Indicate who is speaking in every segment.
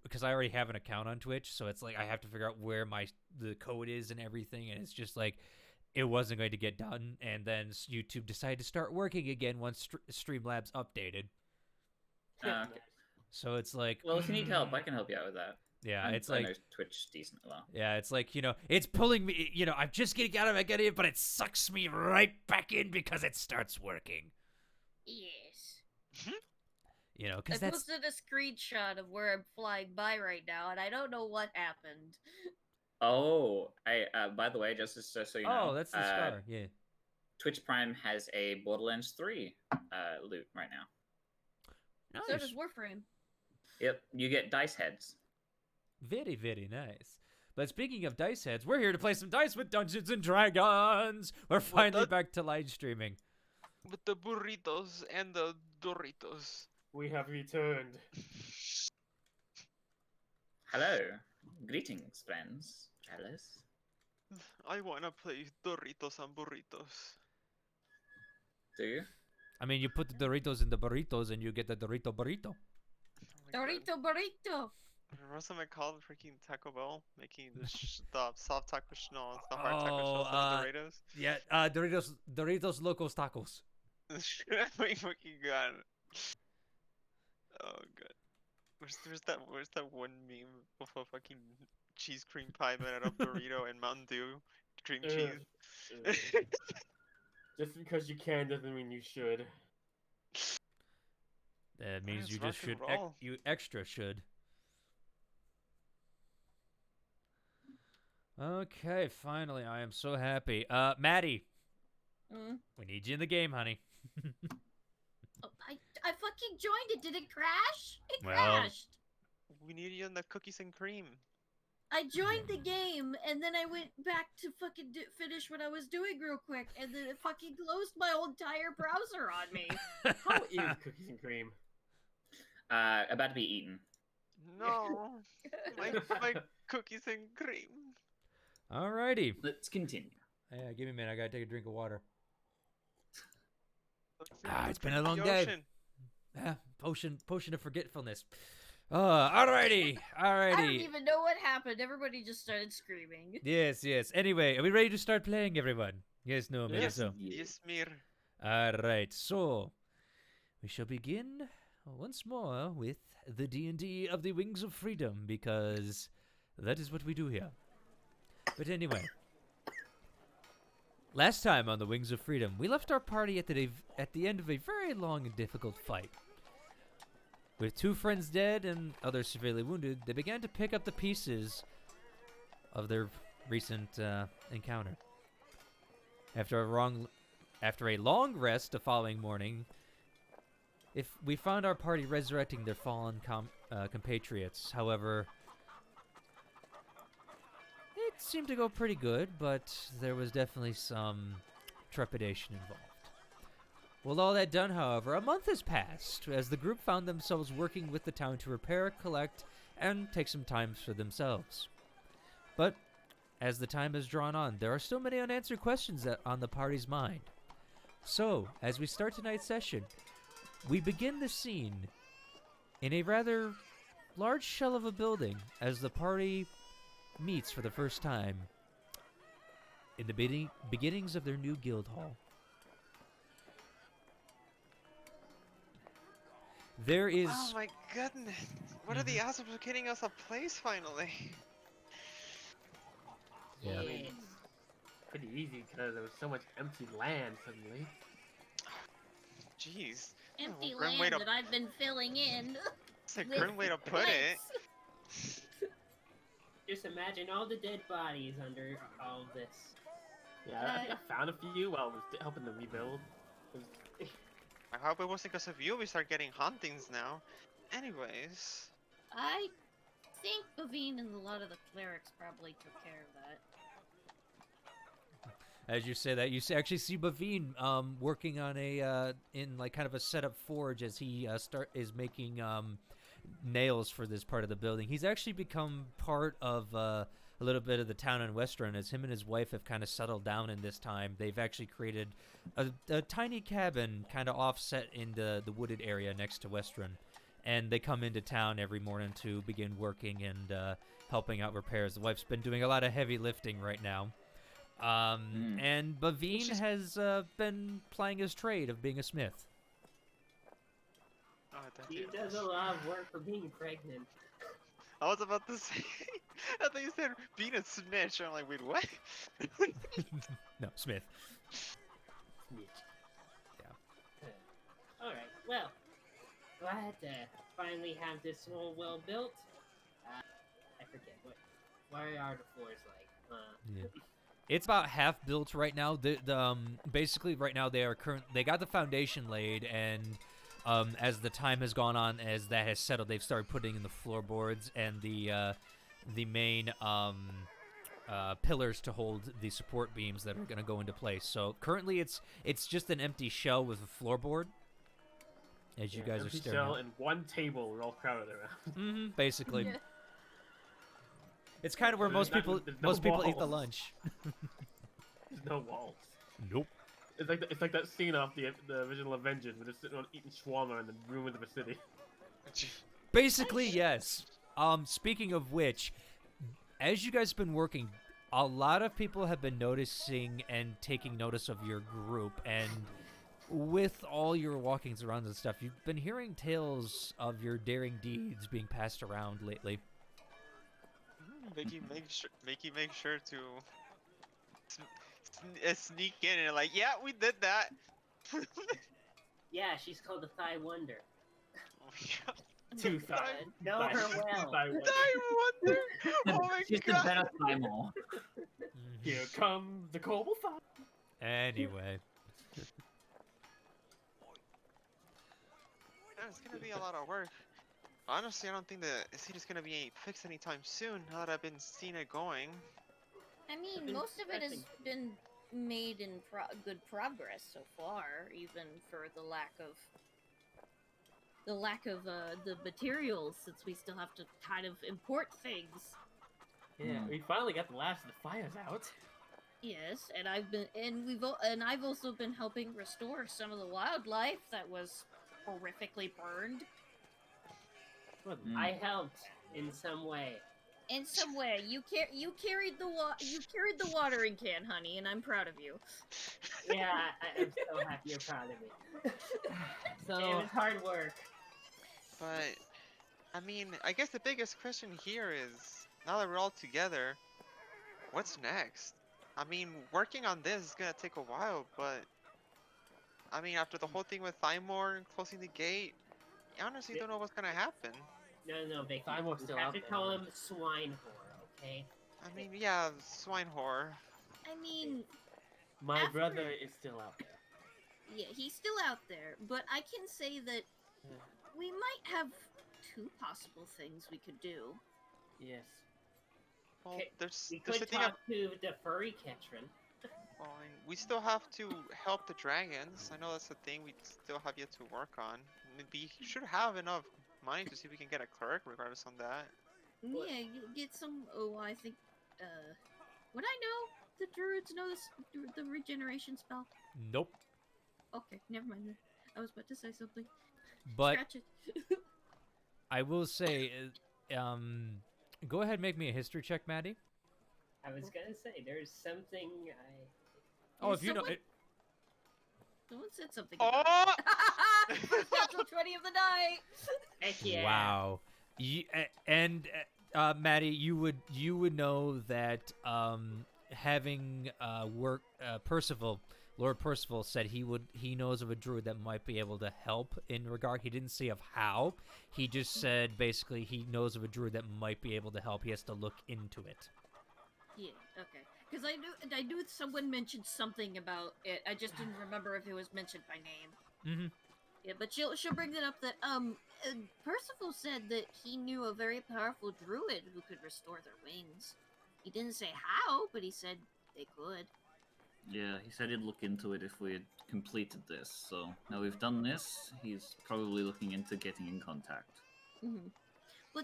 Speaker 1: because I already have an account on Twitch, so it's like I have to figure out where the code is and everything, and it's just like it wasn't going to get done, and then YouTube decided to start working again once Streamlabs updated.
Speaker 2: Okay.
Speaker 1: So it's like,
Speaker 2: well, if you need help, I can help you out with that.
Speaker 1: Yeah,
Speaker 2: And
Speaker 1: it's
Speaker 2: I
Speaker 1: like
Speaker 2: know Twitch decent well.
Speaker 1: Yeah, it's like, it's pulling me, I'm just getting out of it, but it sucks me right back in because it starts working.
Speaker 3: Yes.
Speaker 1: Because
Speaker 3: I
Speaker 1: that's
Speaker 3: posted a screenshot of where I'm flying by right now, and I don't know what happened.
Speaker 2: Oh, by the way, just so you know.
Speaker 1: Oh, that's the scar. Yeah.
Speaker 2: Twitch Prime has a Borderlands 3 loot right now.
Speaker 1: Nice.
Speaker 3: So does Warframe.
Speaker 2: Yep, you get dice heads.
Speaker 1: Very, very nice. But speaking of dice heads, we're here to play some dice with Dungeons and Dragons. We're finally back to live streaming.
Speaker 4: With the burritos and the Doritos.
Speaker 5: We have returned.
Speaker 2: Hello. Greetings, friends. Alice.
Speaker 4: I wanna play Doritos and burritos.
Speaker 2: Do you?
Speaker 1: I mean, you put the Doritos in the burritos and you get the Dorito burrito.
Speaker 3: Dorito burrito.
Speaker 4: Remember something called freaking Taco Bell making the soft taco the hard taco shells for the Doritos?
Speaker 1: Yeah, Doritos Locos Tacos.
Speaker 4: My fucking god. Oh god. Where's that one meme of a fucking cheese cream pie made out of Dorito and Mountain Dew cream cheese?
Speaker 5: Just because you can doesn't mean you should.
Speaker 1: That means you just should. You extra should. Okay, finally, I am so happy. Maddie, we need you in the game, honey.
Speaker 3: Oh, I fucking joined it. Did it crash? It crashed.
Speaker 4: We need you in the cookies and cream.
Speaker 3: I joined the game, and then I went back to fucking finish what I was doing real quick, and then it fucking closed my whole entire browser on me.
Speaker 5: How is cookies and cream?
Speaker 2: About to be eaten.
Speaker 4: No, my cookies and cream.
Speaker 1: Alrighty.
Speaker 2: Let's continue.
Speaker 1: Yeah, give me a minute. I gotta take a drink of water. It's been
Speaker 4: Drink
Speaker 1: a long
Speaker 4: the
Speaker 1: day.
Speaker 4: ocean.
Speaker 1: Yeah, potion of forgetfulness. Alrighty.
Speaker 3: I don't even know what happened. Everybody just started screaming.
Speaker 1: Yes. Anyway, are we ready to start playing, everyone? Yes, no, maybe so.
Speaker 4: Yes, mir.
Speaker 1: Alright, so we shall begin once more with the D&D of the Wings of Freedom, because that is what we do here. But anyway, last time on the Wings of Freedom, we left our party at the end of a very long and difficult fight. With 2 friends dead and others severely wounded, they began to pick up the pieces of their recent encounter. After a long rest the following morning, we found our party resurrecting their fallen compatriots. However, it seemed to go pretty good, but there was definitely some trepidation involved. With all that done, however, a month has passed as the group found themselves working with the town to repair, collect, and take some time for themselves. But as the time has drawn on, there are still many unanswered questions on the party's mind. So, as we start tonight's session, we begin the scene in a rather large shell of a building as the party meets for the first time in the beginnings of their new guild hall. There is...
Speaker 4: Oh my goodness. What are the odds of getting us a place finally?
Speaker 1: Yeah.
Speaker 5: I mean, pretty easy because there was so much empty land suddenly.
Speaker 4: Jeez.
Speaker 3: Empty
Speaker 4: grim way
Speaker 3: land
Speaker 4: to-
Speaker 3: that I've been filling in.
Speaker 4: It's a
Speaker 3: with
Speaker 4: grim way to put it.
Speaker 3: plants.
Speaker 6: Just imagine all the dead bodies under all of this.
Speaker 5: Yeah, I think I found a few while I was helping them rebuild.
Speaker 4: I hope it wasn't because of you we start getting hauntings now. Anyways.
Speaker 3: I think Bavine and a lot of the clerics probably took care of that.
Speaker 1: As you say that, you actually see Bavine working on in like kind of a setup forge as he is making nails for this part of the building. He's actually become part of a little bit of the town in Westrun, as him and his wife have kind of settled down in this time. They've actually created a tiny cabin kind of offset in the wooded area next to Westrun. and they come into town every morning to begin working and helping out repairs. The wife's been doing a lot of heavy lifting right now. And Bavine has been plying his trade of being a smith.
Speaker 4: Oh, that
Speaker 6: He
Speaker 4: dude.
Speaker 6: does a lot of work for being pregnant.
Speaker 4: I was about to say. I thought you said being a snitch. I'm like, wait, what?
Speaker 1: No, smith.
Speaker 5: Snitch.
Speaker 6: Alright, well, glad to finally have this whole well built. I forget, what are the floors like?
Speaker 1: Yeah. It's about half built right now. Basically right now they got the foundation laid, and as the time has gone on, as that has settled, they've started putting in the floorboards and the main pillars to hold the support beams that are going to go into place. So currently it's just an empty shell with a floorboard. As you guys are
Speaker 5: empty
Speaker 1: staring
Speaker 5: shell
Speaker 1: at.
Speaker 5: and one table we're all crowded around.
Speaker 1: Basically.
Speaker 3: Yeah.
Speaker 1: It's kind of where
Speaker 5: There's
Speaker 1: most people eat the
Speaker 5: walls.
Speaker 1: lunch.
Speaker 5: There's no walls.
Speaker 1: Nope.
Speaker 5: It's like that scene off the original Avengers where they're sitting on eating shawarma in the ruins of a city.
Speaker 1: Basically, yes. Speaking of which, as you guys have been working, a lot of people have been noticing and taking notice of your group, and with all your walkings around and stuff, you've been hearing tales of your daring deeds being passed around lately.
Speaker 4: Make you make sure to sneak in and like, yeah, we did that.
Speaker 6: Yeah, she's called the Thigh Wonder.
Speaker 4: Oh my god.
Speaker 5: Two
Speaker 6: Uh,
Speaker 5: thighs.
Speaker 6: know her well.
Speaker 4: I wonder. Oh my
Speaker 7: She's the
Speaker 4: god.
Speaker 7: better Thymol.
Speaker 5: Here comes the Cobble Fire.
Speaker 1: Anyway.
Speaker 4: Yeah, it's gonna be a lot of work. Honestly, I don't think the city's gonna be fixed anytime soon. Now that I've been seeing it going.
Speaker 3: I mean,
Speaker 6: been
Speaker 3: most of it has
Speaker 6: progressing.
Speaker 3: been made in good progress so far, even for the lack of the materials, since we still have to kind of import things.
Speaker 5: Yeah, we finally got the last of the fires out.
Speaker 3: Yes, and I've also been helping restore some of the wildlife that was horrifically burned.
Speaker 6: I helped in some way.
Speaker 3: In some way, you carried the watering can, honey, and I'm proud of you.
Speaker 6: Yeah, I'm so happy you're proud of me. It
Speaker 5: So
Speaker 6: was hard work.
Speaker 4: But I mean, I guess the biggest question here is, now that we're all together, what's next? I mean, working on this is gonna take a while, but I mean, after the whole thing with Thymor and closing the gate, I honestly don't know what's gonna happen.
Speaker 6: No, Vicky.
Speaker 5: Thymor's
Speaker 6: You
Speaker 5: still
Speaker 6: have
Speaker 5: out
Speaker 6: to
Speaker 5: there.
Speaker 6: call him swine whore, okay?
Speaker 4: I mean, yeah, swine whore.
Speaker 3: I mean,
Speaker 5: my
Speaker 3: after-
Speaker 5: brother is still out there.
Speaker 3: yeah, he's still out there, but I can say that we might have two possible things we could do.
Speaker 5: Yes.
Speaker 4: Well,
Speaker 6: Okay,
Speaker 4: there's
Speaker 6: We
Speaker 4: the
Speaker 6: could
Speaker 4: thing.
Speaker 6: talk to the furry catron.
Speaker 4: Well, I mean, we still have to help the dragons. I know that's the thing we still have yet to work on. We should have enough money to see if we can get a clerk, regardless on that.
Speaker 6: What?
Speaker 3: Yeah, you get some. Oh, I think. Would I know the druids know the regeneration spell?
Speaker 1: Nope.
Speaker 3: Okay, never mind. Then. I was about to say something.
Speaker 1: But
Speaker 3: Scratch it.
Speaker 1: I will say, go ahead and make me a history check, Maddie.
Speaker 6: I was gonna say, there's something
Speaker 1: Oh,
Speaker 3: Is
Speaker 1: if you know
Speaker 3: someone-
Speaker 1: it.
Speaker 3: Someone said something.
Speaker 4: Oh!
Speaker 3: First natural 20 of the night.
Speaker 6: Heck yeah.
Speaker 1: Wow. And Maddie, you would know that having Lord Percival said he knows of a druid that might be able to help in regard. He didn't say of how. He just said basically he knows of a druid that might be able to help. He has to look into it.
Speaker 3: Yeah, okay. Because I knew someone mentioned something about it. I just didn't remember if it was mentioned by name.
Speaker 1: Mm-hmm.
Speaker 3: Yeah, but she'll bring that up. That Percival said that he knew a very powerful druid who could restore their wings. He didn't say how, but he said they could.
Speaker 7: Yeah, he said he'd look into it if we had completed this. So now we've done this, he's probably looking into getting in contact.
Speaker 3: Mm-hmm. But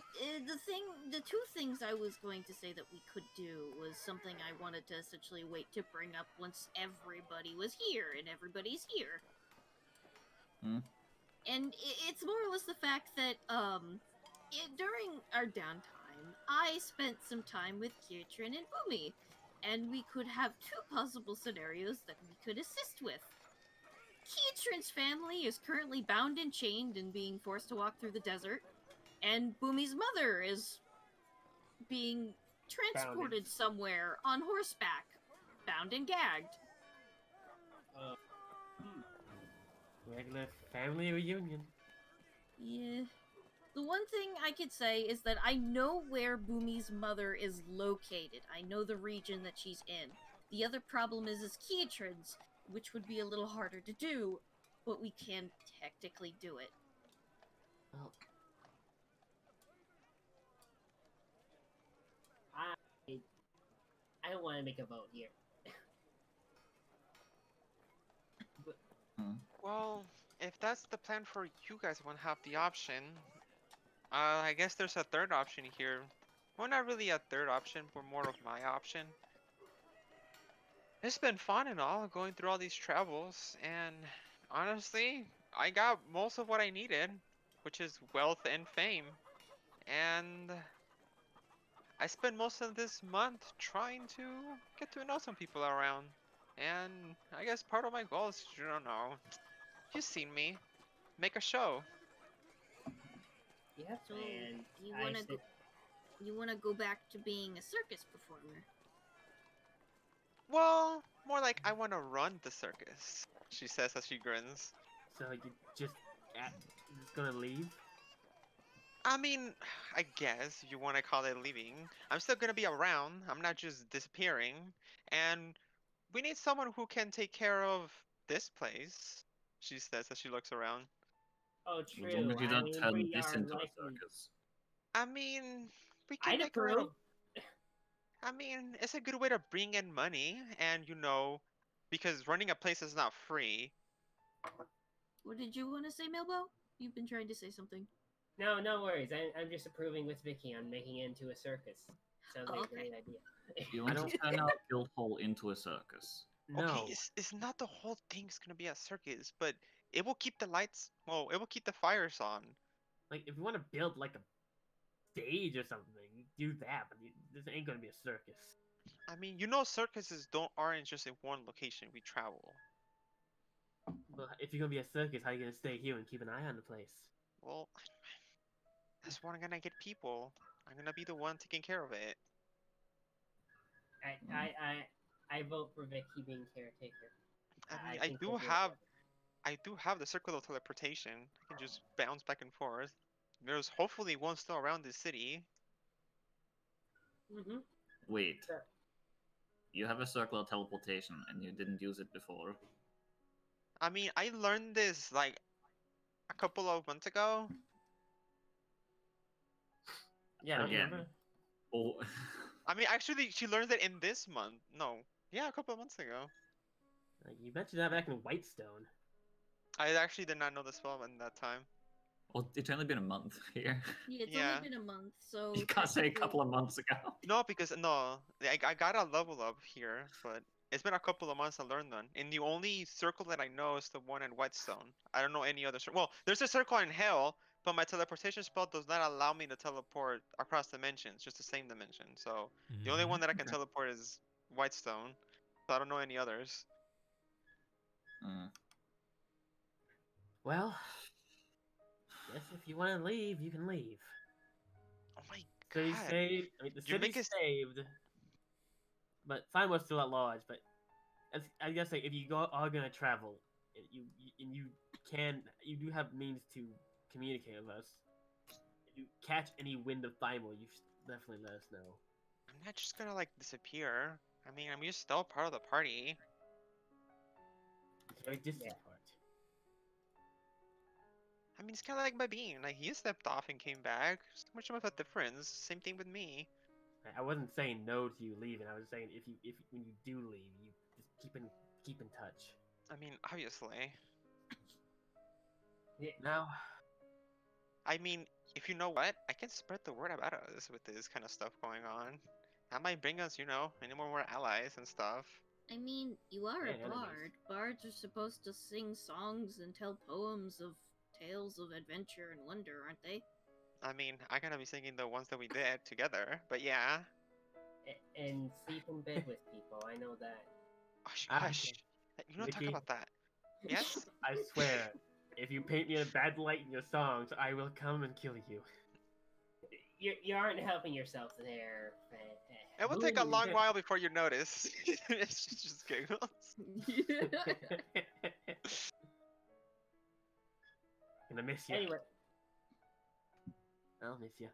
Speaker 3: the two things I was going to say that we could do was something I wanted to essentially wait to bring up once everybody was here, and everybody's here. And it's more or less the fact that during our downtime, I spent some time with Kirtrin and Boomy, and we could have two possible scenarios that we could assist with. Kirtrin's family is currently bound and chained and being forced to walk through the desert, and Boomy's mother is being transported somewhere on horseback, bound and gagged.
Speaker 5: Regular family reunion.
Speaker 3: Yeah. The one thing I could say is that I know where Boomy's mother is located. I know the region that she's in. The other problem is Kirtrin's, which would be a little harder to do, but we can technically do it.
Speaker 5: Well,
Speaker 6: I don't want to make a vote here.
Speaker 4: Well, if that's the plan for you guys want to have the option, I guess there's a third option here. Well, not really a third option, but more of my option. It's been fun and all, going through all these travels, and honestly, I got most of what I needed, which is wealth and fame. And I spent most of this month trying to get to know some people around. And I guess part of my goal is, you don't know, you've seen me, make a show.
Speaker 6: Yeah,
Speaker 3: So
Speaker 6: and
Speaker 3: you wanna go back to being a circus performer?
Speaker 4: Well, more like I want to run the circus, she says as she grins.
Speaker 5: so you just gonna leave?
Speaker 4: I mean, I guess if you want to call it leaving. I'm still gonna be around. I'm not just disappearing. And we need someone who can take care of this place, she says as she looks around.
Speaker 6: Oh,
Speaker 7: As long
Speaker 6: true.
Speaker 7: as you
Speaker 6: I
Speaker 7: don't
Speaker 6: mean,
Speaker 7: turn
Speaker 6: we
Speaker 7: this
Speaker 6: are
Speaker 7: into a
Speaker 6: likely.
Speaker 7: circus.
Speaker 4: I mean, we can
Speaker 6: I'd
Speaker 4: make a
Speaker 6: approve.
Speaker 4: little. I mean, it's a good way to bring in money, and because running a place is not free.
Speaker 3: What did you want to say, Milbo? You've been trying to say something.
Speaker 6: No, no worries. I'm just approving with Vicky on making it into a circus. Sounds like
Speaker 3: Okay.
Speaker 6: a great idea.
Speaker 7: You want to turn our guild hall into a circus.
Speaker 5: No.
Speaker 4: Okay, it's not the whole thing's gonna be a circus, but it will keep the lights. Well, it will keep the fires on.
Speaker 5: Like, if you want to build like a stage or something, do that. But this ain't gonna be a circus.
Speaker 4: I mean, circuses aren't just in one location. We travel.
Speaker 5: But if you're gonna be a circus, how are you gonna stay here and keep an eye on the place?
Speaker 4: Well, that's where I'm gonna get people. I'm gonna be the one taking care of it.
Speaker 6: I vote for Vicky being caretaker.
Speaker 4: I mean,
Speaker 6: think we'll do it.
Speaker 4: I do have the circle of teleportation. I can just bounce back and forth. There's hopefully one still around this city.
Speaker 6: Mm-hmm.
Speaker 7: Wait.
Speaker 6: Sure.
Speaker 7: You have a circle of teleportation and you didn't use it before.
Speaker 4: I mean, I learned this like a couple of months ago.
Speaker 5: Yeah, don't you
Speaker 7: Again.
Speaker 5: remember?
Speaker 7: Oh,
Speaker 4: I mean, actually, she learned it in this month. No, yeah, a couple of months ago.
Speaker 5: Like, you mentioned that back in Whitestone.
Speaker 4: I actually did not know the spell in that time.
Speaker 7: well, it's only been a month here.
Speaker 3: Yeah, it's
Speaker 4: Yeah.
Speaker 3: only been a month, so
Speaker 7: You can't say a
Speaker 3: technically-
Speaker 7: couple of months ago.
Speaker 4: No, because I got a level up here, but it's been a couple of months to learn them. And the only circle that I know is the one in Whitestone. I don't know any other circle. Well, there's a circle in Hell, but my teleportation spell does not allow me to teleport across dimensions, just the same dimension. So the only one that I can teleport is Whitestone. So I don't know any others.
Speaker 7: Mm.
Speaker 5: Well, guess if you want to leave, you can leave.
Speaker 4: Oh my
Speaker 5: City
Speaker 4: god.
Speaker 5: saved. I mean, the
Speaker 4: You make
Speaker 5: city's
Speaker 4: us-
Speaker 5: saved. But Finewood's still at large. But I guess like if you are gonna travel, you do have means to communicate with us. If you catch any wind of Thymol, you should definitely let us know.
Speaker 4: I'm not just gonna like disappear. I mean, I'm just still part of the party.
Speaker 5: It's a very distant
Speaker 6: Yeah.
Speaker 5: part.
Speaker 4: I mean, it's kind of like my being. Like, he stepped off and came back. So much of a difference. Same thing with me.
Speaker 5: I wasn't saying no to you leaving. I was saying if when you do leave, you just keep in touch.
Speaker 4: I mean, obviously.
Speaker 5: Now,
Speaker 4: I mean, if you know what, I can spread the word about us with this kind of stuff going on. That might bring us, any more allies and stuff.
Speaker 3: I mean, you are
Speaker 5: And
Speaker 3: a
Speaker 5: enemies.
Speaker 3: bard. Bards are supposed to sing songs and tell poems of tales of adventure and wonder, aren't they?
Speaker 4: I mean, I gotta be singing the ones that we did together, but yeah.
Speaker 6: And sleep in bed with people. I know that.
Speaker 4: Hush,
Speaker 5: Ah,
Speaker 4: hush. You don't talk
Speaker 5: Vicky.
Speaker 4: about that. Yes?
Speaker 5: I swear, if you paint me in a bad light in your songs, I will come and kill you.
Speaker 6: You aren't helping yourself there.
Speaker 4: It will take a long while before you notice. She just giggles.
Speaker 5: Gonna miss you.
Speaker 6: Anyway,
Speaker 5: I'll miss you.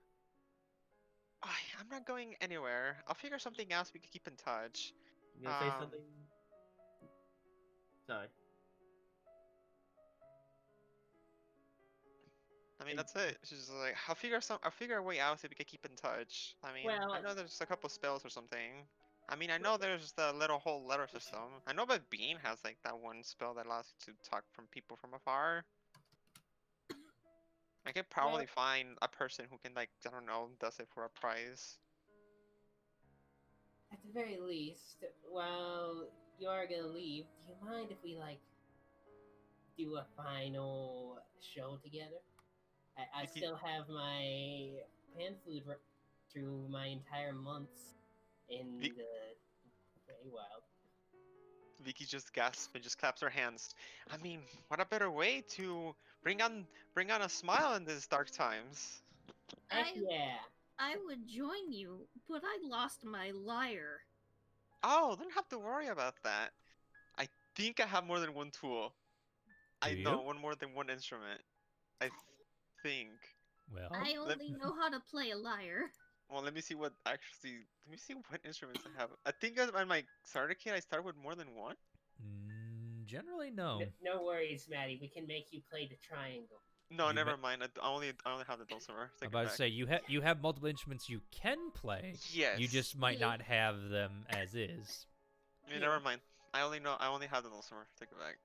Speaker 4: I'm not going anywhere. I'll figure something else. We can keep in touch.
Speaker 5: You gonna say something? Sorry.
Speaker 4: I mean, that's it. She's just like, I'll figure a way out so we can keep in touch. I mean, I
Speaker 6: Well-
Speaker 4: know there's a couple spells or something. I mean, I know there's the whole letter system. I know that Bean has like that one spell that allows you to talk from people from afar. I could probably find a person who can like, I don't know, does it for a prize.
Speaker 6: at the very least, while you are gonna leave, do you mind if we like do a final show together? I
Speaker 4: You can-
Speaker 6: still have my pan food through my entire months in
Speaker 4: Vi-
Speaker 6: the Feywild.
Speaker 4: Vicky just gasps and just claps her hands. I mean, what a better way to bring on a smile in these dark times.
Speaker 6: Heck
Speaker 3: I-
Speaker 6: yeah!
Speaker 3: I would join you, but I lost my lyre.
Speaker 4: Oh, don't have to worry about that. I think I have more than one tool.
Speaker 1: Do
Speaker 4: I
Speaker 1: you?
Speaker 4: know more than one instrument. I think.
Speaker 1: Well,
Speaker 3: I only know how to play a lyre.
Speaker 4: Well, let me see what instruments I have. I think on my starter kit I start with more than one.
Speaker 1: generally no.
Speaker 6: No worries, Maddie. We can make you play the triangle.
Speaker 4: No,
Speaker 1: You
Speaker 4: never
Speaker 1: bet-
Speaker 4: mind. I only have the dulcimer.
Speaker 1: I'm about to say you have multiple instruments you can play.
Speaker 4: Yes.
Speaker 1: You just might
Speaker 3: Yeah.
Speaker 1: not have them as is.
Speaker 4: Yeah, never mind. I only have the dulcimer. Take it back.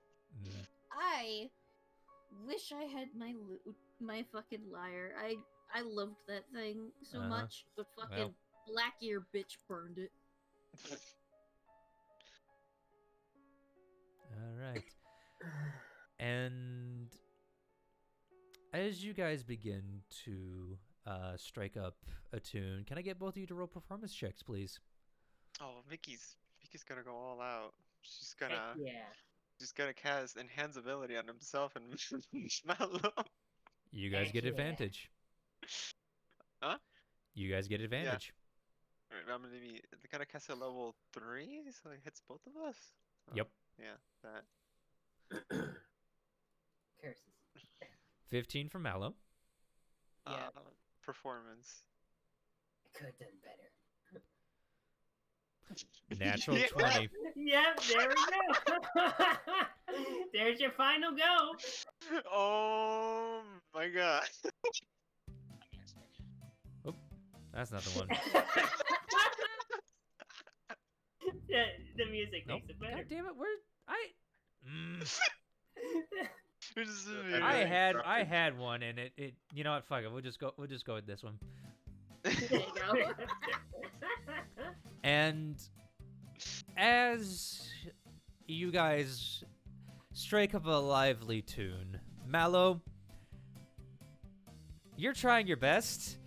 Speaker 1: Mm.
Speaker 3: I wish I had my fucking lyre. I loved that thing so
Speaker 1: Uh-huh.
Speaker 3: much, but fucking
Speaker 1: Well.
Speaker 3: Black Ear bitch burned it.
Speaker 1: All right. And as you guys begin to strike up a tune, can I get both of you to roll performance checks, please?
Speaker 4: Oh, Vicky's gonna go all out. She's
Speaker 6: Heck
Speaker 4: gonna
Speaker 6: yeah!
Speaker 4: cast enhance ability on himself and Mallow.
Speaker 1: You guys
Speaker 6: Heck
Speaker 1: get
Speaker 6: yeah.
Speaker 1: advantage.
Speaker 4: Huh?
Speaker 1: You guys get advantage.
Speaker 4: Alright, I'm gonna cast a level 3, so it hits both of us. Oh,
Speaker 1: Yep.
Speaker 4: Yeah, that.
Speaker 6: Curses.
Speaker 1: 15 for Mallow.
Speaker 6: Yeah.
Speaker 4: Performance.
Speaker 6: I could have done better.
Speaker 1: Natural
Speaker 4: Yeah.
Speaker 1: 20.
Speaker 6: Yep, there we go. There's your final go.
Speaker 4: Oh my god.
Speaker 1: That's not the one.
Speaker 6: The music
Speaker 1: Nope.
Speaker 6: makes it better.
Speaker 1: God damn it!
Speaker 5: I
Speaker 1: I had one, and it. You know what? Fuck it. We'll just go with this one.
Speaker 3: There you go.
Speaker 1: And as you guys strike up a lively tune, Mallow, you're trying your best,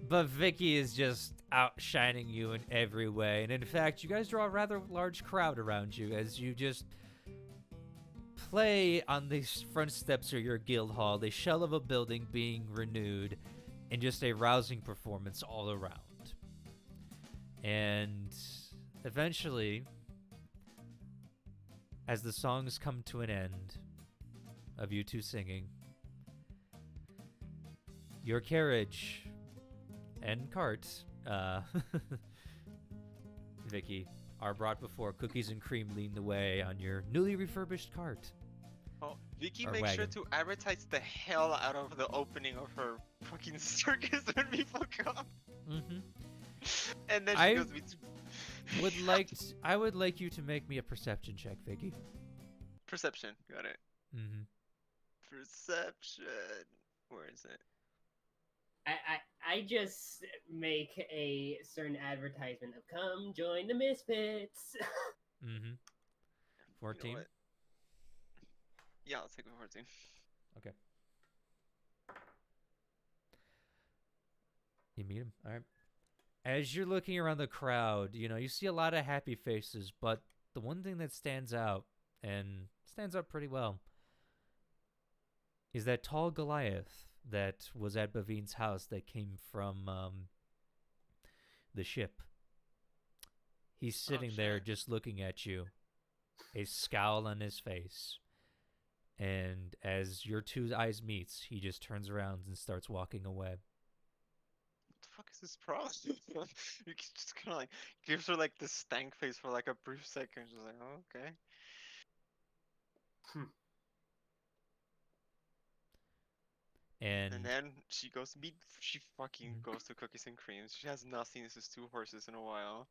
Speaker 1: but Vicky is just outshining you in every way. And in fact, you guys draw a rather large crowd around you as you just play on the front steps of your guild hall, the shell of a building being renewed, and just a rousing performance all around. And eventually, as the songs come to an end of you two singing, your carriage and cart, Vicky, are brought before Cookies and Cream leading the way on your newly refurbished cart.
Speaker 4: Oh, Vicky
Speaker 1: Or
Speaker 4: makes sure
Speaker 1: wagon.
Speaker 4: to advertise the hell out of the opening of her fucking circus when people come.
Speaker 1: Mm-hmm.
Speaker 4: And then
Speaker 1: I
Speaker 4: she goes,
Speaker 1: I would like you to make me a perception check, Vicky.
Speaker 4: Perception. Got it.
Speaker 1: Mm-hmm.
Speaker 4: Perception. Where is it?
Speaker 6: I just make a certain advertisement of come join the Misfits.
Speaker 1: Mm-hmm. 14.
Speaker 4: You know what? Yeah, I'll take a 14.
Speaker 1: Okay. You meet him. All right. As you're looking around the crowd, you see a lot of happy faces, but the one thing that stands out, and stands out pretty well, is that tall Goliath that was at Bavine's house that came from the ship. He's sitting there
Speaker 4: shit.
Speaker 1: just looking at you, a scowl on his face. And as your two eyes meets, he just turns around and starts walking away.
Speaker 4: What the fuck is this problem? You just kind of like gives her like this stank face for like a brief second. She's like, oh, okay.
Speaker 1: And
Speaker 4: And then she goes to meet. She fucking goes to Cookies and Creams. She has not seen his two horses in a while.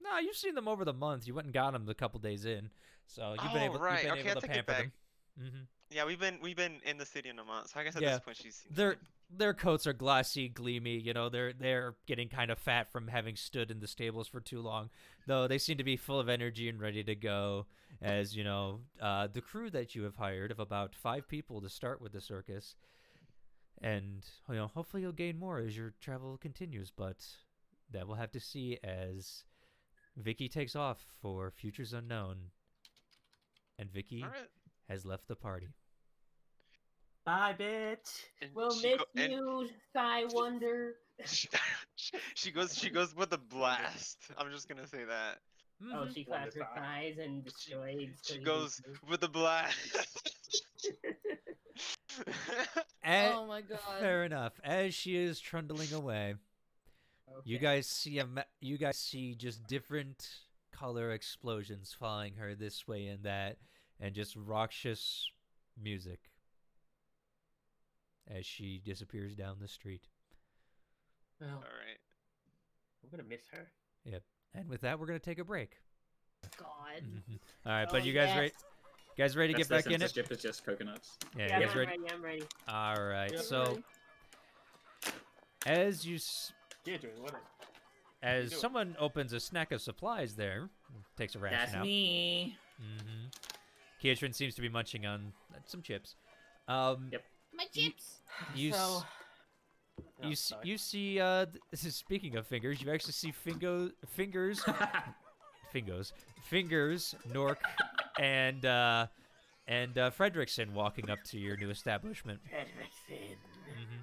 Speaker 1: no, you've seen them over the month. You went and got them a couple days in, so you've been
Speaker 4: Oh,
Speaker 1: able,
Speaker 4: right.
Speaker 1: you've been
Speaker 4: Okay,
Speaker 1: able
Speaker 4: I
Speaker 1: to
Speaker 4: take it
Speaker 1: pamper
Speaker 4: back.
Speaker 1: them. Mm-hmm.
Speaker 4: Yeah, we've been in the city in a month, so I guess at
Speaker 1: Yeah,
Speaker 4: this point she's seen
Speaker 1: their coats are glossy, gleamy. They're getting kind of fat from having stood in the stables for too long. Though they seem to be full of energy and ready to go. As the crew that you have hired of about 5 people to start with the circus, and hopefully you'll gain more as your travel continues. But that we'll have to see as Vicky takes off for futures unknown, and Vicky
Speaker 4: All right.
Speaker 1: has left the party.
Speaker 5: Bye, bitch.
Speaker 4: And
Speaker 6: We'll
Speaker 4: she
Speaker 6: miss
Speaker 4: go- and
Speaker 6: you, Thigh Wonder.
Speaker 4: she goes with a blast. I'm just gonna say that.
Speaker 6: Oh,
Speaker 1: Mhm.
Speaker 6: she clapped her
Speaker 5: Wonder Thigh.
Speaker 6: thighs and destroyed.
Speaker 4: She
Speaker 6: Cody's
Speaker 4: goes
Speaker 6: business.
Speaker 4: with a blast.
Speaker 3: Oh my god.
Speaker 1: Fair enough. As she is trundling away, you
Speaker 6: Okay.
Speaker 1: guys see just different color explosions following her this way and that, and just raucous music as she disappears down the street.
Speaker 5: Well,
Speaker 4: All right.
Speaker 5: I'm gonna miss her.
Speaker 1: Yep. And with that, we're gonna take a break.
Speaker 3: God.
Speaker 1: All right,
Speaker 6: Oh,
Speaker 1: but you guys ready?
Speaker 6: yes.
Speaker 1: Guys ready to get back in it?
Speaker 7: Ship is just coconuts.
Speaker 1: Yeah,
Speaker 6: Yeah,
Speaker 1: you guys
Speaker 6: I'm
Speaker 1: ready?
Speaker 6: ready. I'm ready.
Speaker 1: All right.
Speaker 5: Yep.
Speaker 1: So as you
Speaker 5: Gadrian, what?
Speaker 1: as
Speaker 5: doing?
Speaker 1: someone opens a snack of supplies there, takes a ration
Speaker 2: That's
Speaker 1: out.
Speaker 2: me.
Speaker 1: Mm-hmm. Kietrin seems to be munching on some chips.
Speaker 2: Yep.
Speaker 3: My chips.
Speaker 1: You
Speaker 5: So-
Speaker 1: you
Speaker 5: Oh,
Speaker 1: see,
Speaker 5: sorry.
Speaker 1: you see this is speaking of fingers, you actually see fingers, Nork, and Fredrickson walking up to your new establishment.
Speaker 5: Fredrickson.
Speaker 1: Mm-hmm.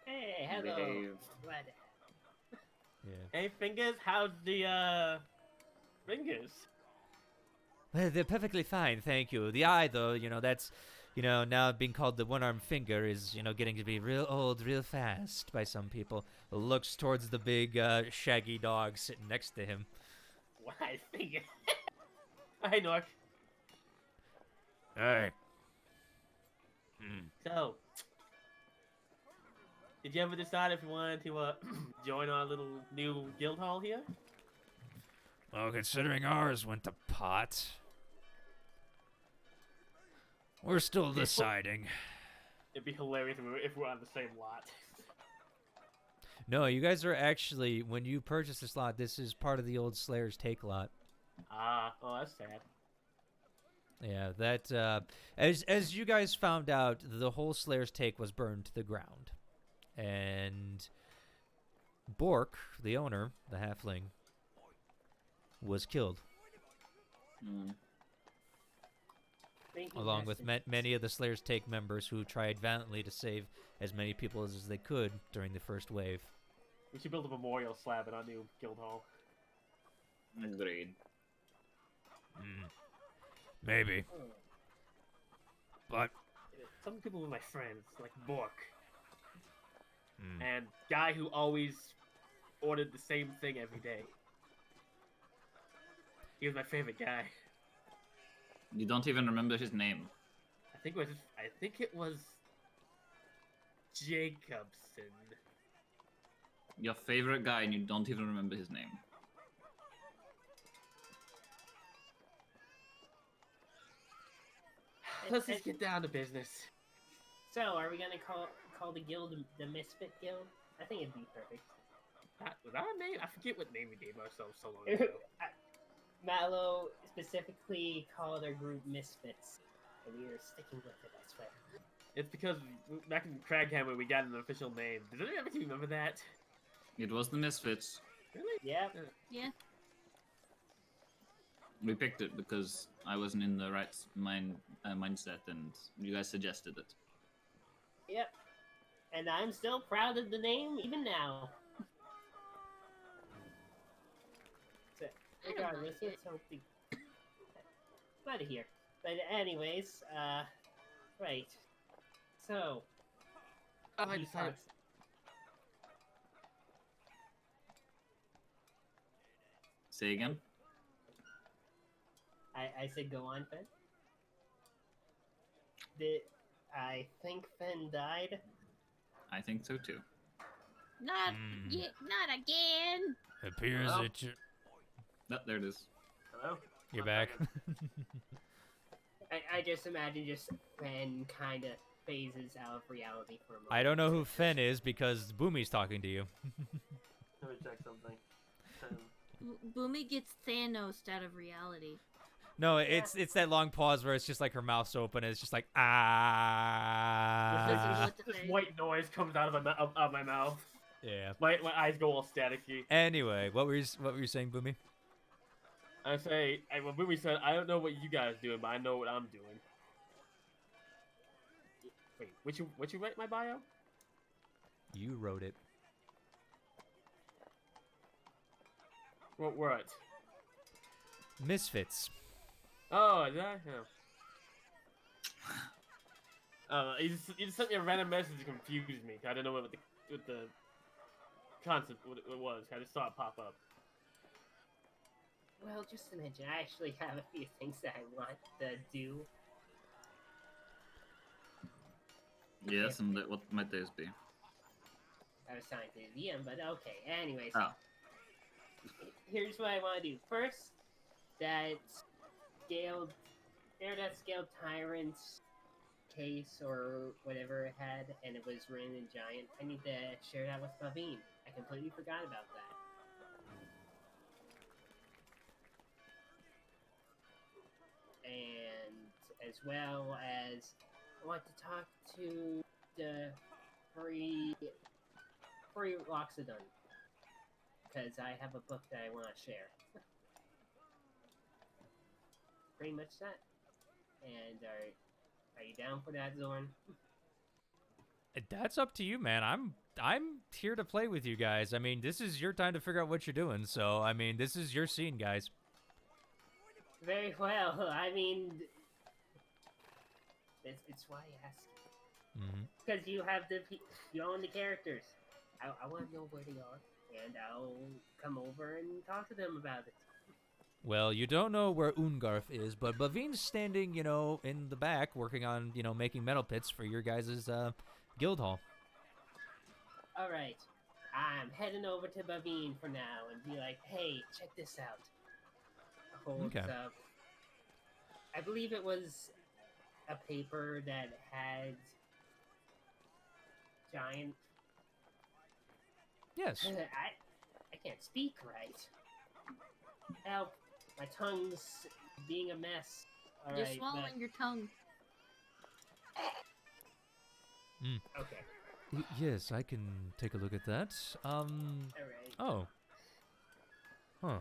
Speaker 6: Hey, hello.
Speaker 2: Behave.
Speaker 6: What?
Speaker 1: Yeah.
Speaker 5: Hey, Fingers, how's the fingers?
Speaker 1: Well, they're perfectly fine, thank you. The eye, though, that's, now being called the one-armed finger is, getting to be real old real fast by some people. Looks towards the big, shaggy dog sitting next to him.
Speaker 5: Why, Finger? Hey, Nork.
Speaker 1: Hey.
Speaker 5: So, did you ever decide if you wanted to join our little new guild hall here?
Speaker 1: Well, considering ours went to pot, we're still deciding.
Speaker 5: It'd be hilarious if we're on the same lot.
Speaker 1: No, you guys are actually, when you purchased this lot, this is part of the old Slayer's Take lot.
Speaker 5: Oh, that's sad.
Speaker 1: Yeah, that, as you guys found out, the whole Slayer's Take was burned to the ground. And Bork, the owner, the halfling, was killed,
Speaker 6: Thinking
Speaker 1: along
Speaker 6: that's
Speaker 1: with
Speaker 6: the-
Speaker 1: many of the Slayer's Take members who tried valiantly to save as many people as they could during the first wave.
Speaker 5: We should build a memorial slab in our new guild hall.
Speaker 7: Agreed.
Speaker 1: Maybe.
Speaker 6: Oh.
Speaker 1: But
Speaker 5: Some people were my friends, like Bork. And guy who always ordered the same thing every day. He was my favorite guy.
Speaker 7: You don't even remember his name.
Speaker 5: I think it was Jacobson.
Speaker 7: Your favorite guy, and you don't even remember his name.
Speaker 5: Let's just get down to business.
Speaker 6: So, are we gonna call the guild the Misfit Guild? I think it'd be perfect.
Speaker 5: Was that a name? I forget what name we gave ourselves so long ago.
Speaker 6: Mallow specifically called our group Misfits, and we are sticking with it, I swear.
Speaker 5: It's because back in Craghammer we got an official name. Does anyone ever remember that?
Speaker 7: It was the Misfits.
Speaker 5: Really?
Speaker 6: Yep.
Speaker 3: Yeah.
Speaker 7: We picked it because I wasn't in the right mindset, and you guys suggested it.
Speaker 6: Yep. And I'm still proud of the name even now. So,
Speaker 3: I don't
Speaker 6: regardless,
Speaker 3: like
Speaker 6: it's something. Out of here. But anyways, right. So,
Speaker 5: Oh, I
Speaker 6: he
Speaker 5: decided.
Speaker 6: talks.
Speaker 7: Say again?
Speaker 6: I said go on, Fen. I think Fen died?
Speaker 7: I think so too.
Speaker 3: Not
Speaker 1: Hmm.
Speaker 3: yet. Not again.
Speaker 1: Appears
Speaker 5: Hello?
Speaker 1: that
Speaker 7: Oh, there it is.
Speaker 5: Hello?
Speaker 1: you're
Speaker 5: One
Speaker 1: back.
Speaker 5: second.
Speaker 6: I just imagine just Fen kind of phases out of reality for a moment.
Speaker 1: I don't know who Fen is because Boomy's talking to you.
Speaker 5: Let me check something.
Speaker 3: Boomy gets Thanos out of reality.
Speaker 1: No, it's that long pause where it's just like her mouth's open and it's just like ah.
Speaker 3: what to
Speaker 5: This
Speaker 3: say.
Speaker 5: white noise comes out of my mouth.
Speaker 1: Yeah.
Speaker 5: My eyes go all staticky.
Speaker 1: Anyway, what were you saying, Boomy?
Speaker 5: I say, when Boomy said, I don't know what you guys doing, but I know what I'm doing. Wait, what you write my bio?
Speaker 1: You wrote it.
Speaker 5: What?
Speaker 1: Misfits.
Speaker 5: Oh, did I? Oh. You just sent me a random message to confuse me. I didn't know what the concept what it was. I just saw it pop up.
Speaker 6: Well, just to mention, I actually have a few things that I want to do.
Speaker 7: Yes, and what might those be?
Speaker 6: I was talking to the DM, but okay. Anyways,
Speaker 7: Oh.
Speaker 6: here's what I want to do. First, that scaled tyrant's case or whatever it had, and it was written in giant. I need to share that with Bavine. I completely forgot about that. And as well as I want to talk to the free Loxodon, because I have a book that I want to share. Pretty much that. And are you down for that, Zorn?
Speaker 1: That's up to you, man. I'm here to play with you guys. I mean, this is your time to figure out what you're doing. So, I mean, this is your scene, guys.
Speaker 6: Very well. I mean, it's why I ask. Because you have you own the characters. I want to know where they are, and I'll come over and talk to them about it.
Speaker 1: Well, you don't know where Ungarf is, but Bavine's standing, in the back working on, making metal pits for your guys' guild hall.
Speaker 6: All right, I'm heading over to Bavine for now and be like, hey, check this out. Holds
Speaker 1: Okay.
Speaker 6: up. I believe it was a paper that had giant.
Speaker 1: Yes.
Speaker 6: I can't speak right. Help! My tongue's being a mess. All
Speaker 3: You're
Speaker 6: right,
Speaker 3: swallowing your tongue.
Speaker 6: Okay.
Speaker 1: Yes, I can take a look at that.
Speaker 6: All right.
Speaker 1: Oh. Huh.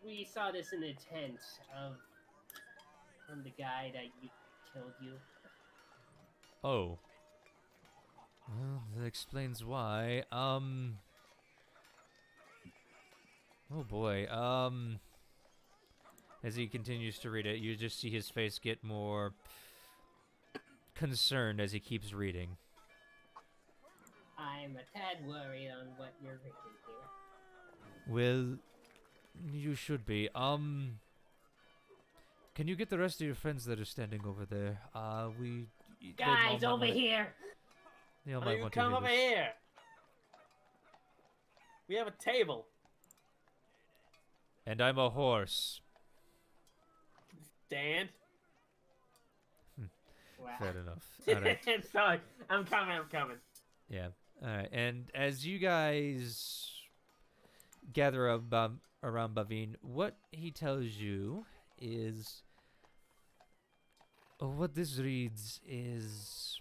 Speaker 6: We saw this in the tent from the guy that killed you.
Speaker 1: Oh. Well, that explains why. Oh boy. As he continues to read it, you just see his face get more concerned as he keeps reading.
Speaker 6: I'm a tad worried on what you're reading here.
Speaker 1: Well, you should be. Can you get the rest of your friends that are standing over there?
Speaker 6: Guys, over here!
Speaker 1: They all
Speaker 5: Why
Speaker 1: might
Speaker 5: don't you
Speaker 1: want to
Speaker 5: come
Speaker 1: hear
Speaker 5: over
Speaker 1: this.
Speaker 5: here? We have a table.
Speaker 1: And I'm a horse.
Speaker 5: Stand.
Speaker 6: Wow.
Speaker 1: Fair enough. All right.
Speaker 5: Sorry, I'm coming.
Speaker 1: Yeah. All right. And as you guys gather around Bavine, what he tells you is, What this reads is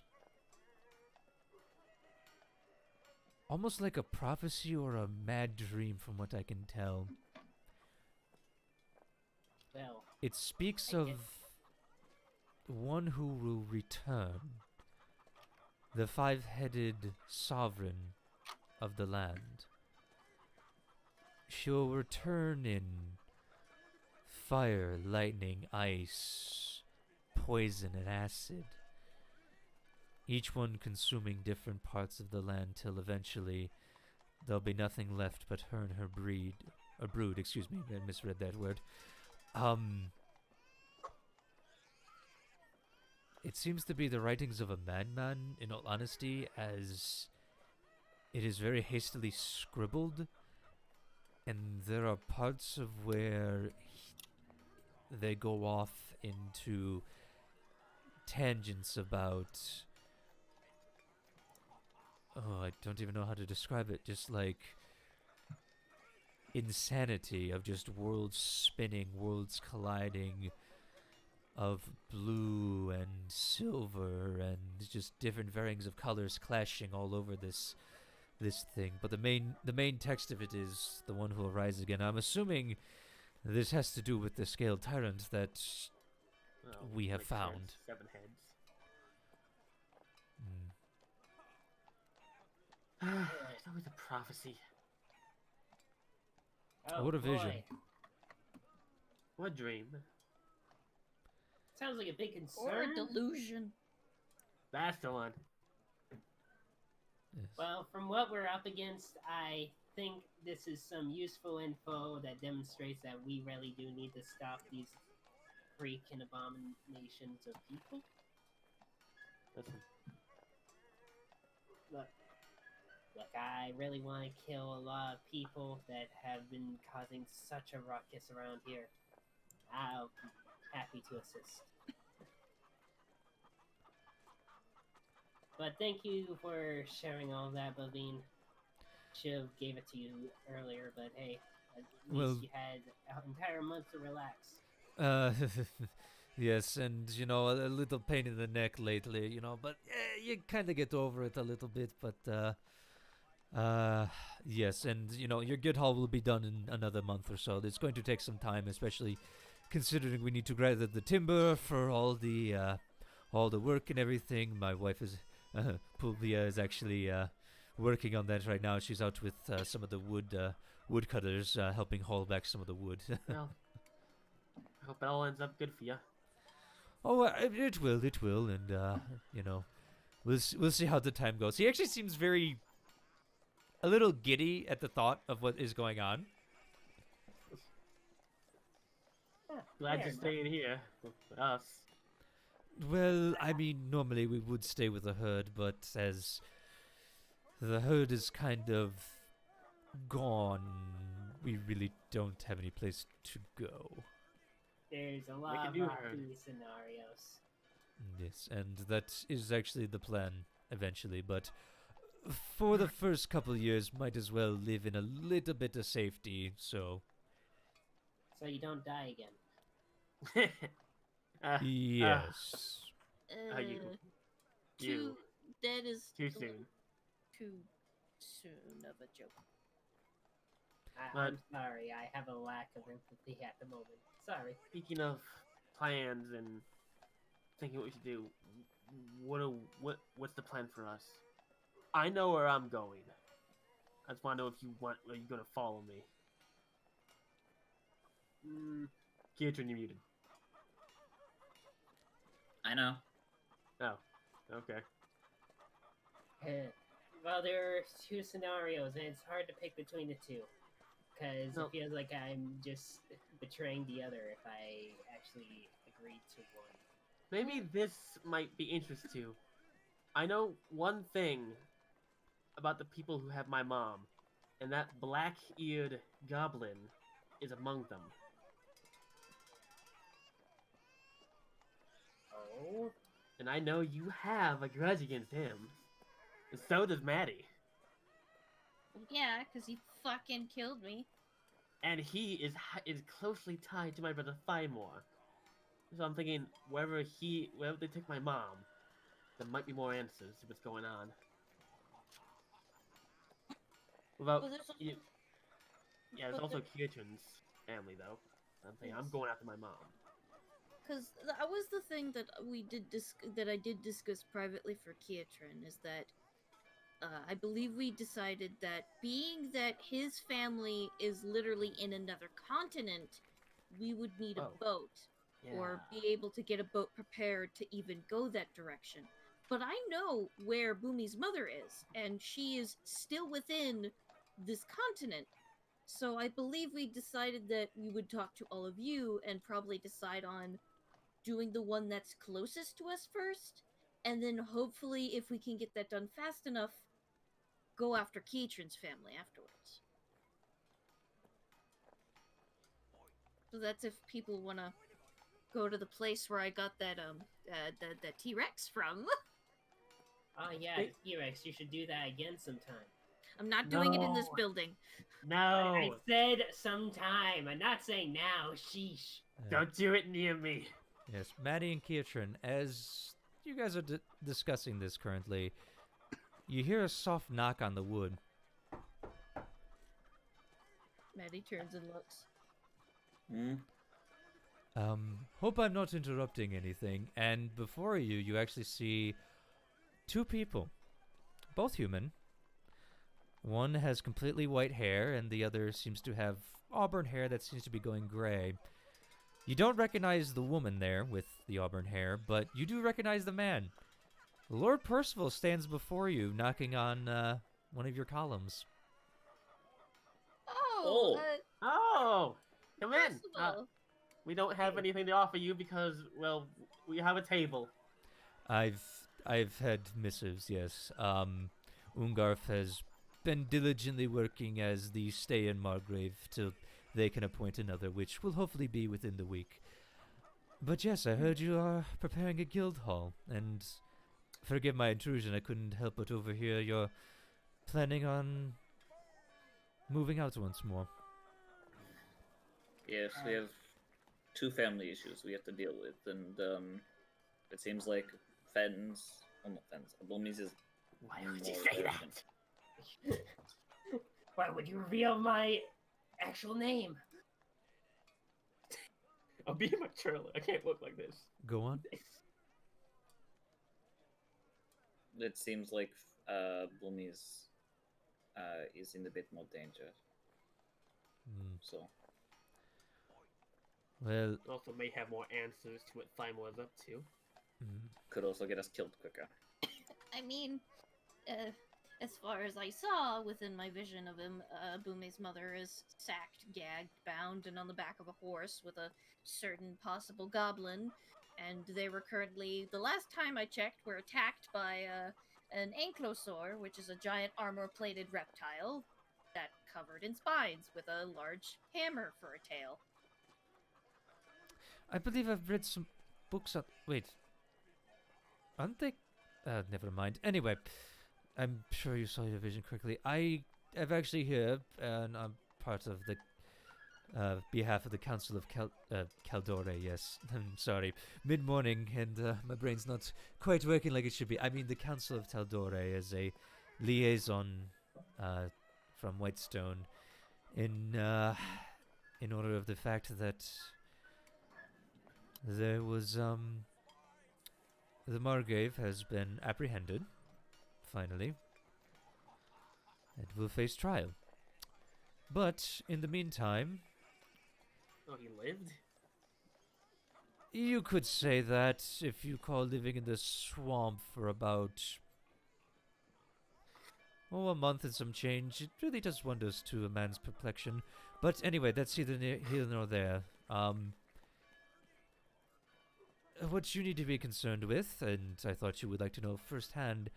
Speaker 1: almost like a prophecy or a mad dream, from what I can tell.
Speaker 6: Well,
Speaker 1: It speaks
Speaker 6: I
Speaker 1: of
Speaker 6: get-
Speaker 1: one who will return, the five-headed sovereign of the land. She'll return in fire, lightning, ice, poison, and acid, each one consuming different parts of the land till eventually there'll be nothing left but her and her brood, excuse me, I misread that word. It seems to be the writings of a madman, in all honesty, as it is very hastily scribbled, and there are parts of where they go off into tangents about, oh, I don't even know how to describe it, just like insanity of just worlds spinning, worlds colliding, of blue and silver and just different varyings of colors clashing all over this thing. But the main text of it is the one who will rise again. I'm assuming this has to do with the scaled tyrant that
Speaker 5: Oh,
Speaker 1: we have
Speaker 5: makes sense.
Speaker 1: found.
Speaker 5: 7 heads.
Speaker 1: Mm.
Speaker 5: It's always a prophecy.
Speaker 6: Oh,
Speaker 1: What a vision.
Speaker 6: boy.
Speaker 5: What dream?
Speaker 6: Sounds like a big
Speaker 3: Or
Speaker 6: concern.
Speaker 3: a delusion.
Speaker 5: That's the one.
Speaker 1: Yes.
Speaker 6: Well, from what we're up against, I think this is some useful info that demonstrates that we really do need to stop these freaking abominations of people.
Speaker 5: Listen,
Speaker 6: Look, I really want to kill a lot of people that have been causing such a ruckus around here. I'll be happy to assist. But thank you for sharing all that, Bavine. Should have gave it to you earlier, but hey, at least
Speaker 1: Well-
Speaker 6: you had an entire month to relax.
Speaker 1: Yes, and you know, a little pain in the neck lately, you know, but you kind of get over it a little bit. But yes, and you know, your guild hall will be done in another month or so. It's going to take some time, especially considering we need to gather the timber for all the work and everything. My wife is Pulvia is actually working on that right now. She's out with some of the woodcutters, helping haul back some of the wood.
Speaker 5: well, I hope it all ends up good for you.
Speaker 1: Oh, it will, and you know, we'll see how the time goes. He actually seems a little giddy at the thought of what is going on.
Speaker 5: Glad
Speaker 6: Fair
Speaker 5: you're
Speaker 6: enough.
Speaker 5: staying here with us.
Speaker 1: Well, I mean, normally we would stay with the herd, but as the herd is kind of gone, we really don't have any place to go.
Speaker 6: There's a
Speaker 5: Make
Speaker 6: lot
Speaker 5: a
Speaker 6: of
Speaker 5: new
Speaker 6: rocky scenarios.
Speaker 1: Yes, and that is actually the plan eventually, but for the first couple of years, might as well live in a little bit of safety, so
Speaker 6: So you don't die again.
Speaker 1: yes.
Speaker 5: You.
Speaker 3: Too.
Speaker 5: You.
Speaker 3: That is
Speaker 5: Too
Speaker 3: a little
Speaker 5: soon.
Speaker 3: Too soon of a joke.
Speaker 6: I'm sorry, I have a lack of empathy at the moment. Sorry.
Speaker 5: Speaking of plans and thinking what we should do, what's the plan for us? I know where I'm going. I just want to know if are you gonna follow me? Kietrin, you muted.
Speaker 2: I know.
Speaker 5: Oh, okay.
Speaker 6: Well, there are two scenarios, and it's hard to pick between the two. Because
Speaker 5: No.
Speaker 6: it feels like I'm just betraying the other if I actually agreed to one.
Speaker 5: Maybe this might be interest to you. I know one thing about the people who have my mom, and that black-eared goblin is among them.
Speaker 6: Oh?
Speaker 5: And I know you have a grudge against him. And so does Maddie.
Speaker 3: Yeah, because he fucking killed me.
Speaker 5: And he is closely tied to my brother Thymor. So I'm thinking, wherever they take my mom, there might be more answers to what's going on. Without,
Speaker 3: Well, there's
Speaker 5: yeah, there's
Speaker 3: but
Speaker 5: also Kietran's family though. I'm thinking, I'm
Speaker 3: Yes.
Speaker 5: going after my mom.
Speaker 3: because that was the thing that that I did discuss privately for Kietran is that I believe we decided that being that his family is literally in another continent, we would need
Speaker 5: Oh.
Speaker 3: a boat or
Speaker 5: Yeah.
Speaker 3: be able to get a boat prepared to even go that direction. But I know where Boomy's mother is, and she is still within this continent. So I believe we decided that we would talk to all of you and probably decide on doing the one that's closest to us first, and then hopefully, if we can get that done fast enough, go after Keatran's family afterwards. So that's if people want to go to the place where I got that the T-Rex from.
Speaker 6: Oh yeah,
Speaker 5: Wait.
Speaker 6: the T-Rex. You should do that again sometime.
Speaker 3: I'm not doing it in this
Speaker 5: No.
Speaker 3: building.
Speaker 6: I
Speaker 5: No!
Speaker 6: said sometime. I'm not saying now. Sheesh.
Speaker 5: Don't do it near me.
Speaker 1: Yes, Maddie and Kietran, as you guys are discussing this currently, you hear a soft knock on the wood.
Speaker 3: Maddie turns and looks.
Speaker 2: Hmm?
Speaker 1: Hope I'm not interrupting anything. And before you, you actually see two people, both human. One has completely white hair, and the other seems to have auburn hair that seems to be going gray. You don't recognize the woman there with the auburn hair, but you do recognize the man. Lord Percival stands before you, knocking on one of your columns.
Speaker 3: Oh,
Speaker 5: Oh! Come in!
Speaker 3: Percival.
Speaker 5: We don't have anything to offer you because, well, we have a table.
Speaker 1: I've had missives, yes. Ungarf has been diligently working as the stay in Margrave till they can appoint another, which will hopefully be within the week. But yes, I heard you are preparing a guild hall, and forgive my intrusion, I couldn't help but overhear you're planning on moving out once more.
Speaker 2: Yes, we have two family issues we have to deal with, and it seems like not Fens, Abomis is
Speaker 6: Why would you
Speaker 2: more
Speaker 6: say
Speaker 2: urgent.
Speaker 6: that? Why would you reveal my actual name?
Speaker 5: I'll be mature. I can't look like this.
Speaker 1: Go on.
Speaker 2: It seems like Boomies is in a bit more danger. So
Speaker 1: Well,
Speaker 5: Also may have more answers to what Thymor is up to.
Speaker 2: could also get us killed quicker.
Speaker 3: I mean, as far as I saw within my vision of him, Boomy's mother is sacked, gagged, bound, and on the back of a horse with a certain possible goblin. And they were currently, the last time I checked, were attacked by an ankylosaur, which is a giant armor-plated reptile that covered in spines with a large hammer for a tail.
Speaker 1: I believe I've read some books on... Wait. Aren't they... never mind. Anyway, I'm sure you saw your vision correctly. I have actually here, and I'm part of the behalf of the Council of tal'dorei, yes. I'm sorry. Mid-morning, and my brain's not quite working like it should be. I mean, the Council of tal'dorei is a liaison from Whitestone in order of the fact that there was, the Margrave has been apprehended, finally, and will face trial. But, in the meantime,
Speaker 5: Oh, he lived?
Speaker 1: you could say that if you call living in the swamp for about, a month and some change, it really does wonders to a man's complexion. But anyway, that's neither here nor there. What you need to be concerned with, and I thought you would like to know firsthand,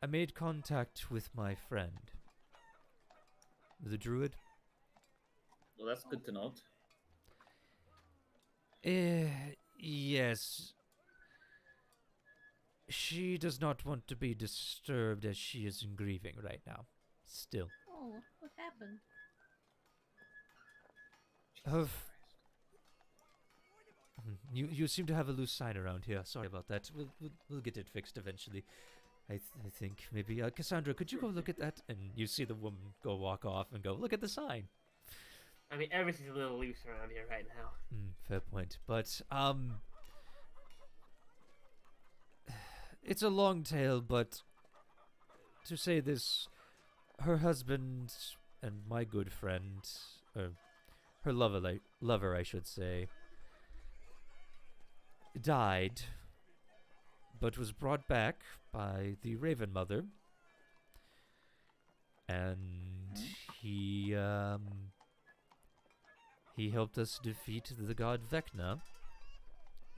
Speaker 1: I made contact with my friend, the druid.
Speaker 2: Well, that's good to note.
Speaker 1: Yes. She does not want to be disturbed as she is in grieving right now. Still.
Speaker 3: Oh, what happened?
Speaker 1: You seem to have a loose sign around here. Sorry about that. We'll get it fixed eventually. I think maybe Cassandra, could you go look at that? And you see the woman go walk off and go look at the sign.
Speaker 5: I mean, everything's a little loose around here right now.
Speaker 1: Fair point, but it's a long tale. But to say this, her husband and my good friend, her lover, I should say, died, but was brought back by the Raven Mother, and he helped us defeat the god Vecna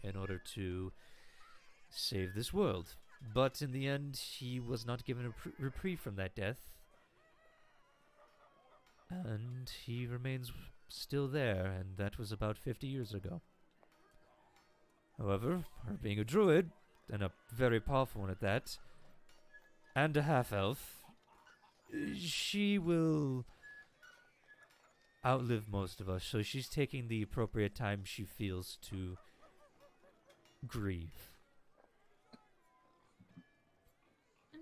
Speaker 1: in order to save this world. But in the end, he was not given a reprieve from that death, and he remains still there, and that was about 50 years ago. However, her being a druid, and a very powerful one at that, and a half-elf, she will outlive most of us, so she's taking the appropriate time she feels to grieve.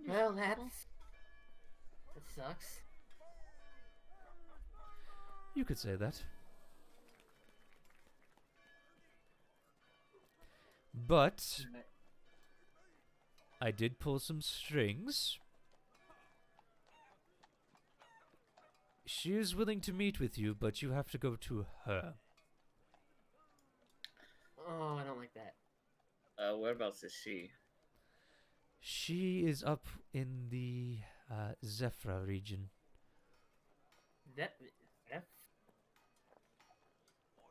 Speaker 5: Well, that
Speaker 3: Understandable.
Speaker 5: sucks.
Speaker 1: You could say that. But I did pull some strings. She is willing to meet with you, but you have to go to her.
Speaker 5: Oh, I don't like that.
Speaker 2: Whereabouts is she?
Speaker 1: She is up in the Zephyra region.
Speaker 5: That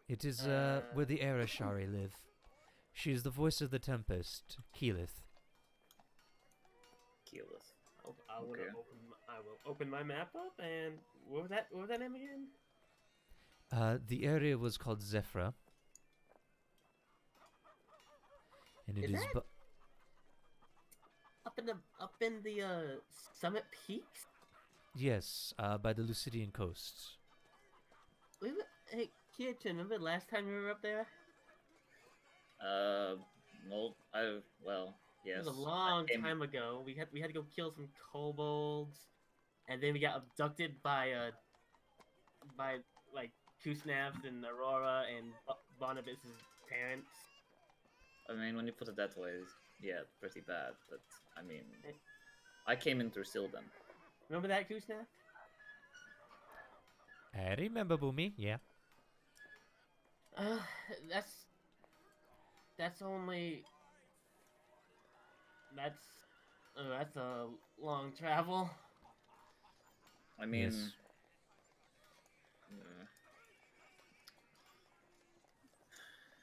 Speaker 1: It is where the Arashari live. She is the voice of the Tempest, Keyleth.
Speaker 2: Keyleth.
Speaker 5: I will
Speaker 2: Okay.
Speaker 5: open my map up, and what was that name again?
Speaker 1: The area was called Zephyra. And it
Speaker 5: Is
Speaker 1: is...
Speaker 5: that- Up in the Summit Peaks.
Speaker 1: Yes, by the Lucidian coast.
Speaker 5: Hey, Kirtan, remember last time we were up there?
Speaker 2: Well, yes.
Speaker 5: It was a long
Speaker 2: came-
Speaker 5: time ago. We had to go kill some kobolds, and then we got abducted by like Kusnavs and Aurora and Barnabas's parents.
Speaker 2: I mean, when you put it that way, yeah, pretty bad. But I mean, I came in through Sildan.
Speaker 5: Remember that Kusnav?
Speaker 1: I remember, Boomy, yeah.
Speaker 5: That's only that's a long travel.
Speaker 2: I mean,
Speaker 1: Yes.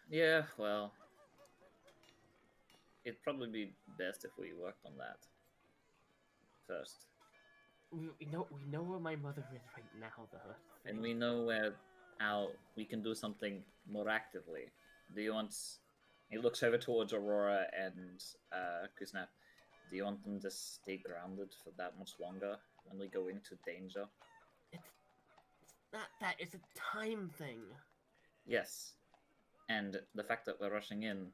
Speaker 2: Yeah, well, it'd probably be best if we worked on that first,
Speaker 5: We know where my mother is right now, though.
Speaker 2: and we know how we can do something more actively. Do you want? He looks over towards Aurora and Kuznap. Do you want them to stay grounded for that much longer when we go into danger?
Speaker 5: It's not that. It's a time thing.
Speaker 2: Yes. And the fact that we're rushing in,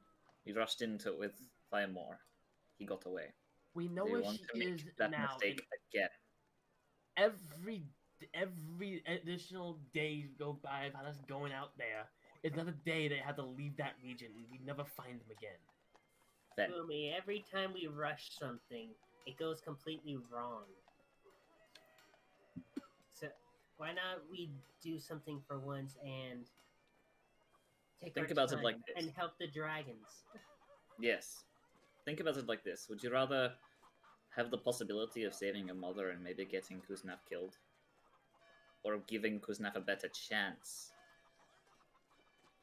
Speaker 2: we rushed into it with Firemore. He got away.
Speaker 5: We know
Speaker 2: Do you
Speaker 5: where
Speaker 2: want
Speaker 5: she
Speaker 2: to make
Speaker 5: is
Speaker 2: that
Speaker 5: now.
Speaker 2: mistake again?
Speaker 5: Every additional day go by of us going out there is another day they have to leave that region and we never find them again.
Speaker 2: Then,
Speaker 6: Boomy, every time we rush something, it goes completely wrong. So why not we do something for once and take
Speaker 2: Think
Speaker 6: our
Speaker 2: about it
Speaker 6: time
Speaker 2: like this.
Speaker 6: and help the dragons?
Speaker 2: yes. Think about it like this. Would you rather have the possibility of saving your mother and maybe getting Kuznap killed? Or giving Kuznap a better chance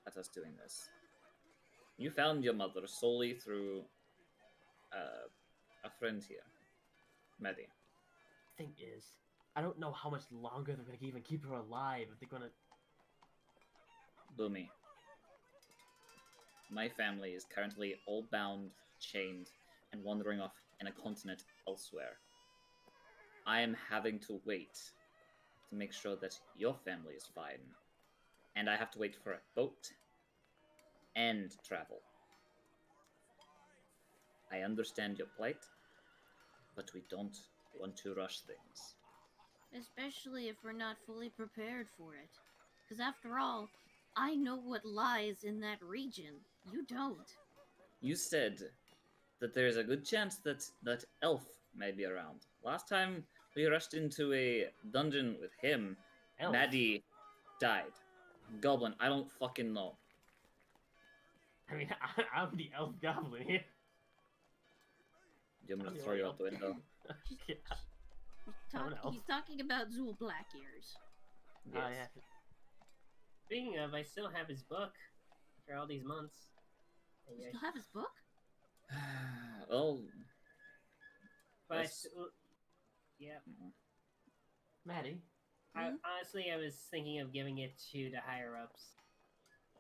Speaker 2: at us doing this? You found your mother solely through a friend here, Maddie.
Speaker 5: Thing is, I don't know how much longer they're gonna even keep her alive if they're gonna.
Speaker 2: Boomy. My family is currently all bound, chained, and wandering off in a continent elsewhere. I am having to wait to make sure that your family is fine. And I have to wait for a boat and travel. I understand your plight, but we don't want to rush things.
Speaker 3: Especially if we're not fully prepared for it. Because after all, I know what lies in that region. You don't.
Speaker 2: You said that there is a good chance that elf may be around. Last time we rushed into a dungeon with him,
Speaker 5: Elf?
Speaker 2: Maddie died. Goblin, I don't fucking know.
Speaker 5: I mean, I'm the elf goblin here.
Speaker 2: I'm gonna
Speaker 5: I'm the
Speaker 2: throw
Speaker 5: only
Speaker 2: you
Speaker 5: elf.
Speaker 2: out the window.
Speaker 5: Yeah. Someone else.
Speaker 3: He's talking about Zool Blackears.
Speaker 2: Yes.
Speaker 5: Yeah.
Speaker 6: Speaking of, I still have his book after all these months. And
Speaker 3: You
Speaker 6: I-
Speaker 3: still have his book?
Speaker 2: Well,
Speaker 6: but I
Speaker 2: Yes.
Speaker 6: still, yeah.
Speaker 5: Maddie.
Speaker 6: Honestly, I was thinking of giving it to the higher ups,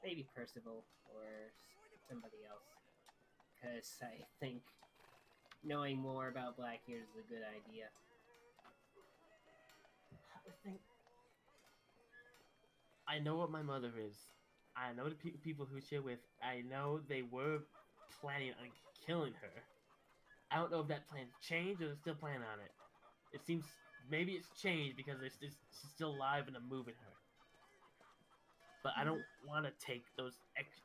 Speaker 6: maybe Percival or somebody else, because I think knowing more about Blackbeard is a good idea.
Speaker 5: I know what my mother is. I know the people who she's with. I know they were planning on killing her. I don't know if that plan's changed or they're still planning on it. It seems maybe it's changed because she's still alive and I'm moving her. But I don't want to take those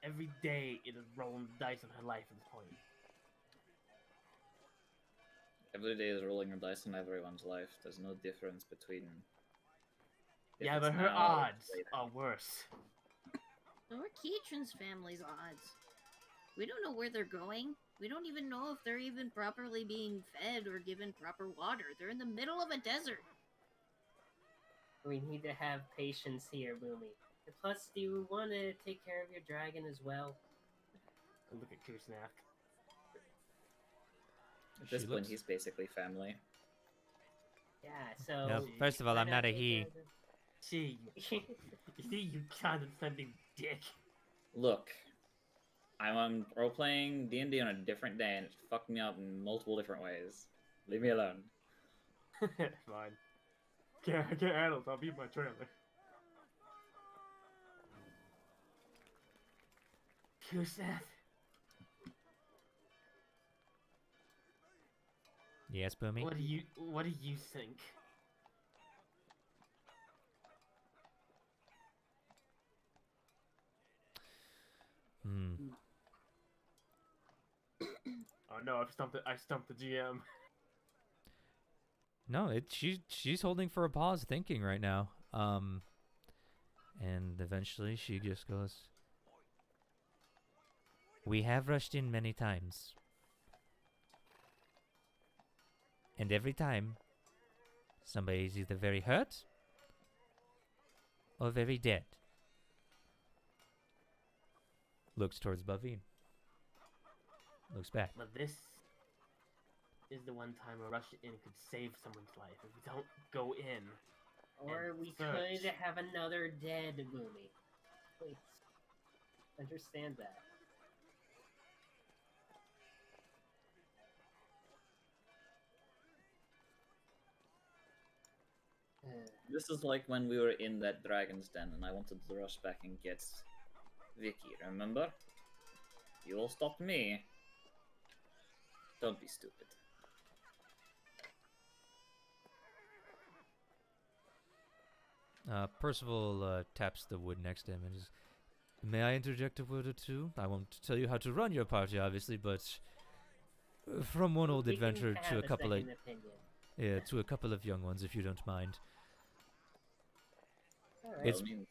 Speaker 5: every day. It is rolling the dice on her life at this point.
Speaker 2: every day is rolling a dice in everyone's life. There's no difference between. if
Speaker 5: Yeah,
Speaker 2: it's
Speaker 5: but her
Speaker 2: now or
Speaker 5: odds
Speaker 2: later.
Speaker 5: are worse.
Speaker 3: So are Keatron's family's odds. We don't know where they're going. We don't even know if they're even properly being fed or given proper water. They're in the middle of a desert.
Speaker 6: We need to have patience here, Boomy. And plus, do you want to take care of your dragon as well?
Speaker 5: Look at Kusnak.
Speaker 2: At this
Speaker 1: She
Speaker 2: point,
Speaker 1: looks-
Speaker 2: he's basically family.
Speaker 6: Yeah, so...
Speaker 1: No, first of all,
Speaker 6: why
Speaker 1: I'm not a
Speaker 6: take
Speaker 1: he.
Speaker 6: care of
Speaker 5: See,
Speaker 6: the-
Speaker 5: you see, you condescending dick.
Speaker 2: Look, I'm role-playing D&D on a different day, and it fucked me up in multiple different ways. Leave me alone.
Speaker 5: Fine. Get adults. I'll be my trailer. Kusnak.
Speaker 1: Yes, Boomy?
Speaker 5: What do you think?
Speaker 1: Hmm.
Speaker 5: Oh no, I stumped the GM.
Speaker 1: No, she's holding for a pause, thinking right now. And eventually she just goes. We have rushed in many times, and every time, somebody's either very hurt or very dead. Looks towards Bavine. Looks back.
Speaker 5: But this is the one time a rush in could save someone's life. If we don't go in,
Speaker 6: Or
Speaker 5: and
Speaker 6: we
Speaker 5: search.
Speaker 6: could have another dead Boomy. Please. Understand that.
Speaker 2: This is like when we were in that dragon's den, and I wanted to rush back and get Vicky, remember? You all stopped me. Don't be stupid.
Speaker 1: Percival taps the wood next to him and says, "May I interject a word or two? I won't tell you how to run your party, obviously, but from one old
Speaker 6: We can
Speaker 1: adventurer to
Speaker 6: have
Speaker 1: a couple of
Speaker 6: second opinion.
Speaker 1: to a couple of young ones, if you don't mind.
Speaker 6: Alright.
Speaker 1: It's-
Speaker 2: By all means.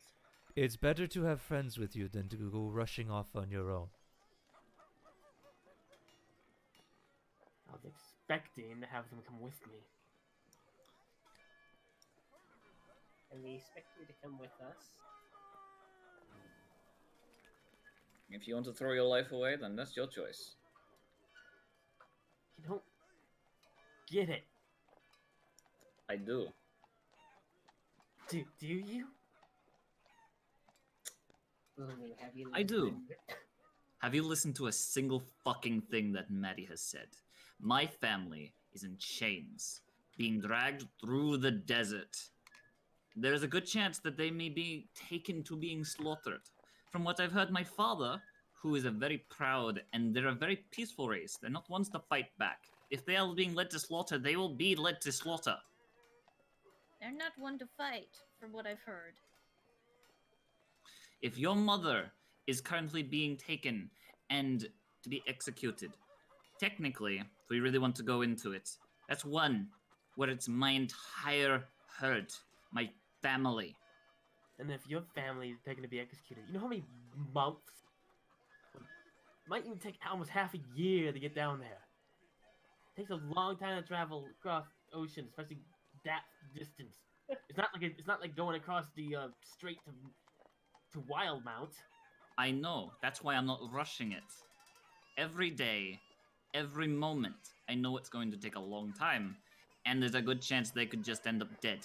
Speaker 1: It's better to have friends with you than to go rushing off on your own."
Speaker 5: I was expecting to have them come with me.
Speaker 6: And we expect you to come with us.
Speaker 2: If you want to throw your life away, then that's your choice.
Speaker 5: You don't get it,
Speaker 2: I do.
Speaker 5: do you?
Speaker 6: Boomy, have you
Speaker 2: I do.
Speaker 6: listened?
Speaker 2: Have you listened to a single fucking thing that Maddie has said? My family is in chains, being dragged through the desert. There's a good chance that they may be taken to being slaughtered. From what I've heard, my father
Speaker 7: who is a very proud, and they're a very peaceful race. They're not ones to fight back. If they are being led to slaughter, they will be led to slaughter.
Speaker 3: They're not one to fight, from what I've heard.
Speaker 7: If your mother is currently being taken and to be executed, technically, if we really want to go into it, that's one where it's my entire herd, my family.
Speaker 5: And if your family is taken to be executed, you know how many months? Might even take almost half a year to get down there. It takes a long time to travel across ocean, especially that distance. It's not like going across the strait to Wildmount.
Speaker 7: I know. That's why I'm not rushing it. Every day, every moment, I know it's going to take a long time, and there's a good chance they could just end up dead.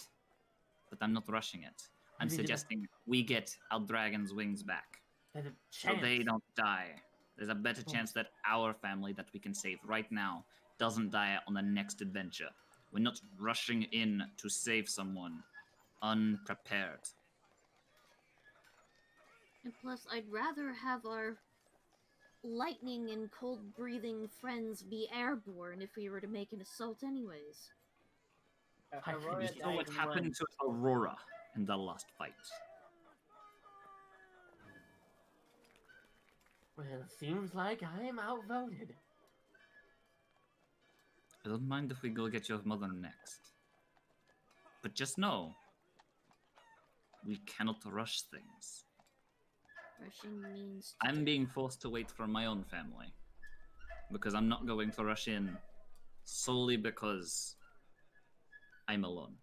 Speaker 7: But I'm not rushing it. I'm
Speaker 5: Maybe
Speaker 7: suggesting we get our dragon's wings back,
Speaker 5: There's a
Speaker 7: so
Speaker 5: chance.
Speaker 7: they don't die. There's a better chance that our family that we can save right now doesn't die on the next adventure. We're not rushing in to save someone unprepared.
Speaker 3: And plus, I'd rather have our lightning and cold-breathing friends be airborne if we were to make an assault anyways.
Speaker 6: Aurora
Speaker 7: You know what
Speaker 6: died
Speaker 7: happened
Speaker 6: once.
Speaker 7: to Aurora in the last fight?
Speaker 5: Well, it seems like I am outvoted.
Speaker 7: I don't mind if we go get your mother next. But just know, we cannot rush things.
Speaker 3: Rushing means...
Speaker 7: I'm being forced to wait for my own family. Because I'm not going to rush in solely because I'm alone.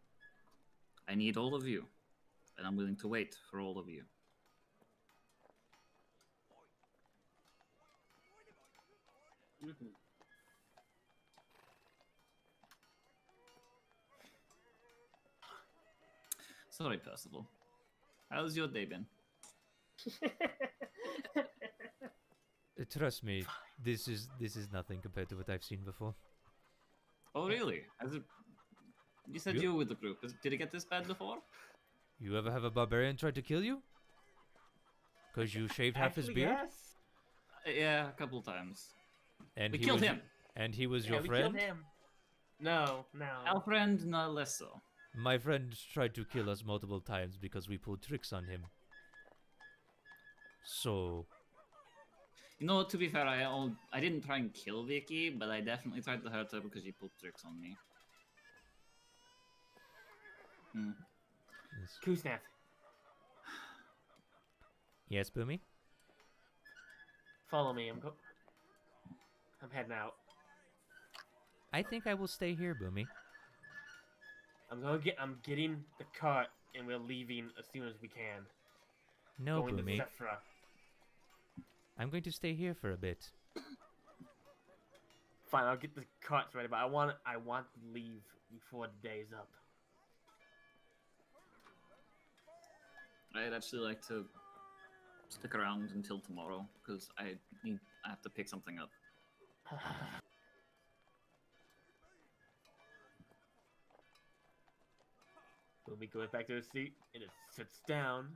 Speaker 7: I need all of you, and I'm willing to wait for all of you.
Speaker 6: Mhm.
Speaker 7: Sorry, Percival. How's your day been?
Speaker 1: Trust me, this is nothing compared to what I've seen before.
Speaker 7: Oh, really? Has it... You said
Speaker 1: Yep.
Speaker 7: you were with the group. Did it get this bad before?
Speaker 1: You ever have a barbarian try to kill you? Because you shaved half his
Speaker 5: Actually,
Speaker 1: beard?
Speaker 5: yes.
Speaker 7: Yeah, a couple times.
Speaker 1: And
Speaker 7: We
Speaker 1: he
Speaker 7: killed
Speaker 1: was,
Speaker 7: him.
Speaker 1: And he was
Speaker 5: Yeah,
Speaker 1: your
Speaker 5: we
Speaker 1: friend?
Speaker 5: killed him. No.
Speaker 7: Our friend, no less so.
Speaker 1: My friend tried to kill us multiple times because we pulled tricks on him. So,
Speaker 7: You know, to be fair, I didn't try and kill Vicky, but I definitely tried to hurt her because she pulled tricks on me.
Speaker 1: yes,
Speaker 5: Kuzneth.
Speaker 1: yes, Boomy?
Speaker 5: Follow me. I'm heading out.
Speaker 1: I think I will stay here, Boomy.
Speaker 5: I'm getting the cart, and we're leaving as soon as we can.
Speaker 1: No,
Speaker 5: Going to
Speaker 1: Boomy.
Speaker 5: Sephra.
Speaker 1: I'm going to stay here for a bit.
Speaker 5: Fine, I'll get the carts ready, but I want to leave before the day's up.
Speaker 7: I'd actually like to stick around until tomorrow because I have to pick something up.
Speaker 5: Boomy goes back to his seat and it sits down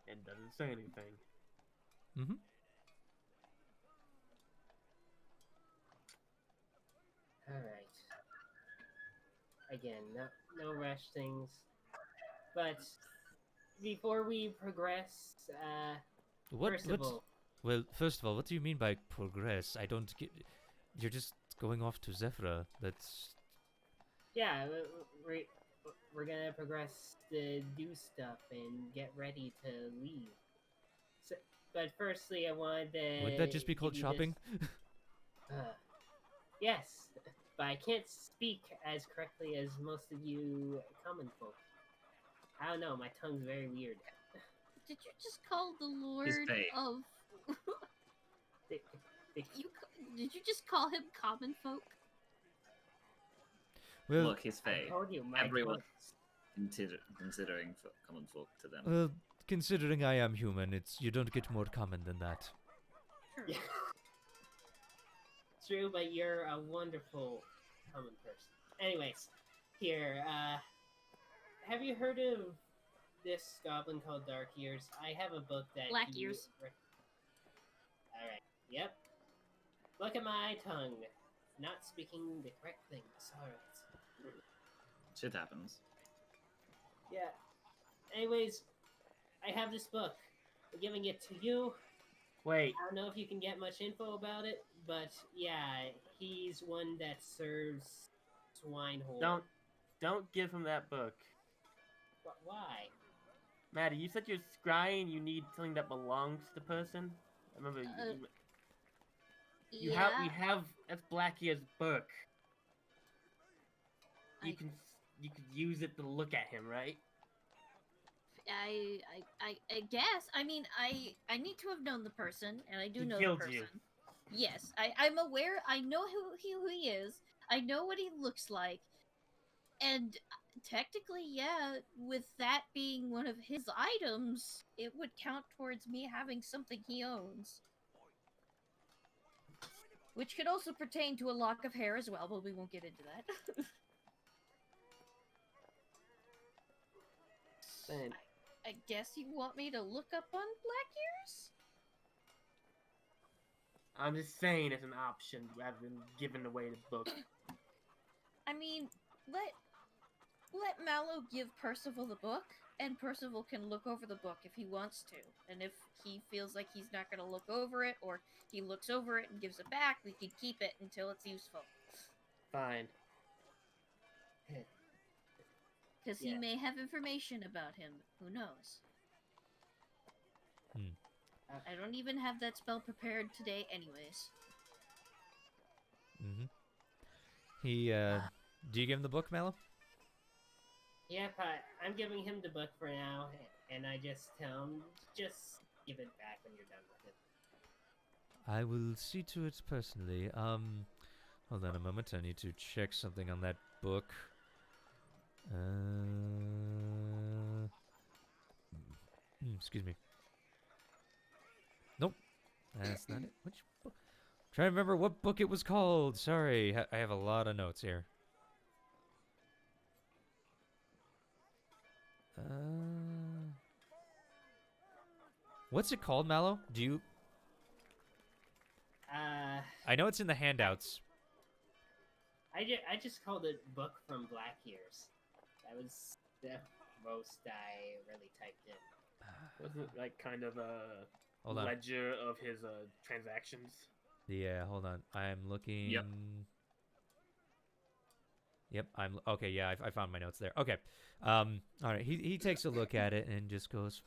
Speaker 5: and doesn't say anything.
Speaker 1: Mm-hmm.
Speaker 6: Alright. Again, no rush things. But before we progress, first of all,
Speaker 1: Well, first of all, what do you mean by progress? I don't get... You're just going off to Zephyra. That's...
Speaker 6: yeah, we're gonna progress to do stuff and get ready to leave. So, but firstly, I wanted to.
Speaker 1: Would that just be
Speaker 6: give
Speaker 1: called
Speaker 6: you
Speaker 1: shopping?
Speaker 6: this- yes, but I can't speak as correctly as most of you common folk. I don't know, my tongue's very weird.
Speaker 3: Did you just call the Lord
Speaker 7: fake.
Speaker 3: of...
Speaker 6: They-
Speaker 3: Did you just call him common folk?
Speaker 1: Well,
Speaker 7: Look, he's
Speaker 6: I
Speaker 7: fey.
Speaker 6: told you, my
Speaker 7: Everyone's considering common folk to them.
Speaker 1: well, considering I am human, you don't get more common than that.
Speaker 3: Sure.
Speaker 6: Yeah. True, but you're a wonderful common person. Anyways, here, have you heard of this goblin called Dark Ears? I have a book that
Speaker 3: Black
Speaker 6: he
Speaker 3: Ears.
Speaker 6: Alright. Yep. Look at my tongue. Not speaking the correct things. Alright.
Speaker 2: Shit happens.
Speaker 6: Yeah. Anyways, I have this book. I'm giving it to you.
Speaker 5: Wait,
Speaker 6: I don't know if you can get much info about it, but yeah, he's one that serves swine whore.
Speaker 5: don't give him that book.
Speaker 6: Why?
Speaker 5: Maddie, you said you're scrying. You need something that belongs to the person. I remember you
Speaker 3: Yeah.
Speaker 5: we have that's Blackbeard's book. You
Speaker 3: I-
Speaker 5: can use it to look at him, right?
Speaker 3: I guess. I mean, I need to have known the person, and I do
Speaker 5: He
Speaker 3: know
Speaker 5: killed
Speaker 3: the person.
Speaker 5: you.
Speaker 3: Yes, I'm aware. I know who he is. I know what he looks like, and technically, yeah, with that being one of his items, it would count towards me having something he owns. Which could also pertain to a lock of hair as well, but we won't get into that.
Speaker 5: Man,
Speaker 3: I guess you want me to look up on Black Ears?
Speaker 5: I'm just saying it's an option rather than giving away the book.
Speaker 3: I mean, let Mallow give Percival the book, and Percival can look over the book if he wants to. And if he feels like he's not going to look over it, or he looks over it and gives it back, we can keep it until it's useful.
Speaker 5: Fine.
Speaker 3: Because he may have information about him. Who knows? I don't even have that spell prepared today anyways.
Speaker 1: Mm-hmm. Do you give him the book, Mallow?
Speaker 6: Yep, I'm giving him the book for now, and I just tell him, just give it back when you're done with it.
Speaker 1: I will see to it personally. Hold on a moment. I need to check something on that book. Excuse me. Nope. That's not it. Which book? Trying to remember what book it was called. Sorry. I have a lot of notes here. What's it called, Mallow? Do you... I know it's in the handouts.
Speaker 6: I just called it Book from Black Ears. That was the most I really typed in.
Speaker 5: Wasn't it like kind of a
Speaker 1: Hold on.
Speaker 5: ledger of his transactions?
Speaker 1: Yeah, hold on. I'm looking...
Speaker 2: Yep.
Speaker 1: Yep, okay, yeah, I found my notes there. Okay. All right, he takes a look at it and just goes,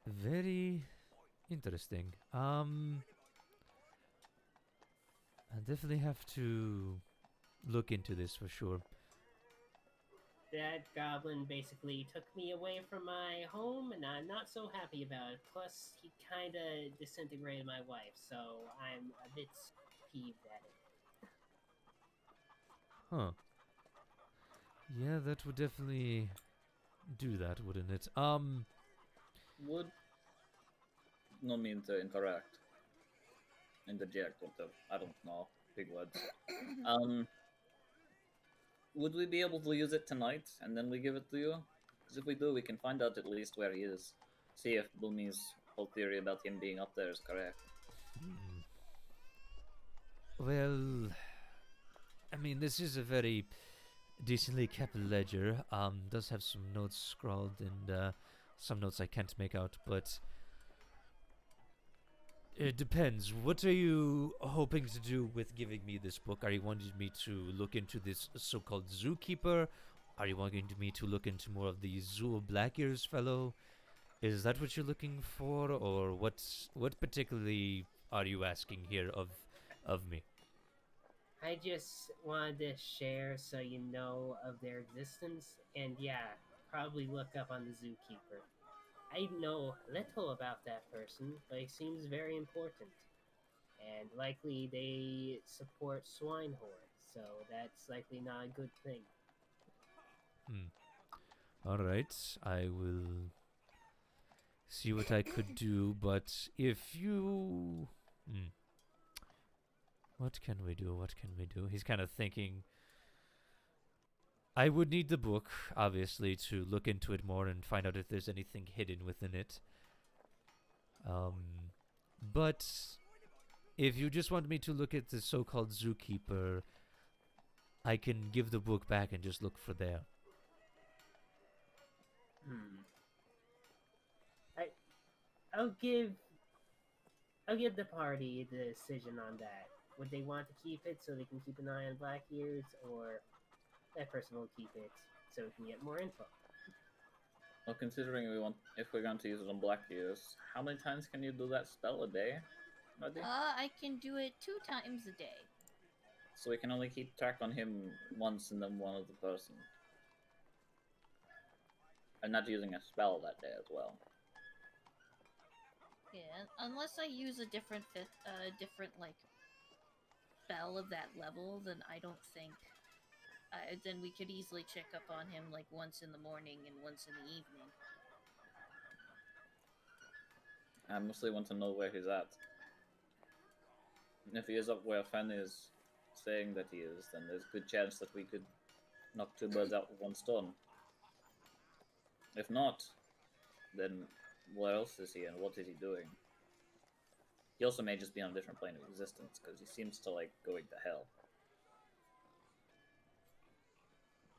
Speaker 1: very interesting. I definitely have to look into this for sure.
Speaker 6: That goblin basically took me away from my home, and I'm not so happy about it. Plus, he kind of disintegrated my wife, so I'm a bit peeved at it.
Speaker 1: Huh. Yeah, that would definitely do that, wouldn't it?
Speaker 2: Would not mean to interact. Interject with the I don't know, big words. Would we be able to use it tonight and then we give it to you? Because if we do, we can find out at least where he is. See if Boomies' whole theory about him being up there is correct.
Speaker 1: Well, I mean, this is a very decently kept ledger. Does have some notes scrawled and some notes I can't make out, but it depends. What are you hoping to do with giving me this book? Are you wanting me to look into this so-called zookeeper? Are you wanting me to look into more of the Zoo of Black Ears fellow? Is that what you're looking for, or what particularly are you asking here of me?
Speaker 6: I just wanted to share so you know of their existence, and yeah, probably look up on the zookeeper. I know little about that person, but he seems very important. And likely they support Swinehorde, so that's likely not a good thing.
Speaker 1: Alright, I will see what I could do, but if you... What can we do? What can we do? He's kind of thinking... I would need the book, obviously, to look into it more and find out if there's anything hidden within it. But if you just want me to look at the so-called zookeeper, I can give the book back and just look for there.
Speaker 6: I'll give the party the decision on that. Would they want to keep it so they can keep an eye on Blackbeards, or that person will keep it so we can get more info?
Speaker 2: Well, considering if we're going to use it on Blackbeards, how many times can you do that spell a day? Buddy?
Speaker 3: I can do it 2 times a day.
Speaker 2: So we can only keep track on him once and then one other person. I'm not using a spell that day as well.
Speaker 3: Yeah, unless I use a different like spell of that level, then I don't think. Then we could easily check up on him like once in the morning and once in the evening.
Speaker 2: I mostly want to know where he's at. And if he is up where Fanny is saying that he is, then there's a good chance that we could knock 2 birds out with 1 stone. If not, then where else is he and what is he doing? He also may just be on a different plane of existence, because he seems to like going to hell.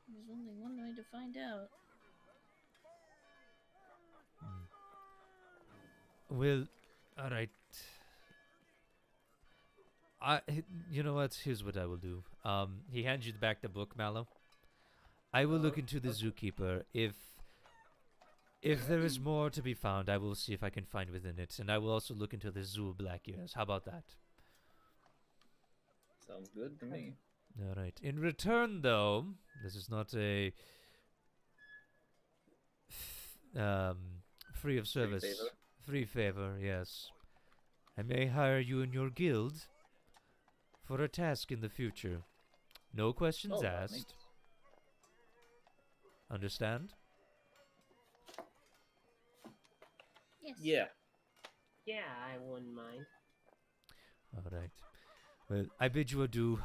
Speaker 3: There's only one way to find out.
Speaker 1: Well, alright. You know what? Here's what I will do. He hands you back the book, Mallow. I will look into the zookeeper. If there is more to be found, I will see if I can find within it, and I will also look into the zoo of black ears. How about that?
Speaker 2: Sounds good to me.
Speaker 1: All right. In return, though, this is not a free of service, free favor. Yes, I may hire you in your guild for a task in the future. No questions asked. Understand?
Speaker 3: Yes.
Speaker 2: Yeah.
Speaker 6: Yeah, I wouldn't mind.
Speaker 1: All right. Well, I bid you adieu.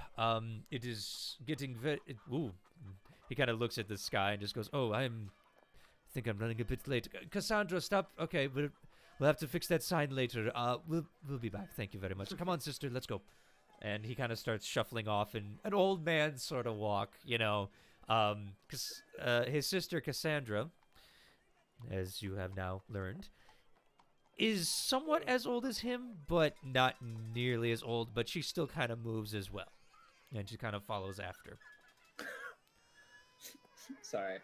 Speaker 1: It is getting very. Ooh. He kind of looks at the sky and just goes, "Oh, think I'm running a bit late. Cassandra, stop. Okay, we'll have to fix that sign later. We'll be back. Thank you very much. Come on, sister. Let's go." And he kind of starts shuffling off in an old man sort of walk, you know. His sister Cassandra, as you have now learned, is somewhat as old as him, but not nearly as old, but she still kind of moves as well. And she kind of follows after.
Speaker 2: Sorry.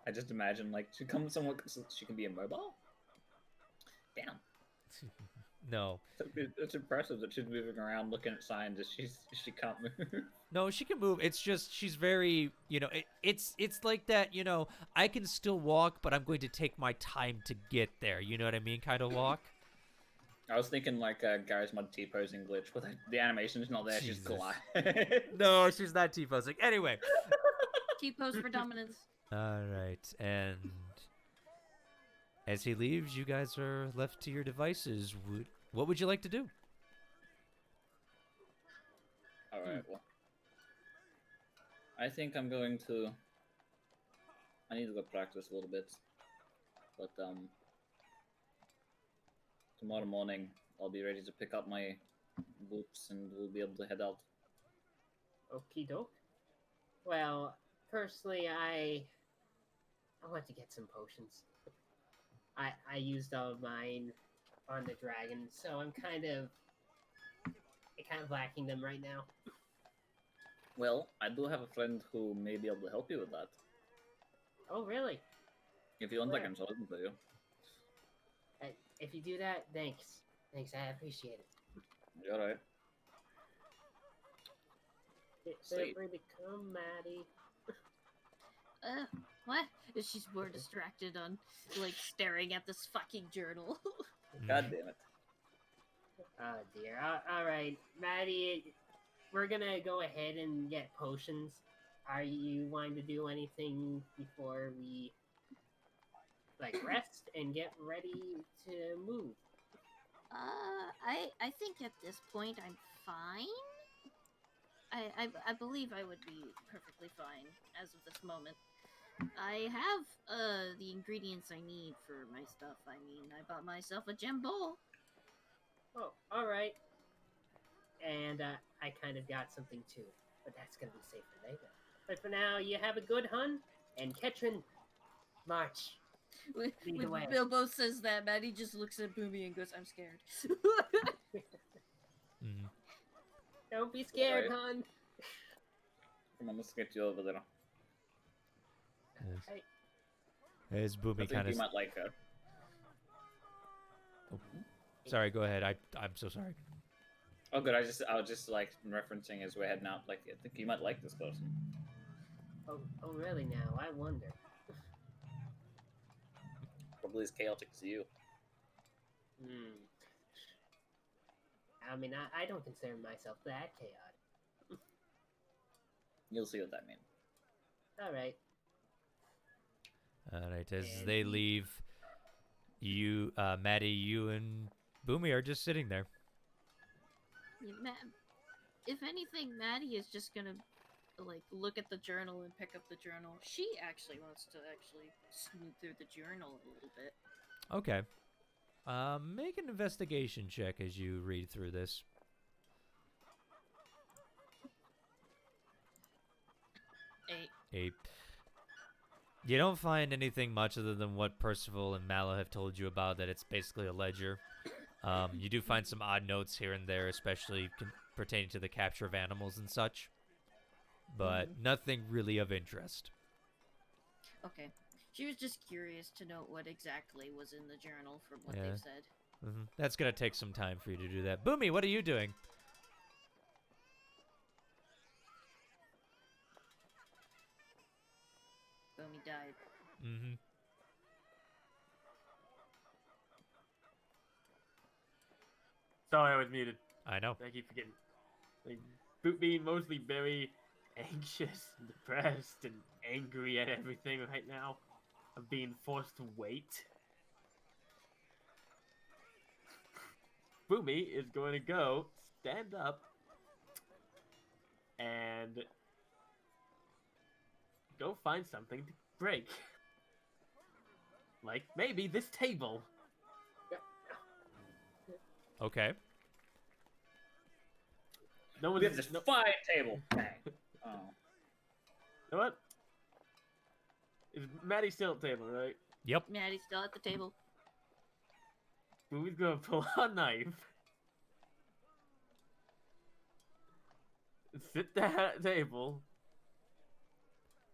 Speaker 2: I just imagine, like, she comes somewhat, she can be immobile? Damn.
Speaker 1: No.
Speaker 2: It's impressive that she's moving around looking at signs as she can't move.
Speaker 1: No, she can move. It's just she's very, it's like that, I can still walk, but I'm going to take my time to get there. You know what I mean? Kind of walk.
Speaker 2: I was thinking like Gary's Mud T-posing glitch, but the animation's not there.
Speaker 1: Jesus.
Speaker 2: She's glide.
Speaker 1: No, she's not T-posing. Anyway.
Speaker 3: T-pose for dominance.
Speaker 1: All right, and as he leaves, you guys are left to your devices. What would you like to do?
Speaker 2: Alright, well. I think I'm going to... I need to go practice a little bit. But, tomorrow morning, I'll be ready to pick up my boots and we'll be able to head out.
Speaker 6: Okie doke. Well, personally, I want to get some potions. I used all of mine on the dragon, so I'm kind of lacking them right now.
Speaker 2: Well, I do have a friend who may be able to help you with that.
Speaker 6: Oh, really?
Speaker 2: If you want, I
Speaker 6: Where?
Speaker 2: can show them to you.
Speaker 6: If you do that, thanks. Thanks, I appreciate it.
Speaker 2: You're right.
Speaker 6: Feel
Speaker 2: Sweet.
Speaker 6: free to come, Maddie.
Speaker 3: What? She's more distracted on, like, staring at this fucking journal.
Speaker 2: God damn it.
Speaker 6: Oh, dear. Alright, Maddie, we're gonna go ahead and get potions. Are you wanting to do anything before we, like, rest and get ready to move?
Speaker 3: I think at this point I'm fine. I believe I would be perfectly fine as of this moment. I have the ingredients I need for my stuff. I mean, I bought myself a gem bowl.
Speaker 6: Oh, all right. And I kind of got something too, but that's gonna be safe for later. But for now, you have a good hunt, and Ketrin, march.
Speaker 3: When
Speaker 6: Lead the way.
Speaker 3: Bilbo says that, Maddie just looks at Boomy and goes, "I'm scared."
Speaker 1: Mhm.
Speaker 6: Don't be scared,
Speaker 2: Alright.
Speaker 6: hon.
Speaker 2: Come on, let's get you over there.
Speaker 1: Yes.
Speaker 6: Hey,
Speaker 1: As
Speaker 2: I
Speaker 1: Boomy
Speaker 2: think
Speaker 1: kind
Speaker 2: you
Speaker 1: of.
Speaker 2: might like her.
Speaker 1: Sorry, go ahead. I'm so sorry.
Speaker 2: Oh, good. I was just like referencing as we're heading out. Like, I think you might like this person.
Speaker 6: oh, really? Now I wonder.
Speaker 2: Probably as chaotic as you.
Speaker 6: Hmm. I mean, I don't consider myself that chaotic.
Speaker 2: You'll see what that means.
Speaker 6: All right.
Speaker 1: All right, as
Speaker 6: And
Speaker 1: they
Speaker 6: we-
Speaker 1: leave, you, Maddie, you and Boomy are just sitting there.
Speaker 3: Yeah, if anything, Maddie is just gonna like look at the journal and pick up the journal. She actually wants to snoop through the journal a little bit.
Speaker 1: Okay. Make an investigation check as you read through this. 8. You don't find anything much other than what Percival and Mallow have told you about, that it's basically a ledger. You do find some odd notes here and there, especially pertaining to the capture of animals and such. But nothing really of interest.
Speaker 3: Okay. She was just curious to know what exactly was in the journal from what
Speaker 1: Yeah.
Speaker 3: they've said.
Speaker 1: That's going to take some time for you to do that. Boomy, what are you doing?
Speaker 3: Boomy died.
Speaker 1: Mm-hmm.
Speaker 5: Sorry, I was muted.
Speaker 1: I know.
Speaker 5: I keep forgetting. Like, Boot being mostly very anxious and depressed and angry at everything right now. Of being forced to wait. Boomy is going to go stand up and go find something to break. Like maybe this table.
Speaker 1: Okay.
Speaker 5: No
Speaker 2: We
Speaker 5: one's
Speaker 2: have this fine table. Bang. Oh.
Speaker 5: You know what? Is Maddie still at the table, right?
Speaker 1: Yep.
Speaker 3: Maddie's still at the table.
Speaker 5: Boomy's gonna pull out a knife. Sit down at the table.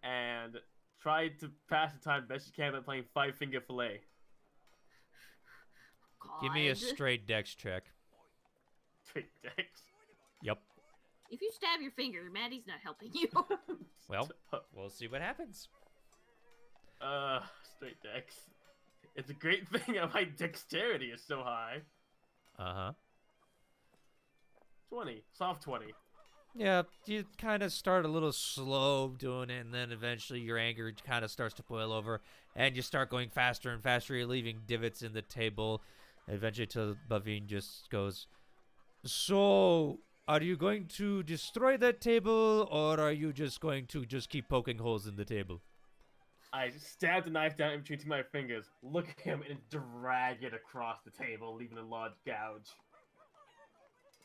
Speaker 5: And try to pass the time best you can by playing 5-finger fillet.
Speaker 1: Give me a
Speaker 3: God.
Speaker 1: straight dex check.
Speaker 5: Trick decks.
Speaker 1: Yep.
Speaker 3: If you stab your finger, Maddie's not helping you.
Speaker 1: Well, we'll see what happens.
Speaker 5: Straight decks. It's a great thing that my dexterity is so high.
Speaker 1: Uh-huh.
Speaker 5: 20. Soft 20.
Speaker 1: Yeah, you kind of start a little slow doing it, and then eventually your anger kind of starts to boil over, and you start going faster and faster. You're leaving divots in the table. Eventually, till Bavine just goes, "So, are you going to destroy that table, or are you just going to just keep poking holes in the table?"
Speaker 5: I stab the knife down in between my fingers, look at him, and drag it across the table, leaving a large gouge.